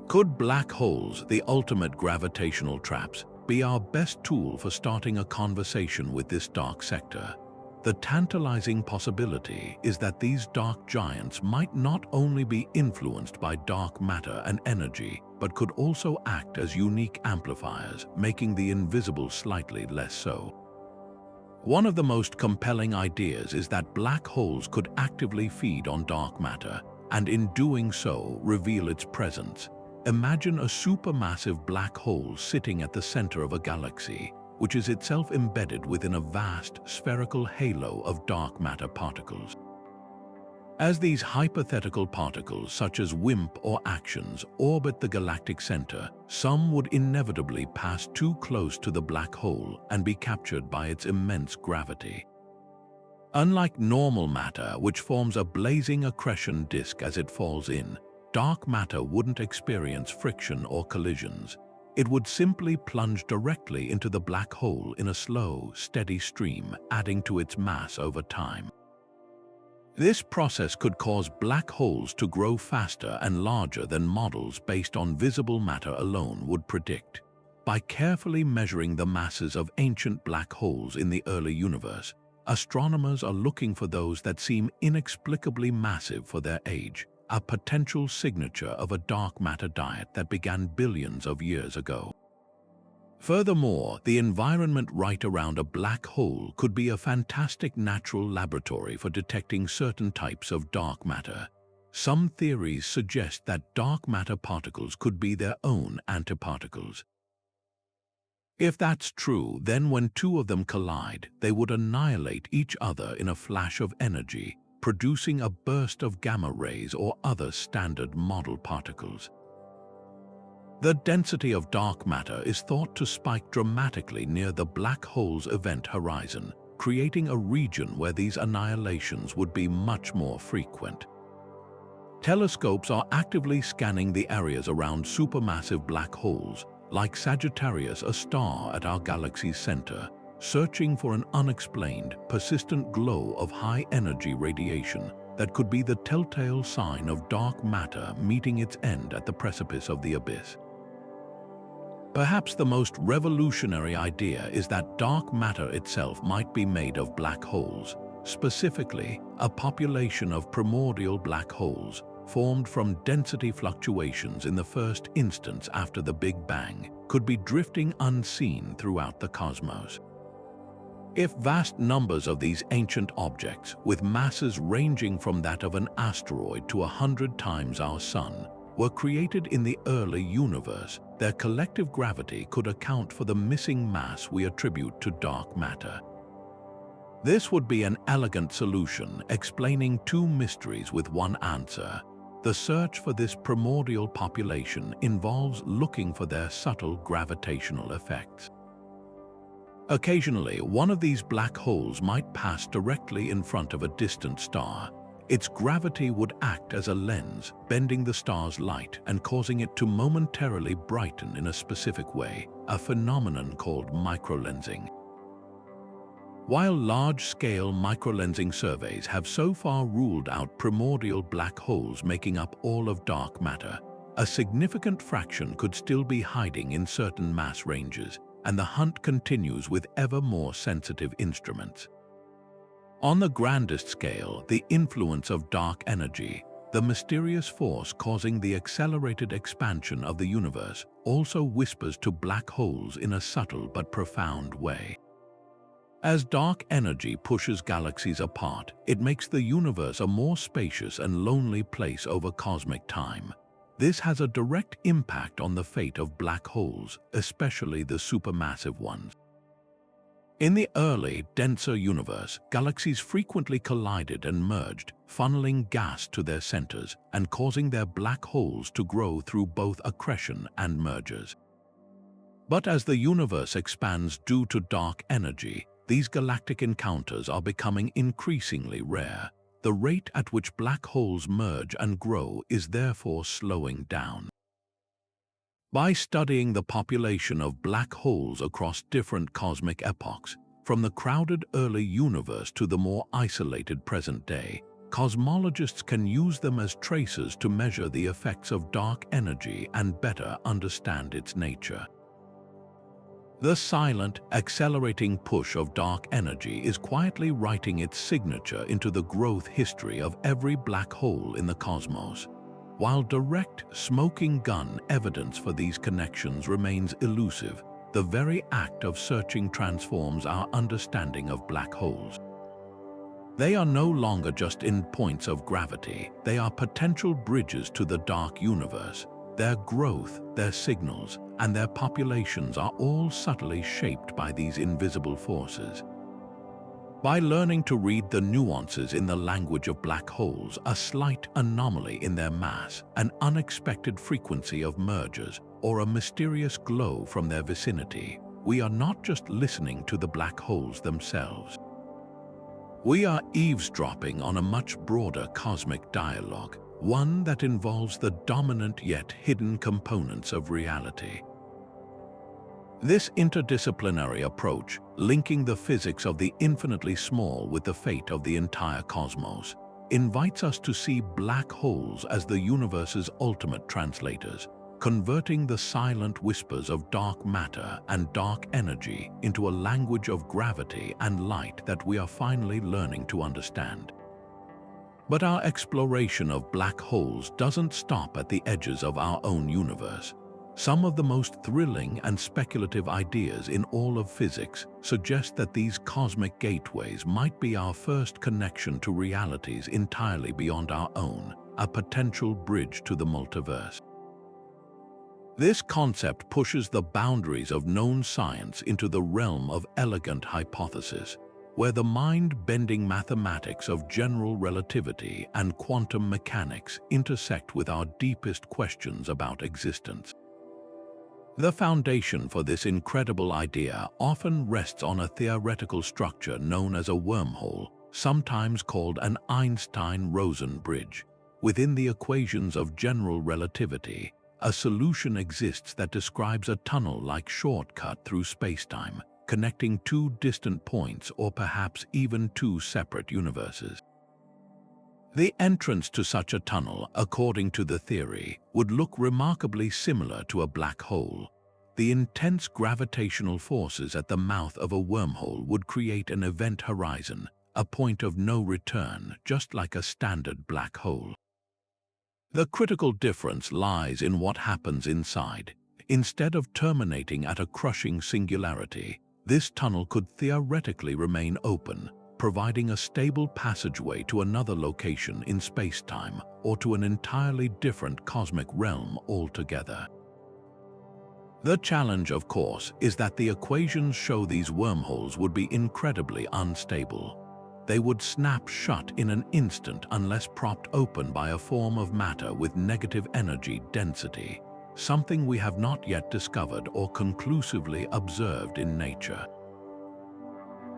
Could black holes, the ultimate gravitational traps, be our best tool for starting a conversation with this dark sector? The tantalizing possibility is that these dark giants might not only be influenced by dark matter and energy, but could also act as unique amplifiers, making the invisible slightly less so. One of the most compelling ideas is that black holes could actively feed on dark matter, and in doing so, reveal its presence. Imagine a supermassive black hole sitting at the center of a galaxy, which is itself embedded within a vast, spherical halo of dark matter particles. As these hypothetical particles, such as WIMP or actions, orbit the galactic center, some would inevitably pass too close to the black hole and be captured by its immense gravity. Unlike normal matter, which forms a blazing accretion disk as it falls in, dark matter wouldn't experience friction or collisions. It would simply plunge directly into the black hole in a slow, steady stream, adding to its mass over time. This process could cause black holes to grow faster and larger than models based on visible matter alone would predict. By carefully measuring the masses of ancient black holes in the early universe, astronomers are looking for those that seem inexplicably massive for their age, a potential signature of a dark matter diet that began billions of years ago. Furthermore, the environment right around a black hole could be a fantastic natural laboratory for detecting certain types of dark matter. Some theories suggest that dark matter particles could be their own antiparticles. If that's true, then when two of them collide, they would annihilate each other in a flash of energy, producing a burst of gamma rays or other standard model particles. The density of dark matter is thought to spike dramatically near the black hole's event horizon, creating a region where these annihilations would be much more frequent. Telescopes are actively scanning the areas around supermassive black holes, like Sagittarius, a star at our galaxy's center, searching for an unexplained, persistent glow of high-energy radiation that could be the telltale sign of dark matter meeting its end at the precipice of the abyss. Perhaps the most revolutionary idea is that dark matter itself might be made of black holes, specifically a population of primordial black holes formed from density fluctuations in the first instance after the Big Bang could be drifting unseen throughout the cosmos. If vast numbers of these ancient objects, with masses ranging from that of an asteroid to 100 times our Sun, were created in the early universe, their collective gravity could account for the missing mass we attribute to dark matter. This would be an elegant solution, explaining two mysteries with one answer. The search for this primordial population involves looking for their subtle gravitational effects. Occasionally, one of these black holes might pass directly in front of a distant star. Its gravity would act as a lens, bending the star's light and causing it to momentarily brighten in a specific way, a phenomenon called microlensing. While large-scale microlensing surveys have so far ruled out primordial black holes making up all of dark matter, a significant fraction could still be hiding in certain mass ranges, and the hunt continues with ever more sensitive instruments. On the grandest scale, the influence of dark energy, the mysterious force causing the accelerated expansion of the universe, also whispers to black holes in a subtle but profound way. As dark energy pushes galaxies apart, it makes the universe a more spacious and lonely place over cosmic time. This has a direct impact on the fate of black holes, especially the supermassive ones. In the early, denser universe, galaxies frequently collided and merged, funneling gas to their centers and causing their black holes to grow through both accretion and mergers. But as the universe expands due to dark energy, these galactic encounters are becoming increasingly rare. The rate at which black holes merge and grow is therefore slowing down. By studying the population of black holes across different cosmic epochs, from the crowded early universe to the more isolated present day, cosmologists can use them as tracers to measure the effects of dark energy and better understand its nature. The silent, accelerating push of dark energy is quietly writing its signature into the growth history of every black hole in the cosmos. While direct, smoking gun evidence for these connections remains elusive, the very act of searching transforms our understanding of black holes. They are no longer just endpoints of gravity, they are potential bridges to the dark universe. Their growth, their signals, and their populations are all subtly shaped by these invisible forces. By learning to read the nuances in the language of black holes, a slight anomaly in their mass, an unexpected frequency of mergers, or a mysterious glow from their vicinity, we are not just listening to the black holes themselves. We are eavesdropping on a much broader cosmic dialogue, one that involves the dominant yet hidden components of reality. This interdisciplinary approach, linking the physics of the infinitely small with the fate of the entire cosmos, invites us to see black holes as the universe's ultimate translators, converting the silent whispers of dark matter and dark energy into a language of gravity and light that we are finally learning to understand. But our exploration of black holes doesn't stop at the edges of our own universe. Some of the most thrilling and speculative ideas in all of physics suggest that these cosmic gateways might be our first connection to realities entirely beyond our own, a potential bridge to the multiverse. This concept pushes the boundaries of known science into the realm of elegant hypothesis, where the mind-bending mathematics of general relativity and quantum mechanics intersect with our deepest questions about existence. The foundation for this incredible idea often rests on a theoretical structure known as a wormhole, sometimes called an Einstein-Rosen bridge. Within the equations of general relativity, a solution exists that describes a tunnel-like shortcut through spacetime, connecting two distant points or perhaps even two separate universes. The entrance to such a tunnel, according to the theory, would look remarkably similar to a black hole. The intense gravitational forces at the mouth of a wormhole would create an event horizon, a point of no return, just like a standard black hole. The critical difference lies in what happens inside. Instead of terminating at a crushing singularity, this tunnel could theoretically remain open, providing a stable passageway to another location in space-time or to an entirely different cosmic realm altogether. The challenge, of course, is that the equations show these wormholes would be incredibly unstable. They would snap shut in an instant unless propped open by a form of matter with negative energy density, something we have not yet discovered or conclusively observed in nature.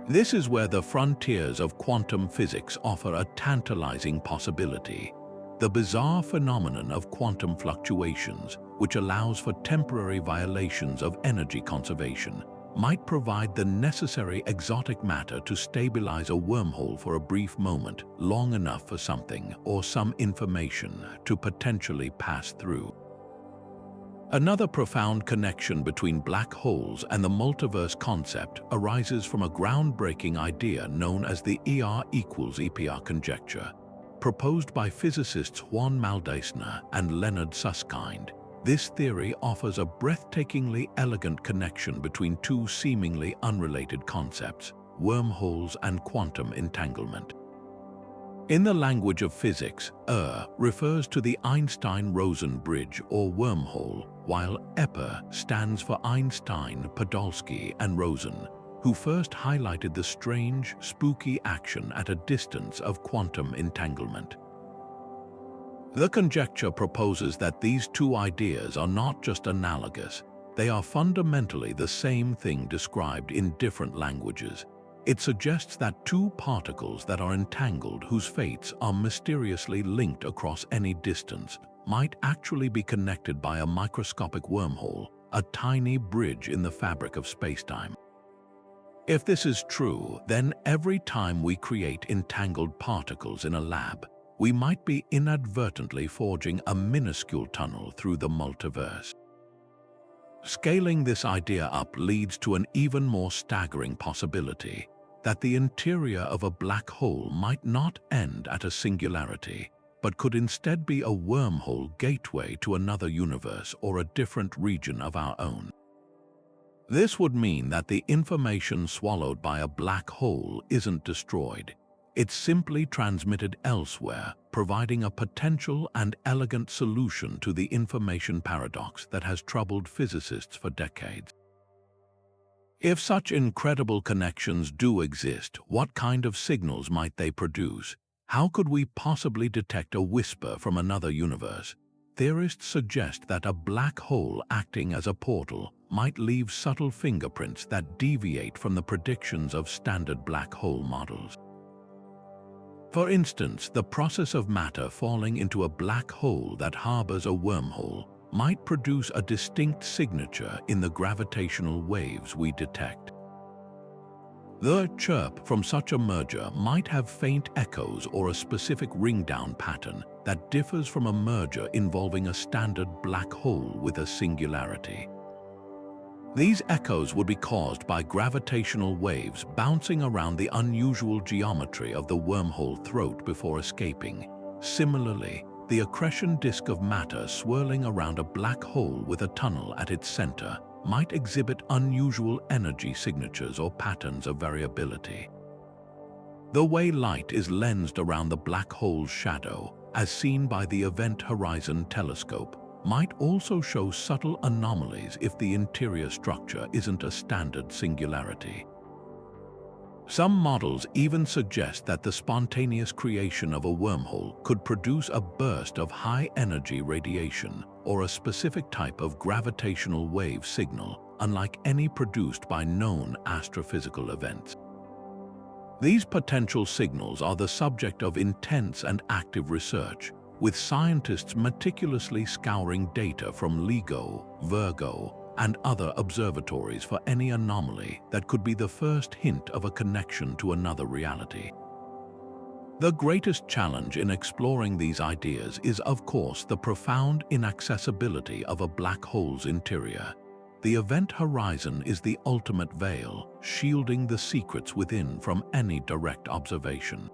This is where the frontiers of quantum physics offer a tantalizing possibility. The bizarre phenomenon of quantum fluctuations, which allows for temporary violations of energy conservation, might provide the necessary exotic matter to stabilize a wormhole for a brief moment, long enough for something or some information to potentially pass through. Another profound connection between black holes and the multiverse concept arises from a groundbreaking idea known as the ER=EPR Conjecture. Proposed by physicists Juan Maldacena and Leonard Susskind, this theory offers a breathtakingly elegant connection between two seemingly unrelated concepts, wormholes and quantum entanglement. In the language of physics, refers to the Einstein-Rosen bridge or wormhole, while EPR stands for Einstein, Podolsky, and Rosen, who first highlighted the strange, spooky action at a distance of quantum entanglement. The conjecture proposes that these two ideas are not just analogous, they are fundamentally the same thing described in different languages. It suggests that two particles that are entangled whose fates are mysteriously linked across any distance might actually be connected by a microscopic wormhole, a tiny bridge in the fabric of spacetime. If this is true, then every time we create entangled particles in a lab, we might be inadvertently forging a minuscule tunnel through the multiverse. Scaling this idea up leads to an even more staggering possibility that the interior of a black hole might not end at a singularity, but could instead be a wormhole gateway to another universe or a different region of our own. This would mean that the information swallowed by a black hole isn't destroyed. It's simply transmitted elsewhere, providing a potential and elegant solution to the information paradox that has troubled physicists for decades. If such incredible connections do exist, what kind of signals might they produce? How could we possibly detect a whisper from another universe? Theorists suggest that a black hole acting as a portal might leave subtle fingerprints that deviate from the predictions of standard black hole models. For instance, the process of matter falling into a black hole that harbors a wormhole might produce a distinct signature in the gravitational waves we detect. The chirp from such a merger might have faint echoes or a specific ring-down pattern that differs from a merger involving a standard black hole with a singularity. These echoes would be caused by gravitational waves bouncing around the unusual geometry of the wormhole throat before escaping. Similarly, the accretion disk of matter swirling around a black hole with a tunnel at its center might exhibit unusual energy signatures or patterns of variability. The way light is lensed around the black hole's shadow, as seen by the Event Horizon Telescope, might also show subtle anomalies if the interior structure isn't a standard singularity. Some models even suggest that the spontaneous creation of a wormhole could produce a burst of high-energy radiation or a specific type of gravitational wave signal, unlike any produced by known astrophysical events. These potential signals are the subject of intense and active research, with scientists meticulously scouring data from LIGO, Virgo, and other observatories for any anomaly that could be the first hint of a connection to another reality. The greatest challenge in exploring these ideas is, of course, the profound inaccessibility of a black hole's interior. The event horizon is the ultimate veil, shielding the secrets within from any direct observation.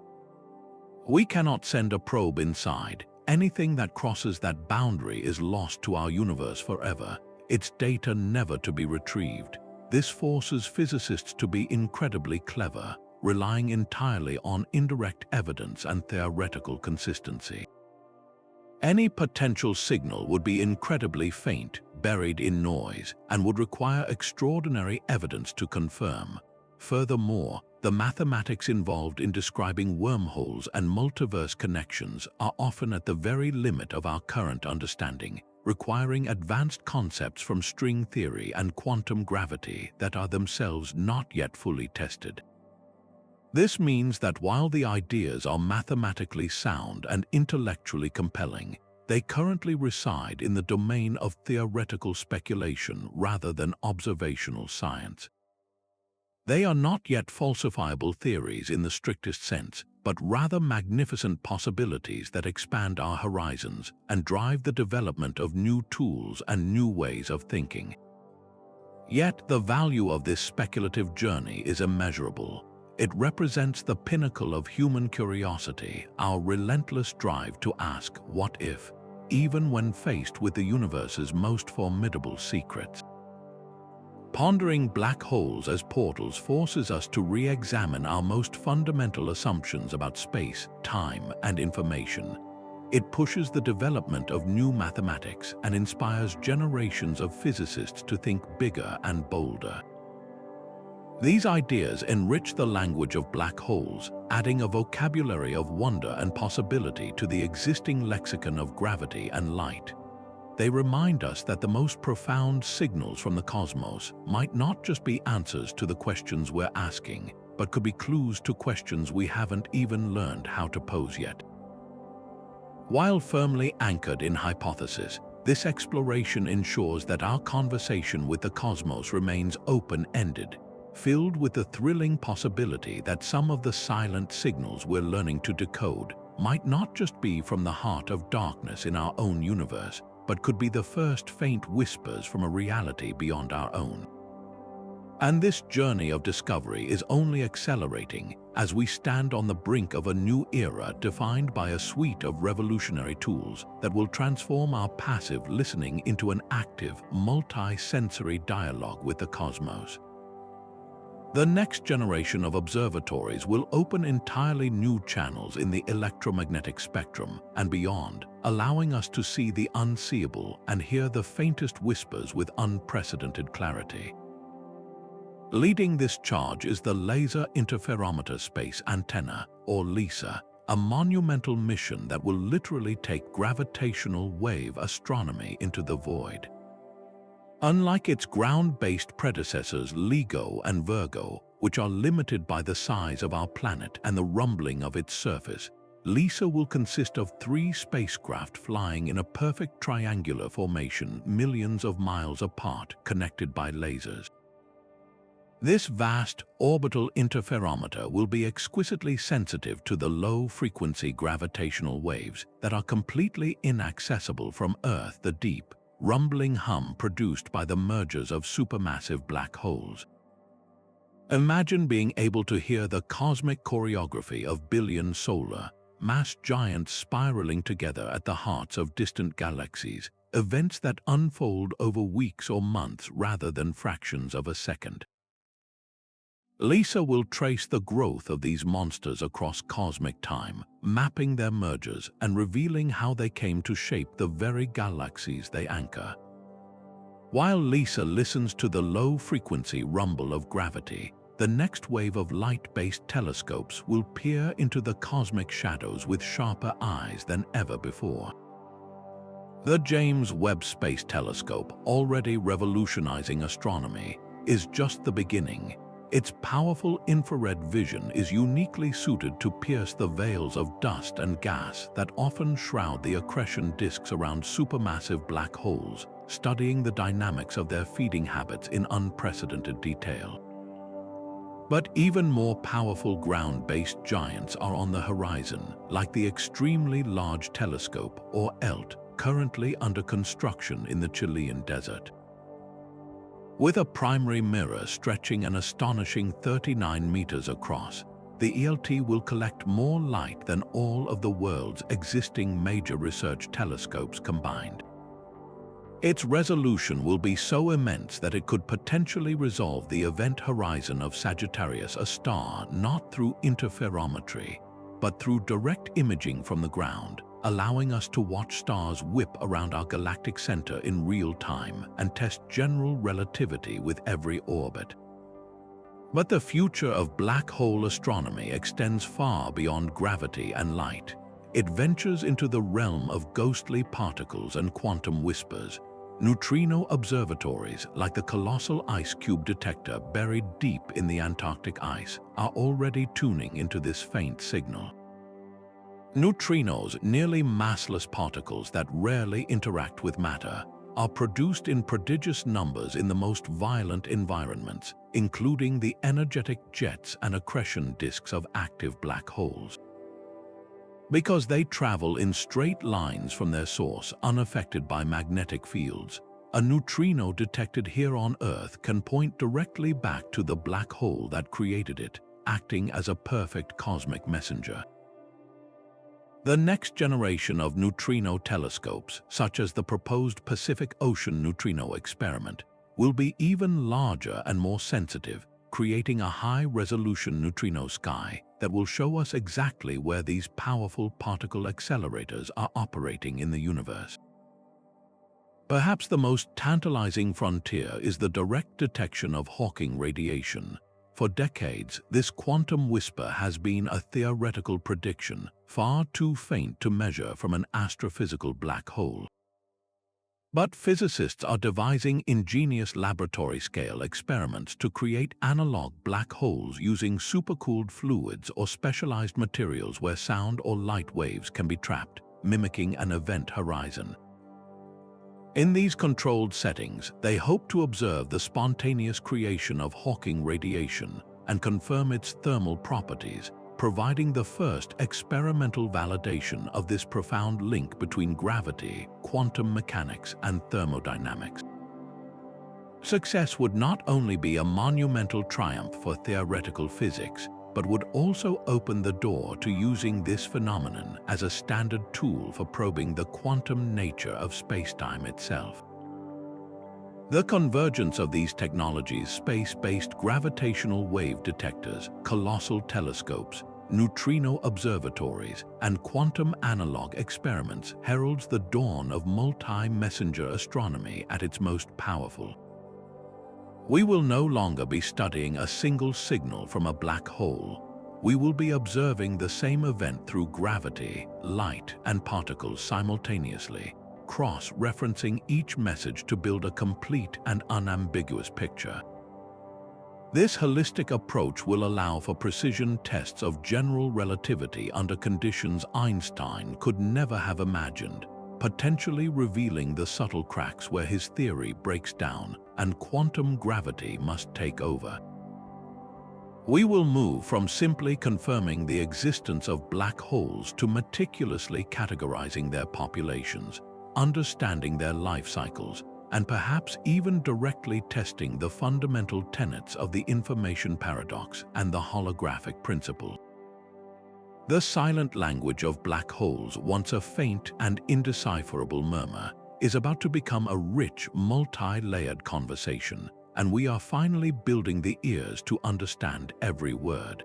We cannot send a probe inside. Anything that crosses that boundary is lost to our universe forever, its data never to be retrieved. This forces physicists to be incredibly clever, relying entirely on indirect evidence and theoretical consistency. Any potential signal would be incredibly faint, buried in noise, and would require extraordinary evidence to confirm. Furthermore, the mathematics involved in describing wormholes and multiverse connections are often at the very limit of our current understanding, requiring advanced concepts from string theory and quantum gravity that are themselves not yet fully tested. This means that while the ideas are mathematically sound and intellectually compelling, they currently reside in the domain of theoretical speculation rather than observational science. They are not yet falsifiable theories in the strictest sense, but rather magnificent possibilities that expand our horizons and drive the development of new tools and new ways of thinking. Yet the value of this speculative journey is immeasurable. It represents the pinnacle of human curiosity, our relentless drive to ask what if, even when faced with the universe's most formidable secrets. Pondering black holes as portals forces us to re-examine our most fundamental assumptions about space, time, and information. It pushes the development of new mathematics and inspires generations of physicists to think bigger and bolder. These ideas enrich the language of black holes, adding a vocabulary of wonder and possibility to the existing lexicon of gravity and light. They remind us that the most profound signals from the cosmos might not just be answers to the questions we're asking, but could be clues to questions we haven't even learned how to pose yet. While firmly anchored in hypothesis, this exploration ensures that our conversation with the cosmos remains open-ended, filled with the thrilling possibility that some of the silent signals we're learning to decode might not just be from the heart of darkness in our own universe, but could be the first faint whispers from a reality beyond our own. And this journey of discovery is only accelerating as we stand on the brink of a new era defined by a suite of revolutionary tools that will transform our passive listening into an active, multi-sensory dialogue with the cosmos. The next generation of observatories will open entirely new channels in the electromagnetic spectrum and beyond, allowing us to see the unseeable and hear the faintest whispers with unprecedented clarity. Leading this charge is the Laser Interferometer Space Antenna, or LISA, a monumental mission that will literally take gravitational wave astronomy into the void. Unlike its ground-based predecessors LIGO and Virgo, which are limited by the size of our planet and the rumbling of its surface, LISA will consist of 3 spacecraft flying in a perfect triangular formation millions of miles apart, connected by lasers. This vast orbital interferometer will be exquisitely sensitive to the low-frequency gravitational waves that are completely inaccessible from Earth, the deep, rumbling hum produced by the mergers of supermassive black holes. Imagine being able to hear the cosmic choreography of billion solar mass giants spiraling together at the hearts of distant galaxies, events that unfold over weeks or months rather than fractions of a second. LISA will trace the growth of these monsters across cosmic time, mapping their mergers and revealing how they came to shape the very galaxies they anchor. While LISA listens to the low-frequency rumble of gravity, the next wave of light-based telescopes will peer into the cosmic shadows with sharper eyes than ever before. The James Webb Space Telescope, already revolutionizing astronomy, is just the beginning. Its powerful infrared vision is uniquely suited to pierce the veils of dust and gas that often shroud the accretion disks around supermassive black holes, studying the dynamics of their feeding habits in unprecedented detail. But even more powerful ground-based giants are on the horizon, like the Extremely Large Telescope, or ELT, currently under construction in the Chilean desert. With a primary mirror stretching an astonishing 39 meters across, the ELT will collect more light than all of the world's existing major research telescopes combined. Its resolution will be so immense that it could potentially resolve the event horizon of Sagittarius, a star, not through interferometry, but through direct imaging from the ground, allowing us to watch stars whip around our galactic center in real time and test general relativity with every orbit. But the future of black hole astronomy extends far beyond gravity and light. It ventures into the realm of ghostly particles and quantum whispers. Neutrino observatories, like the colossal ice cube detector buried deep in the Antarctic ice, are already tuning into this faint signal. Neutrinos, nearly massless particles that rarely interact with matter, are produced in prodigious numbers in the most violent environments, including the energetic jets and accretion disks of active black holes. Because they travel in straight lines from their source, unaffected by magnetic fields, a neutrino detected here on Earth can point directly back to the black hole that created it, acting as a perfect cosmic messenger. The next generation of neutrino telescopes, such as the proposed Pacific Ocean Neutrino Experiment, will be even larger and more sensitive, creating a high-resolution neutrino sky that will show us exactly where these powerful particle accelerators are operating in the universe. Perhaps the most tantalizing frontier is the direct detection of Hawking radiation. For decades, this quantum whisper has been a theoretical prediction, far too faint to measure from an astrophysical black hole. But physicists are devising ingenious laboratory-scale experiments to create analog black holes using supercooled fluids or specialized materials where sound or light waves can be trapped, mimicking an event horizon. In these controlled settings, they hope to observe the spontaneous creation of Hawking radiation and confirm its thermal properties, providing the first experimental validation of this profound link between gravity, quantum mechanics, and thermodynamics. Success would not only be a monumental triumph for theoretical physics, but would also open the door to using this phenomenon as a standard tool for probing the quantum nature of spacetime itself. The convergence of these technologies, space-based gravitational wave detectors, colossal telescopes, neutrino observatories, and quantum analog experiments, heralds the dawn of multi-messenger astronomy at its most powerful. We will no longer be studying a single signal from a black hole. We will be observing the same event through gravity, light, and particles simultaneously, cross-referencing each message to build a complete and unambiguous picture. This holistic approach will allow for precision tests of general relativity under conditions Einstein could never have imagined, potentially revealing the subtle cracks where his theory breaks down and quantum gravity must take over. We will move from simply confirming the existence of black holes to meticulously categorizing their populations, understanding their life cycles, and perhaps even directly testing the fundamental tenets of the information paradox and the holographic principle. The silent language of black holes, once a faint and indecipherable murmur, is about to become a rich, multi-layered conversation, and we are finally building the ears to understand every word.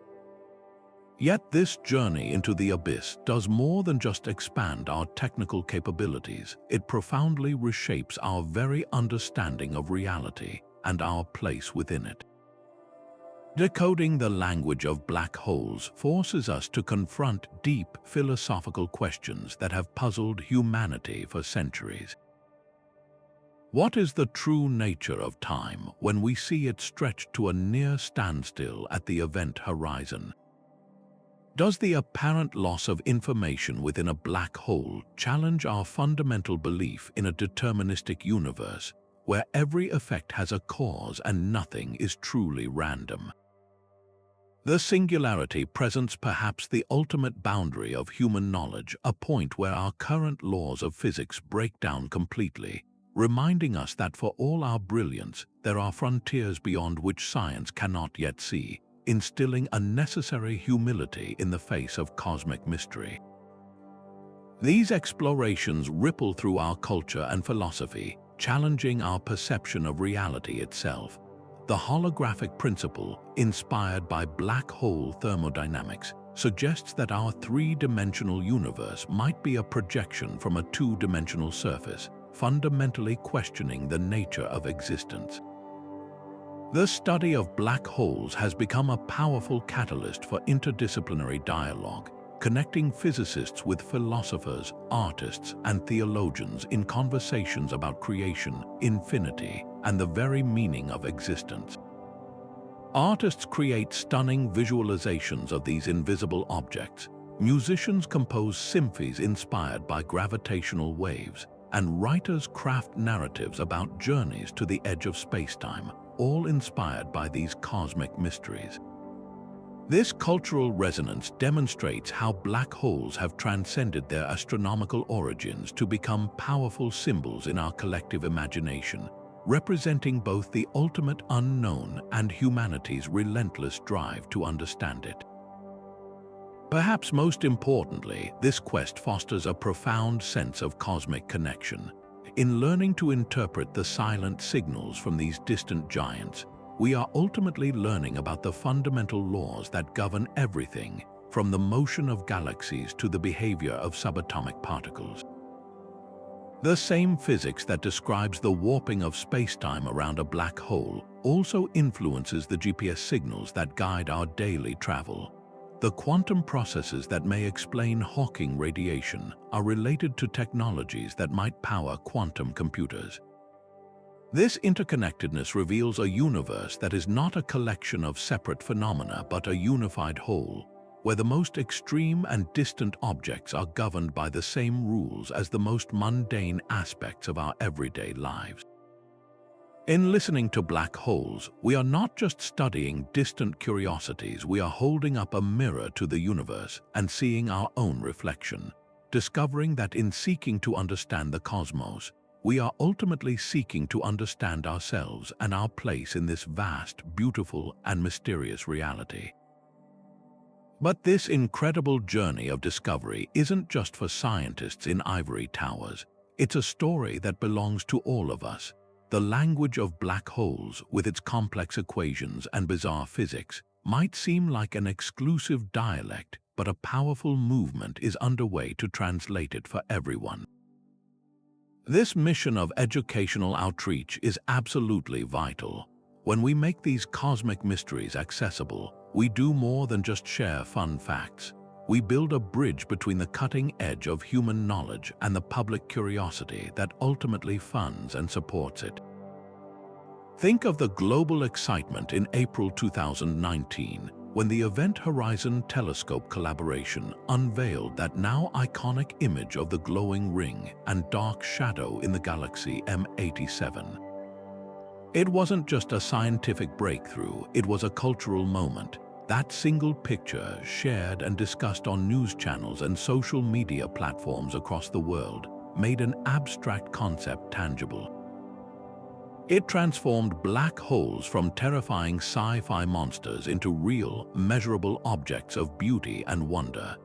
Yet this journey into the abyss does more than just expand our technical capabilities. It profoundly reshapes our very understanding of reality and our place within it. Decoding the language of black holes forces us to confront deep philosophical questions that have puzzled humanity for centuries. What is the true nature of time when we see it stretched to a near standstill at the event horizon? Does the apparent loss of information within a black hole challenge our fundamental belief in a deterministic universe where every effect has a cause and nothing is truly random? The singularity presents perhaps the ultimate boundary of human knowledge, a point where our current laws of physics break down completely, reminding us that for all our brilliance, there are frontiers beyond which science cannot yet see, instilling a necessary humility in the face of cosmic mystery. These explorations ripple through our culture and philosophy, challenging our perception of reality itself. The holographic principle, inspired by black hole thermodynamics, suggests that our three-dimensional universe might be a projection from a two-dimensional surface, fundamentally questioning the nature of existence. The study of black holes has become a powerful catalyst for interdisciplinary dialogue, connecting physicists with philosophers, artists, and theologians in conversations about creation, infinity, and the very meaning of existence. Artists create stunning visualizations of these invisible objects. Musicians compose symphonies inspired by gravitational waves, and writers craft narratives about journeys to the edge of spacetime, all inspired by these cosmic mysteries. This cultural resonance demonstrates how black holes have transcended their astronomical origins to become powerful symbols in our collective imagination, representing both the ultimate unknown and humanity's relentless drive to understand it. Perhaps most importantly, this quest fosters a profound sense of cosmic connection. In learning to interpret the silent signals from these distant giants, we are ultimately learning about the fundamental laws that govern everything, from the motion of galaxies to the behavior of subatomic particles. The same physics that describes the warping of spacetime around a black hole also influences the GPS signals that guide our daily travel. The quantum processes that may explain Hawking radiation are related to technologies that might power quantum computers. This interconnectedness reveals a universe that is not a collection of separate phenomena but a unified whole, where the most extreme and distant objects are governed by the same rules as the most mundane aspects of our everyday lives. In listening to black holes, we are not just studying distant curiosities, we are holding up a mirror to the universe and seeing our own reflection, discovering that in seeking to understand the cosmos, we are ultimately seeking to understand ourselves and our place in this vast, beautiful, and mysterious reality. But this incredible journey of discovery isn't just for scientists in ivory towers. It's a story that belongs to all of us. The language of black holes, with its complex equations and bizarre physics, might seem like an exclusive dialect, but a powerful movement is underway to translate it for everyone. This mission of educational outreach is absolutely vital. When we make these cosmic mysteries accessible, we do more than just share fun facts. We build a bridge between the cutting edge of human knowledge and the public curiosity that ultimately funds and supports it. Think of the global excitement in April 2019, when the Event Horizon Telescope collaboration unveiled that now iconic image of the glowing ring and dark shadow in the galaxy M87. It wasn't just a scientific breakthrough, it was a cultural moment. That single picture, shared and discussed on news channels and social media platforms across the world, made an abstract concept tangible. It transformed black holes from terrifying sci-fi monsters into real, measurable objects of beauty and wonder.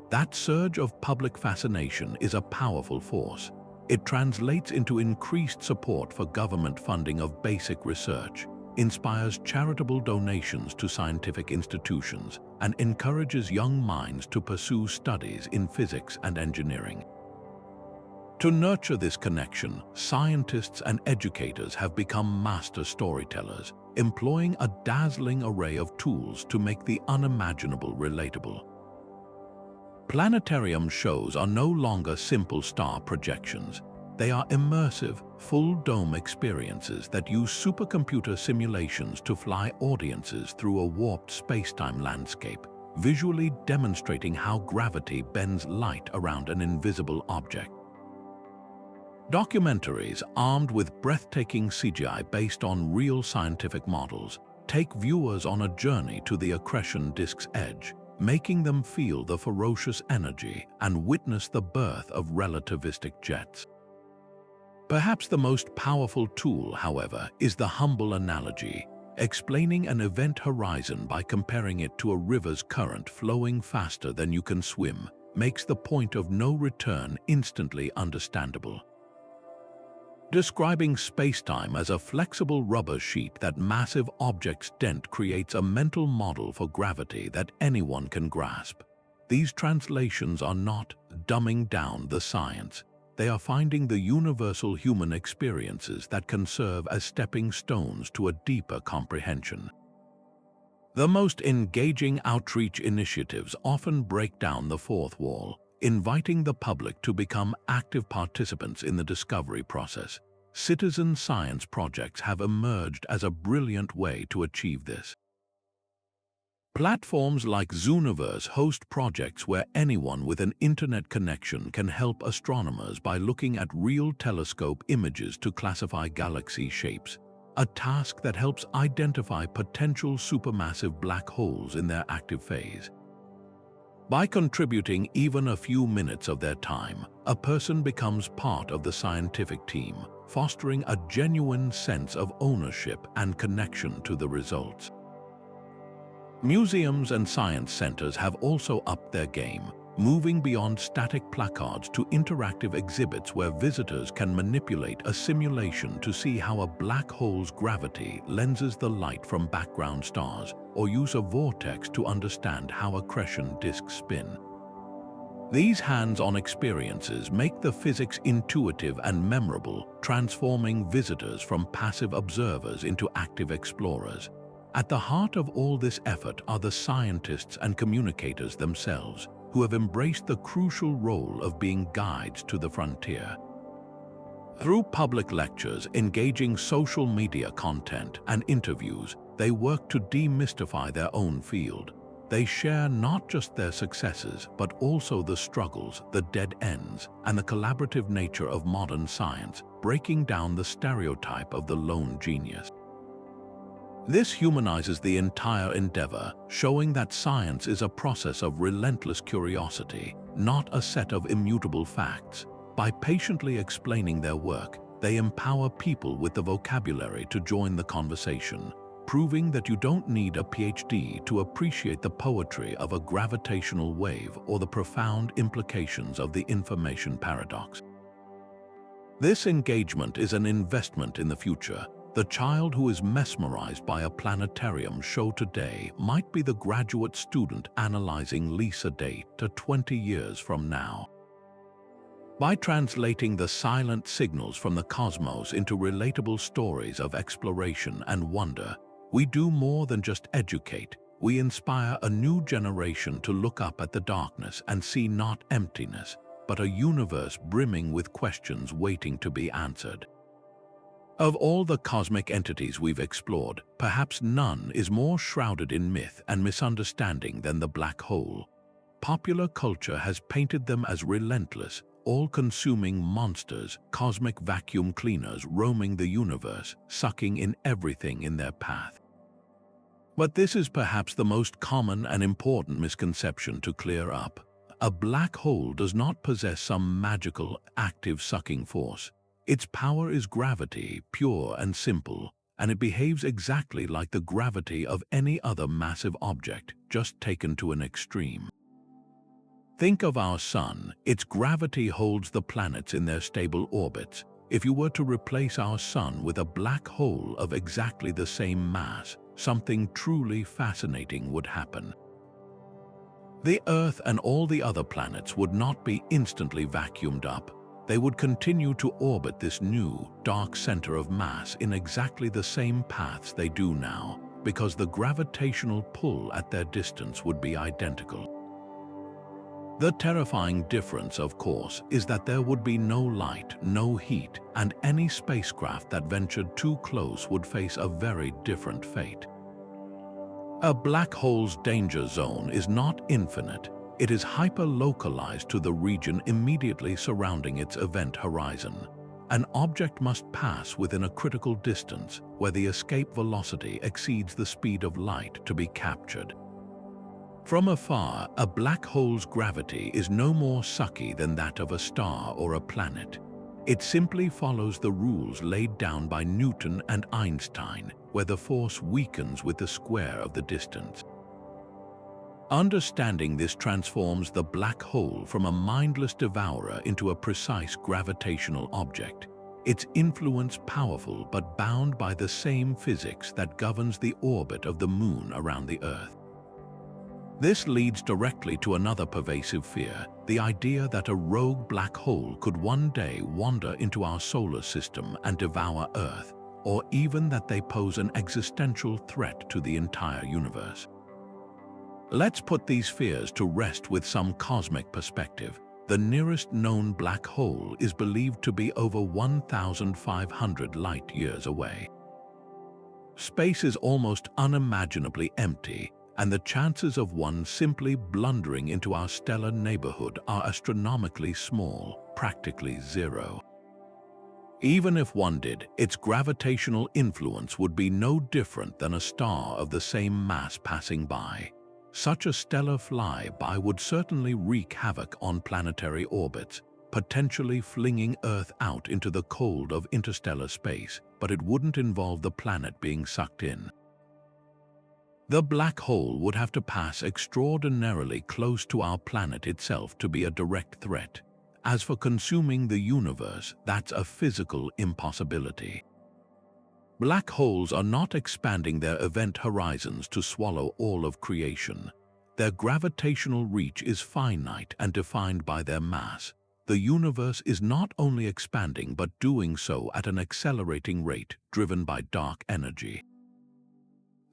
That surge of public fascination is a powerful force. It translates into increased support for government funding of basic research, inspires charitable donations to scientific institutions, and encourages young minds to pursue studies in physics and engineering. To nurture this connection, scientists and educators have become master storytellers, employing a dazzling array of tools to make the unimaginable relatable. Planetarium shows are no longer simple star projections. They are immersive, full-dome experiences that use supercomputer simulations to fly audiences through a warped space-time landscape, visually demonstrating how gravity bends light around an invisible object. Documentaries, armed with breathtaking CGI based on real scientific models, take viewers on a journey to the accretion disk's edge, making them feel the ferocious energy and witness the birth of relativistic jets. Perhaps the most powerful tool, however, is the humble analogy, explaining an event horizon by comparing it to a river's current flowing faster than you can swim, makes the point of no return instantly understandable. Describing spacetime as a flexible rubber sheet that massive objects dent creates a mental model for gravity that anyone can grasp. These translations are not dumbing down the science. They are finding the universal human experiences that can serve as stepping stones to a deeper comprehension. The most engaging outreach initiatives often break down the fourth wall, inviting the public to become active participants in the discovery process. Citizen science projects have emerged as a brilliant way to achieve this. Platforms like Zooniverse host projects where anyone with an internet connection can help astronomers by looking at real telescope images to classify galaxy shapes, a task that helps identify potential supermassive black holes in their active phase. By contributing even a few minutes of their time, a person becomes part of the scientific team, fostering a genuine sense of ownership and connection to the results. Museums and science centers have also upped their game, moving beyond static placards to interactive exhibits where visitors can manipulate a simulation to see how a black hole's gravity lenses the light from background stars, or use a vortex to understand how accretion disks spin. These hands-on experiences make the physics intuitive and memorable, transforming visitors from passive observers into active explorers. At the heart of all this effort are the scientists and communicators themselves, who have embraced the crucial role of being guides to the frontier. Through public lectures, engaging social media content, and interviews, they work to demystify their own field. They share not just their successes, but also the struggles, the dead ends, and the collaborative nature of modern science, breaking down the stereotype of the lone genius. This humanizes the entire endeavor, showing that science is a process of relentless curiosity, not a set of immutable facts. By patiently explaining their work, they empower people with the vocabulary to join the conversation, proving that you don't need a PhD to appreciate the poetry of a gravitational wave or the profound implications of the information paradox. This engagement is an investment in the future. The child who is mesmerized by a planetarium show today might be the graduate student analyzing Lisa data 20 years from now. By translating the silent signals from the cosmos into relatable stories of exploration and wonder, we do more than just educate. We inspire a new generation to look up at the darkness and see not emptiness, but a universe brimming with questions waiting to be answered. Of all the cosmic entities we've explored, perhaps none is more shrouded in myth and misunderstanding than the black hole. Popular culture has painted them as relentless, all-consuming monsters, cosmic vacuum cleaners roaming the universe, sucking in everything in their path. But this is perhaps the most common and important misconception to clear up. A black hole does not possess some magical, active sucking force. Its power is gravity, pure and simple, and it behaves exactly like the gravity of any other massive object, just taken to an extreme. Think of our Sun. Its gravity holds the planets in their stable orbits. If you were to replace our Sun with a black hole of exactly the same mass, something truly fascinating would happen. The Earth and all the other planets would not be instantly vacuumed up. They would continue to orbit this new, dark center of mass in exactly the same paths they do now, because the gravitational pull at their distance would be identical. The terrifying difference, of course, is that there would be no light, no heat, and any spacecraft that ventured too close would face a very different fate. A black hole's danger zone is not infinite. It is hyper-localized to the region immediately surrounding its event horizon. An object must pass within a critical distance where the escape velocity exceeds the speed of light to be captured. From afar, a black hole's gravity is no more sucky than that of a star or a planet. It simply follows the rules laid down by Newton and Einstein, where the force weakens with the square of the distance. Understanding this transforms the black hole from a mindless devourer into a precise gravitational object. Its influence powerful but bound by the same physics that governs the orbit of the Moon around the Earth. This leads directly to another pervasive fear, the idea that a rogue black hole could one day wander into our solar system and devour Earth, or even that they pose an existential threat to the entire universe. Let's put these fears to rest with some cosmic perspective. The nearest known black hole is believed to be over 1,500 light-years away. Space is almost unimaginably empty, and the chances of one simply blundering into our stellar neighborhood are astronomically small, practically zero. Even if one did, its gravitational influence would be no different than a star of the same mass passing by. Such a stellar flyby would certainly wreak havoc on planetary orbits, potentially flinging Earth out into the cold of interstellar space, but it wouldn't involve the planet being sucked in. The black hole would have to pass extraordinarily close to our planet itself to be a direct threat. As for consuming the universe, that's a physical impossibility. Black holes are not expanding their event horizons to swallow all of creation. Their gravitational reach is finite and defined by their mass. The universe is not only expanding but doing so at an accelerating rate, driven by dark energy.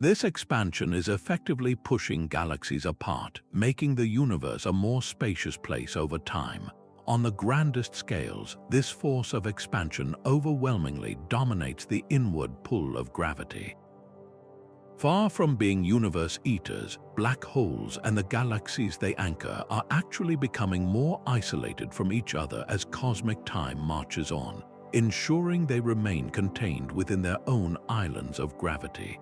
This expansion is effectively pushing galaxies apart, making the universe a more spacious place over time. On the grandest scales, this force of expansion overwhelmingly dominates the inward pull of gravity. Far from being universe eaters, black holes and the galaxies they anchor are actually becoming more isolated from each other as cosmic time marches on. ensuring they remain contained within their own islands of gravity.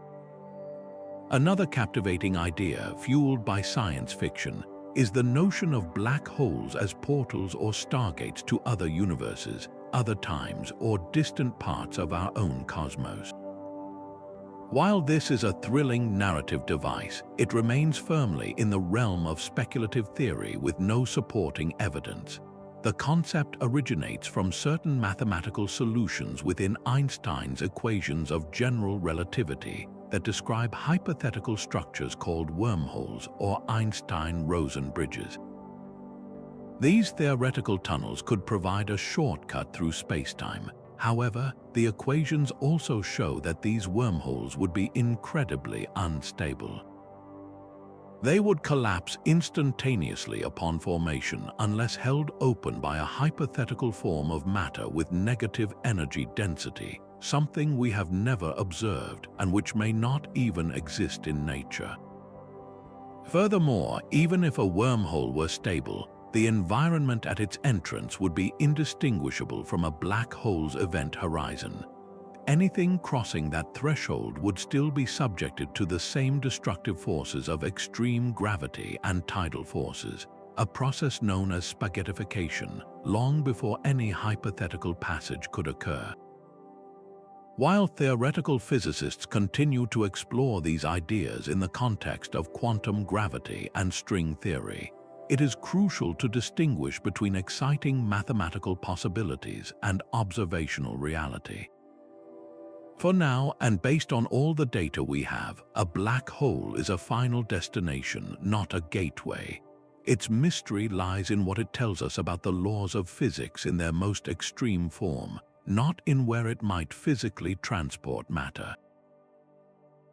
Another captivating idea, fueled by science fiction, is the notion of black holes as portals or stargates to other universes, other times, or distant parts of our own cosmos. While this is a thrilling narrative device, it remains firmly in the realm of speculative theory with no supporting evidence. The concept originates from certain mathematical solutions within Einstein's equations of general relativity that describe hypothetical structures called wormholes or Einstein-Rosen bridges. These theoretical tunnels could provide a shortcut through spacetime. However, the equations also show that these wormholes would be incredibly unstable. They would collapse instantaneously upon formation unless held open by a hypothetical form of matter with negative energy density, something we have never observed and which may not even exist in nature. Furthermore, even if a wormhole were stable, the environment at its entrance would be indistinguishable from a black hole's event horizon. Anything crossing that threshold would still be subjected to the same destructive forces of extreme gravity and tidal forces, a process known as spaghettification, long before any hypothetical passage could occur. While theoretical physicists continue to explore these ideas in the context of quantum gravity and string theory, it is crucial to distinguish between exciting mathematical possibilities and observational reality. For now, and based on all the data we have, a black hole is a final destination, not a gateway. Its mystery lies in what it tells us about the laws of physics in their most extreme form, not in where it might physically transport matter.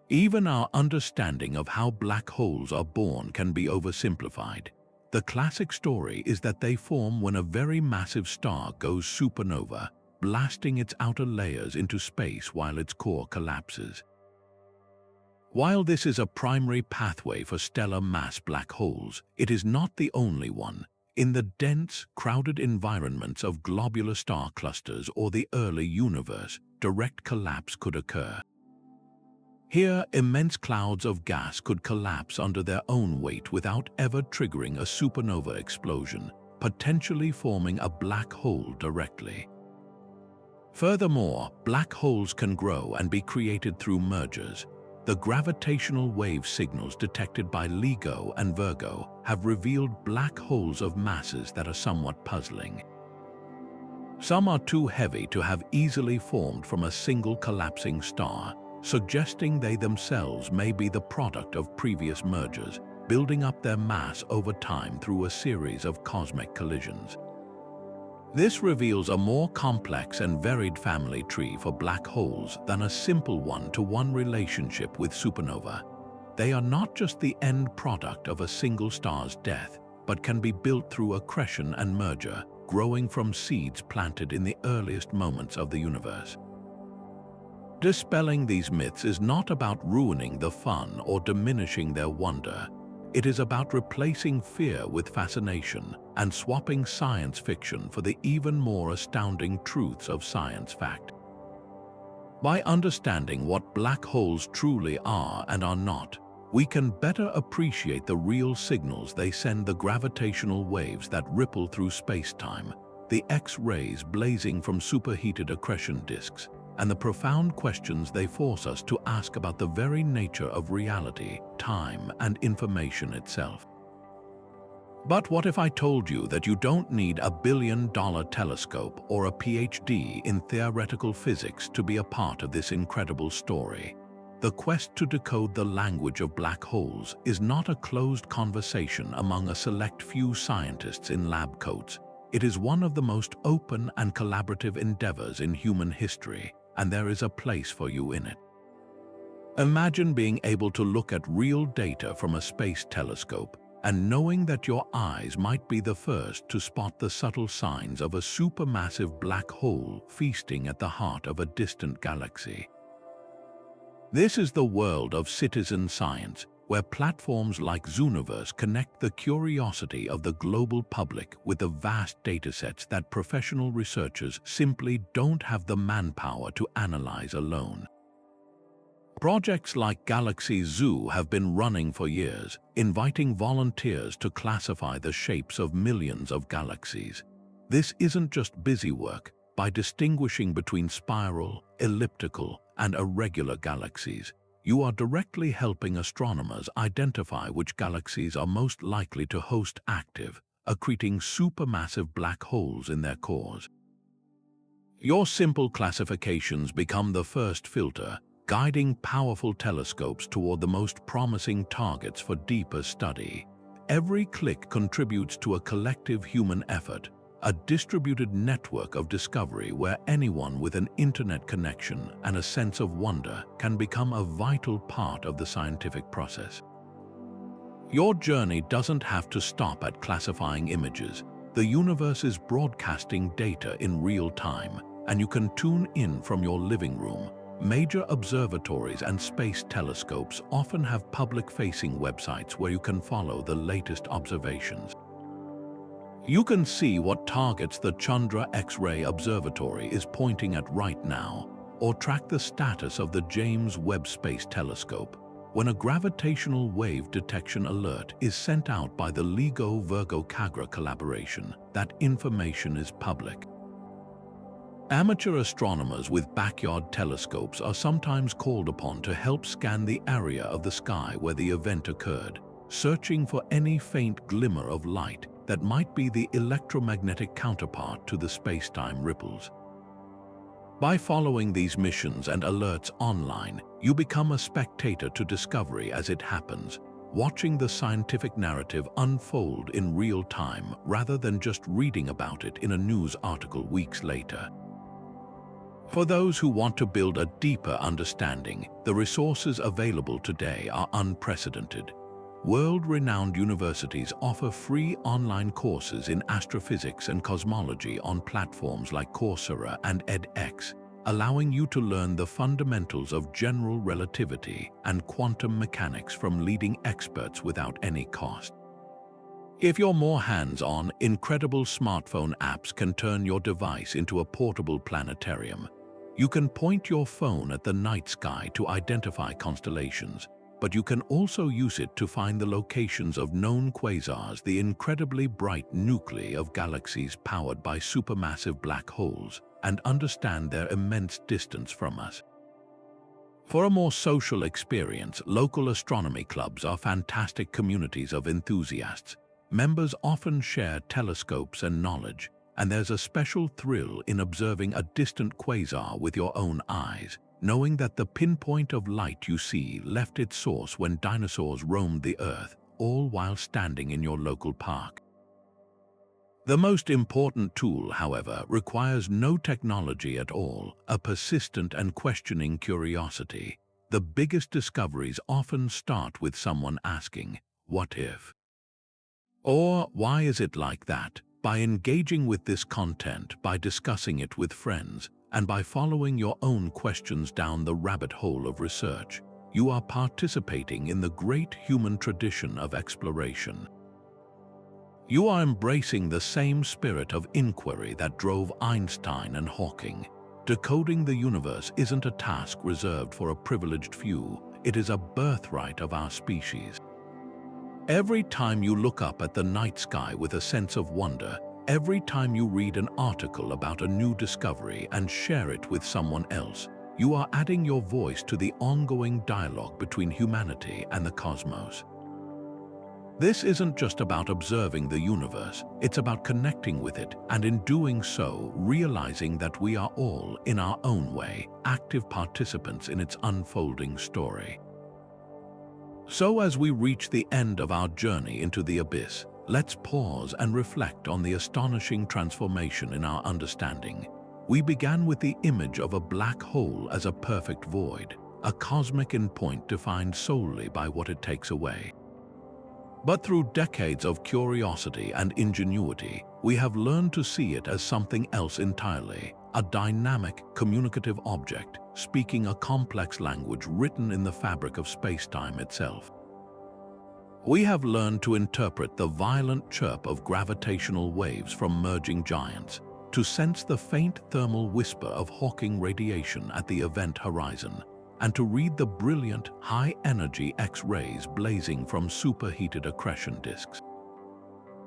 Even our understanding of how black holes are born can be oversimplified. The classic story is that they form when a very massive star goes supernova, blasting its outer layers into space while its core collapses. While this is a primary pathway for stellar mass black holes, it is not the only one. In the dense, crowded environments of globular star clusters or the early universe, direct collapse could occur. Here, immense clouds of gas could collapse under their own weight without ever triggering a supernova explosion, potentially forming a black hole directly. Furthermore, black holes can grow and be created through mergers. The gravitational wave signals detected by LIGO and Virgo have revealed black holes of masses that are somewhat puzzling. Some are too heavy to have easily formed from a single collapsing star, suggesting they themselves may be the product of previous mergers, building up their mass over time through a series of cosmic collisions. This reveals a more complex and varied family tree for black holes than a simple one-to-one relationship with supernova. They are not just the end product of a single star's death, but can be built through accretion and merger, growing from seeds planted in the earliest moments of the universe. Dispelling these myths is not about ruining the fun or diminishing their wonder. It is about replacing fear with fascination and swapping science fiction for the even more astounding truths of science fact. By understanding what black holes truly are and are not, we can better appreciate the real signals they send, the gravitational waves that ripple through space-time, the X-rays blazing from superheated accretion disks, and the profound questions they force us to ask about the very nature of reality, time, and information itself. But what if I told you that you don't need a billion-dollar telescope or a PhD in theoretical physics to be a part of this incredible story? The quest to decode the language of black holes is not a closed conversation among a select few scientists in lab coats. It is one of the most open and collaborative endeavors in human history, and there is a place for you in it. Imagine being able to look at real data from a space telescope and knowing that your eyes might be the first to spot the subtle signs of a supermassive black hole feasting at the heart of a distant galaxy. This is the world of citizen science, where platforms like Zooniverse connect the curiosity of the global public with the vast datasets that professional researchers simply don't have the manpower to analyze alone. Projects like Galaxy Zoo have been running for years, inviting volunteers to classify the shapes of millions of galaxies. This isn't just busy work. By distinguishing between spiral, elliptical, and irregular galaxies, you are directly helping astronomers identify which galaxies are most likely to host active, accreting supermassive black holes in their cores. Your simple classifications become the first filter, guiding powerful telescopes toward the most promising targets for deeper study. Every click contributes to a collective human effort, a distributed network of discovery where anyone with an internet connection and a sense of wonder can become a vital part of the scientific process. Your journey doesn't have to stop at classifying images. The universe is broadcasting data in real time, and you can tune in from your living room. Major observatories and space telescopes often have public-facing websites where you can follow the latest observations. You can see what targets the Chandra X-ray Observatory is pointing at right now, or track the status of the James Webb Space Telescope. When a gravitational wave detection alert is sent out by the LIGO-Virgo-Cagra collaboration, that information is public. Amateur astronomers with backyard telescopes are sometimes called upon to help scan the area of the sky where the event occurred, searching for any faint glimmer of light that might be the electromagnetic counterpart to the space-time ripples. By following these missions and alerts online, you become a spectator to discovery as it happens, watching the scientific narrative unfold in real time rather than just reading about it in a news article weeks later. For those who want to build a deeper understanding, the resources available today are unprecedented. World-renowned universities offer free online courses in astrophysics and cosmology on platforms like Coursera and edX, allowing you to learn the fundamentals of general relativity and quantum mechanics from leading experts without any cost. If you're more hands-on, incredible smartphone apps can turn your device into a portable planetarium. You can point your phone at the night sky to identify constellations, but you can also use it to find the locations of known quasars, the incredibly bright nuclei of galaxies powered by supermassive black holes, and understand their immense distance from us. For a more social experience, local astronomy clubs are fantastic communities of enthusiasts. Members often share telescopes and knowledge, and there's a special thrill in observing a distant quasar with your own eyes, knowing that the pinpoint of light you see left its source when dinosaurs roamed the Earth, all while standing in your local park. The most important tool, however, requires no technology at all, a persistent and questioning curiosity. The biggest discoveries often start with someone asking, "What if?" Or, "Why is it like that?" By engaging with this content, by discussing it with friends, and by following your own questions down the rabbit hole of research, you are participating in the great human tradition of exploration. You are embracing the same spirit of inquiry that drove Einstein and Hawking. Decoding the universe isn't a task reserved for a privileged few, it is a birthright of our species. Every time you look up at the night sky with a sense of wonder, every time you read an article about a new discovery and share it with someone else, you are adding your voice to the ongoing dialogue between humanity and the cosmos. This isn't just about observing the universe, it's about connecting with it, and in doing so, realizing that we are all, in our own way, active participants in its unfolding story. So as we reach the end of our journey into the abyss, let's pause and reflect on the astonishing transformation in our understanding. We began with the image of a black hole as a perfect void, a cosmic endpoint defined solely by what it takes away. But through decades of curiosity and ingenuity, we have learned to see it as something else entirely, a dynamic, communicative object, speaking a complex language written in the fabric of space-time itself. We have learned to interpret the violent chirp of gravitational waves from merging giants, to sense the faint thermal whisper of Hawking radiation at the event horizon, and to read the brilliant, high-energy X-rays blazing from superheated accretion disks.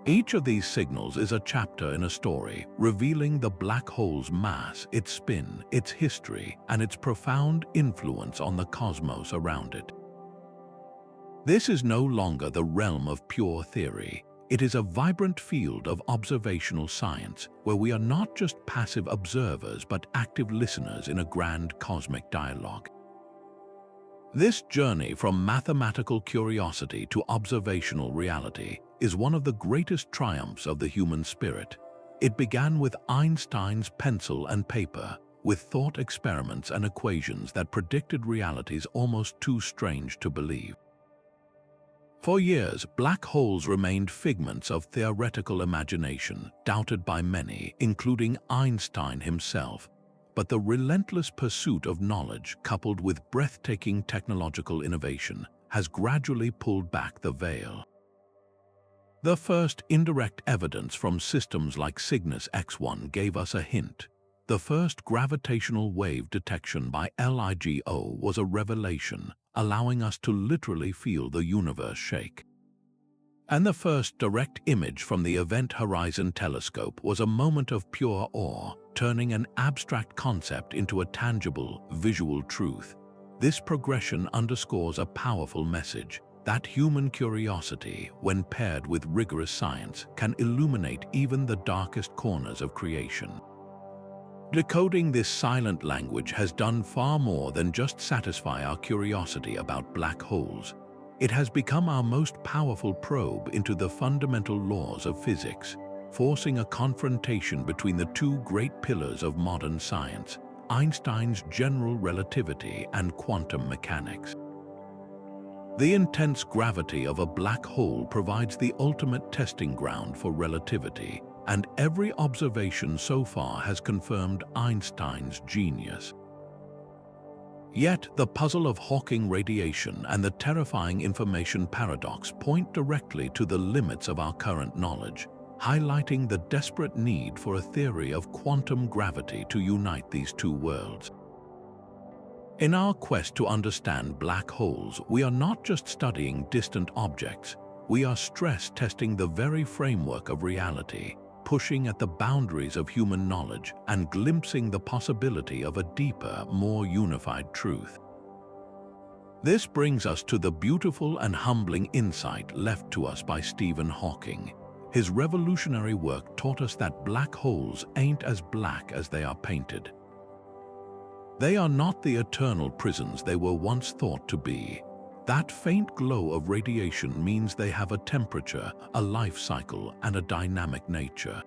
Each of these signals is a chapter in a story, revealing the black hole's mass, its spin, its history, and its profound influence on the cosmos around it. This is no longer the realm of pure theory. It is a vibrant field of observational science, where we are not just passive observers but active listeners in a grand cosmic dialogue. This journey from mathematical curiosity to observational reality is one of the greatest triumphs of the human spirit. It began with Einstein's pencil and paper, with thought experiments and equations that predicted realities almost too strange to believe. For years, black holes remained figments of theoretical imagination, doubted by many, including Einstein himself. But the relentless pursuit of knowledge, coupled with breathtaking technological innovation, has gradually pulled back the veil. The first indirect evidence from systems like Cygnus X1 gave us a hint. The first gravitational wave detection by LIGO was a revelation, allowing us to literally feel the universe shake. And the first direct image from the Event Horizon Telescope was a moment of pure awe, turning an abstract concept into a tangible, visual truth. This progression underscores a powerful message that human curiosity, when paired with rigorous science, can illuminate even the darkest corners of creation. Decoding this silent language has done far more than just satisfy our curiosity about black holes. It has become our most powerful probe into the fundamental laws of physics, forcing a confrontation between the two great pillars of modern science, Einstein's general relativity and quantum mechanics. The intense gravity of a black hole provides the ultimate testing ground for relativity, and every observation so far has confirmed Einstein's genius. Yet, the puzzle of Hawking radiation and the terrifying information paradox point directly to the limits of our current knowledge, highlighting the desperate need for a theory of quantum gravity to unite these two worlds. In our quest to understand black holes, we are not just studying distant objects, we are stress-testing the very framework of reality, pushing at the boundaries of human knowledge and glimpsing the possibility of a deeper, more unified truth. This brings us to the beautiful and humbling insight left to us by Stephen Hawking. His revolutionary work taught us that black holes ain't as black as they are painted. They are not the eternal prisons they were once thought to be. That faint glow of radiation means they have a temperature, a life cycle, and a dynamic nature.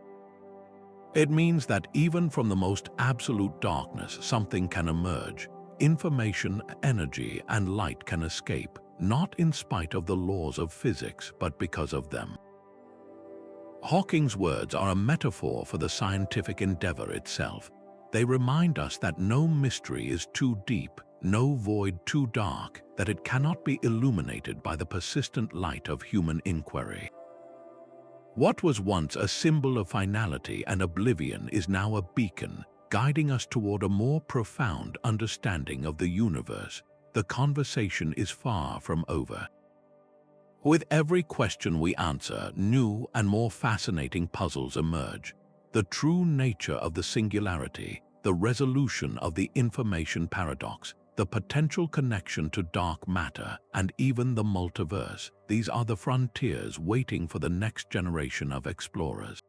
It means that even from the most absolute darkness, something can emerge. Information, energy, and light can escape, not in spite of the laws of physics, but because of them. Hawking's words are a metaphor for the scientific endeavor itself. They remind us that no mystery is too deep, no void too dark, that it cannot be illuminated by the persistent light of human inquiry. What was once a symbol of finality and oblivion is now a beacon, guiding us toward a more profound understanding of the universe. The conversation is far from over. With every question we answer, new and more fascinating puzzles emerge. The true nature of the singularity, the resolution of the information paradox, the potential connection to dark matter, and even the multiverse. These are the frontiers waiting for the next generation of explorers.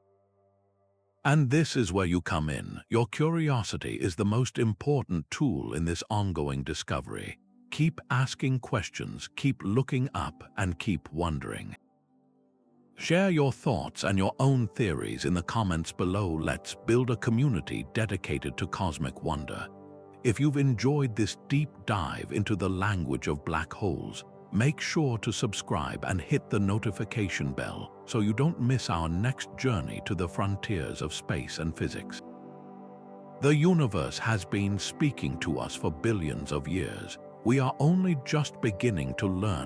And this is where you come in. Your curiosity is the most important tool in this ongoing discovery. Keep asking questions, keep looking up, and keep wondering. Share your thoughts and your own theories in the comments below. Let's build a community dedicated to cosmic wonder. If you've enjoyed this deep dive into the language of black holes, make sure to subscribe and hit the notification bell so you don't miss our next journey to the frontiers of space and physics. The universe has been speaking to us for billions of years. We are only just beginning to learn